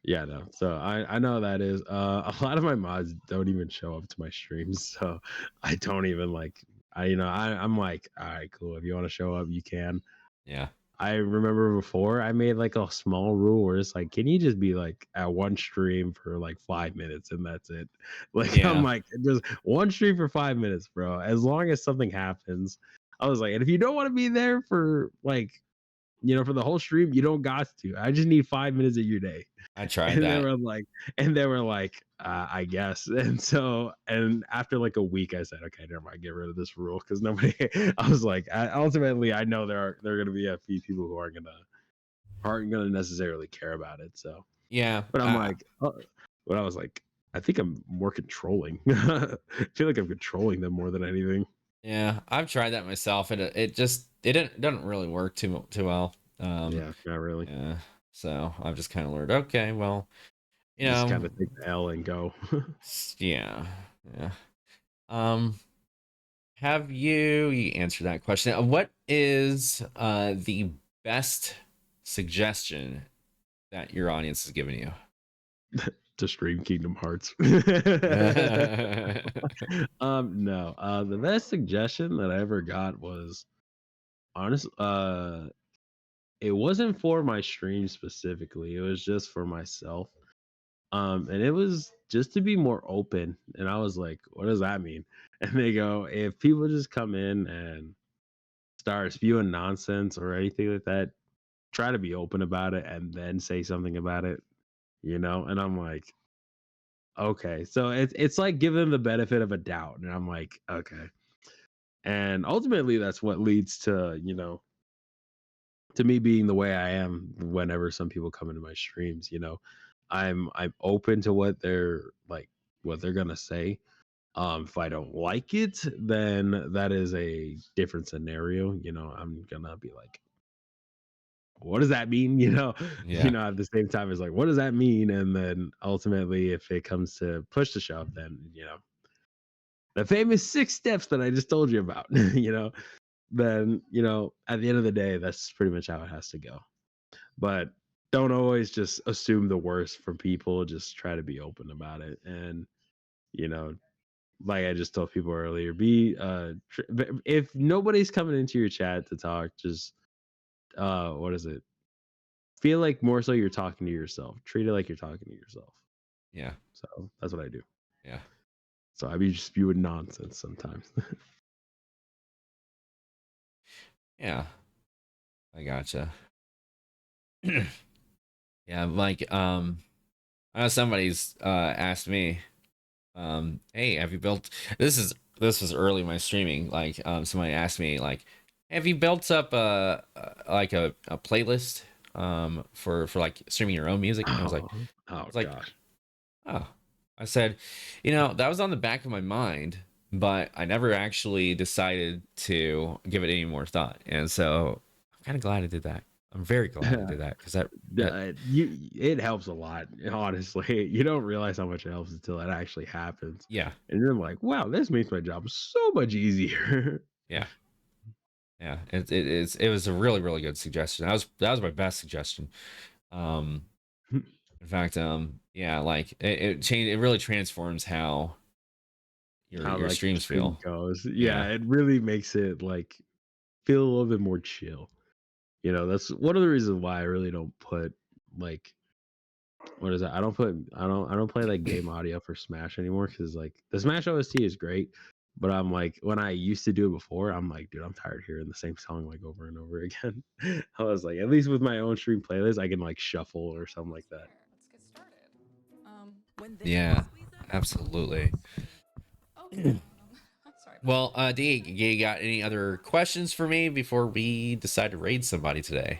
Yeah, no. So I know that is a lot of my mods don't even show up to my streams, so I don't even like I'm like, all right, cool. If you want to show up, you can. Yeah. I remember before I made like a small rule where it's like, can you just be like at one stream for like 5 minutes and that's it? Like I'm Yeah. like just one stream for 5 minutes, bro. As long as something happens. I was like, and if you don't want to be there for like, for the whole stream, you don't got to. I just need 5 minutes of your day. I tried And they that. were like, I guess. And after like a week, I said, okay, never mind, get rid of this rule because nobody. I was like, ultimately, I know there are going to be a few people who aren't gonna necessarily care about it. So, Yeah. but I'm like, but I was like, I think I'm more controlling. I feel like I'm controlling them more than anything. Yeah, I've tried that myself, and it doesn't really work too well. Yeah, not really. Yeah, so I've just kind of learned. Okay, well, you Just know, kind of take the L and go. yeah, yeah. Um, have you answered that question? What is the best suggestion that your audience has given you? To stream Kingdom Hearts. No. The best suggestion that I ever got was honest. It wasn't for my stream specifically. It was just for myself. And it was just to be more open. And I was like, what does that mean? And they go, if people just come in and start spewing nonsense or anything like that, try to be open about it and then say something about it. And I'm like, okay. So it's like give them the benefit of a doubt. And I'm like, okay. And ultimately that's what leads to me being the way I am whenever some people come into my streams. I'm open to what they're gonna say. If I don't like it, then that is a different scenario. I'm gonna be like, what does that mean? Yeah, At the same time, it's like, what does that mean? And then ultimately, if it comes to push to shove, then the famous 6 steps that I just told you about, then at the end of the day, that's pretty much how it has to go. But don't always just assume the worst from people. Just try to be open about it. And, you know, like I just told people earlier, if nobody's coming into your chat to talk, just, what is it? Feel like more so you're talking to yourself. Treat it like you're talking to yourself. yeah, So that's what I do. yeah, So I be just spewing nonsense sometimes. yeah. I gotcha. Yeah, like I know somebody's asked me, hey, have you built this was early in my streaming, like somebody asked me like, have you built up like a playlist for like streaming your own music? And I was like, Oh like, gosh. oh, I said, that was on the back of my mind, but I never actually decided to give it any more thought. And so I'm kind of glad I did that. I'm very glad I did that because that It helps a lot, honestly. You don't realize how much it helps until it actually happens. yeah, And you're like, wow, this makes my job so much easier. yeah. Yeah, it was a really good suggestion. That was my best suggestion. Um, in fact, yeah, like it really transforms how How your like your streams stream feel. goes. Yeah, Yeah, it really makes it like feel a little bit more chill. That's one of the reasons why I really don't put like what is that? I don't play like game audio for Smash anymore because like the Smash OST is great, but I'm like when I used to do it before, I'm like, dude, I'm tired of hearing the same song like over and over again. I was like, at least with my own stream playlist, I can like shuffle or something like that. Let's get started. yeah, absolutely. Okay. Sorry about Well, D, you got any other questions for me before we decide to raid somebody today?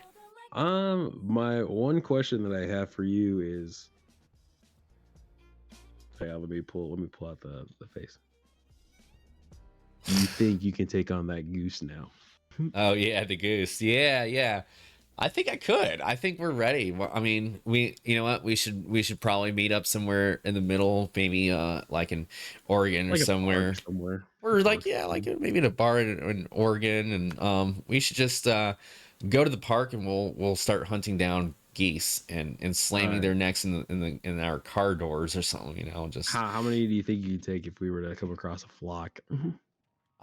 My one question that I have for you is, yeah, let me pull out the face. Do you think you can take on that goose now? Oh yeah, the goose. Yeah, yeah. I think I could. I think we're ready. Well, I mean, you know what? We should probably meet up somewhere in the middle, maybe like in Oregon or Like a somewhere. park somewhere. Or like Park. yeah, like maybe in a bar in Oregon, and we should just go to the park and we'll start hunting down geese and All slamming right. their necks in our car doors or something. Just How many do you think you could take if we were to come across a flock?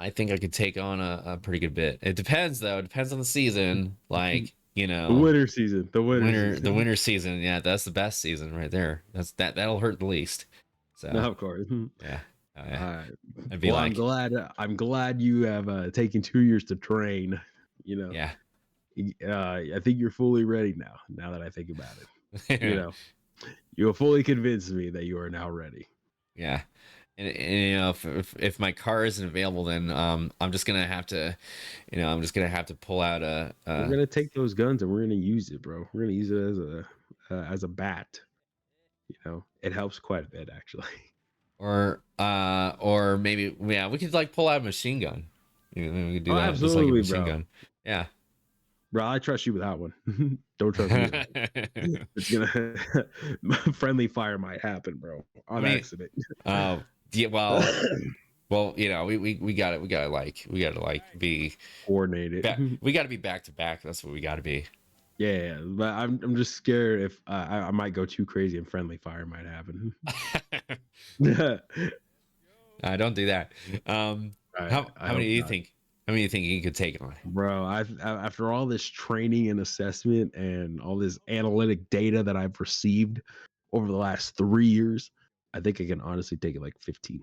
I think I could take on a pretty good bit. It depends though. It depends on the season. Like you The know, winter season. The winter the season. winter season. Yeah, that's the best season right there. That'll hurt the least. No, So of course. yeah, oh, yeah. All right. I'd be Well, like, I'm glad you have taken 2 years to train. You know, yeah, I think you're fully ready now. Now that I think about it, you yeah, know, you have fully convinced me that you are now ready. yeah. And you know, if my car isn't available, then I'm just gonna have to, you know, I'm just gonna have to pull out We're gonna take those guns and we're gonna use it, bro. We're gonna use it as a bat. You know, it helps quite a bit actually. or maybe yeah, we could like pull out a machine gun. You know, we could do Oh, that, just like a absolutely, machine bro. gun. Yeah. Bro, I trust you with that one. Don't trust me with that one. It's gonna friendly fire might happen, bro, I on mean, accident. yeah, well, you know, we got it. We got to like be Coordinated. back. We got to be back to back. That's what we got to be. Yeah, but I'm just scared if I might go too crazy and friendly fire might happen. Don't do that. How I many hope do you not. think? How many do you think you could take on? Bro, after all this training and assessment and all this analytic data that I've received over the last 3 years, I think I can honestly take it like 15.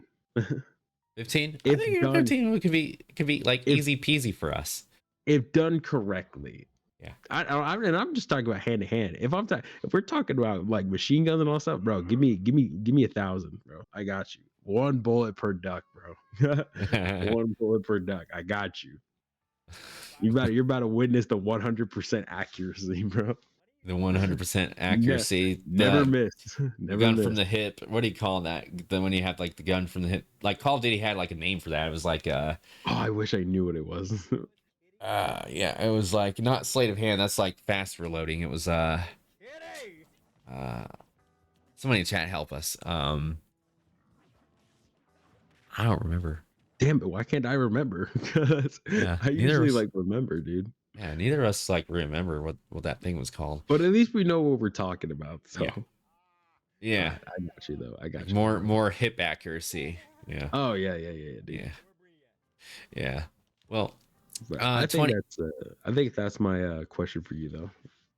15? I if think your done 15 could be like if easy peasy for us. if done correctly. Yeah. And I'm just talking about hand to hand. If we're talking about like machine guns and all stuff, bro, give me 1,000, bro. I got you. One bullet per duck, bro. One bullet per duck. I got you. You're about to witness the 100% accuracy, bro. The 100% accuracy. Never miss. The Never gun miss. from the hip. What do you call that? Then when you have like the gun from the hip, like Call of Duty had like a name for that. It was like Oh, I wish I knew what it was. yeah, it was like not sleight of hand. That's like fast reloading. It was somebody in chat help us. I don't remember. Damn it! Why can't I remember? Because Yeah, I neither usually of us, like remember, dude. yeah, neither of us like remember what that thing was called. But at least we know what we're talking about. So Yeah. Yeah, I got you though. I got like you. more hip accuracy. Yeah, Oh yeah, dude. yeah, yeah. Well, But I think 20. I think that's my question for you though.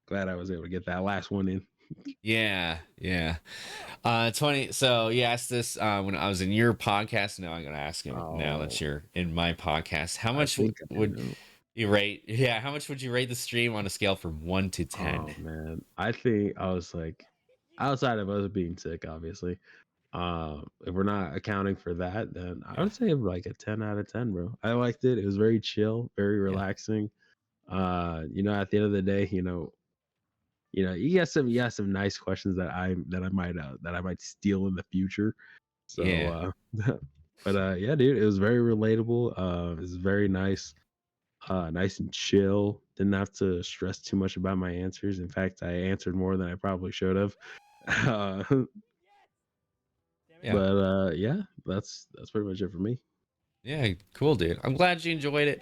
Glad I was able to get that last one in. Yeah, yeah. 20. So you asked this when I was in your podcast. Now I'm gonna ask him now that Oh, you're in my podcast. How I much think I would know. you rate? Yeah, how much would you rate the stream on a scale from 1 to Oh 10? man, I think I was like, outside of us being sick, obviously. If we're not accounting for that, then I Yeah, would say like a 10 out of 10, bro. I liked it. It was very chill, very yeah, relaxing. At the end of the day, you got some nice questions that I might steal in the future. So yeah, but yeah, dude, it was very relatable. It was very nice, nice and chill. Didn't have to stress too much about my answers. In fact, I answered more than I probably should have. Uh, yeah, but yeah, that's pretty much it for me. yeah. Cool, dude. I'm glad you enjoyed it.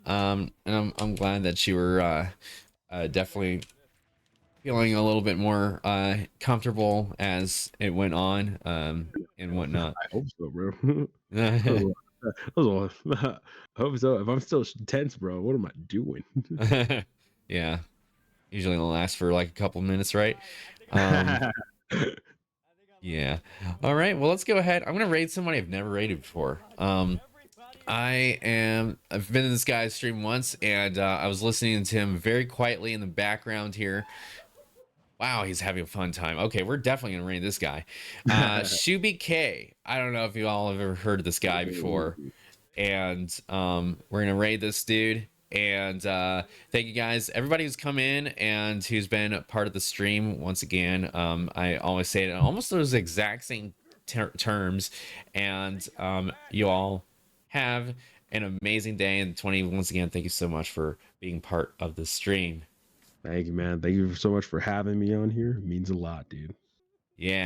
And I'm glad that you were definitely feeling a little bit more comfortable as it went on and whatnot. I hope so, bro. I hope so. If I'm still tense, bro, what am I doing? Yeah, usually it'll last for like a couple minutes, right? Um, yeah. All right. Well, let's go ahead. I'm gonna raid somebody I've never raided before. I've been in this guy's stream once, and I was listening to him very quietly in the background here. Wow, he's having a fun time. Okay, we're definitely gonna raid this guy. Shuby K. I don't know if you all have ever heard of this guy before. And we're gonna raid this dude. And thank you guys, everybody who's come in and who's been a part of the stream once again. I always say it in almost those exact same terms. And you all have an amazing day. And 20, once again, thank you so much for being part of the stream. Thank you, man. Thank you so much for having me on here. It means a lot, dude. Yeah.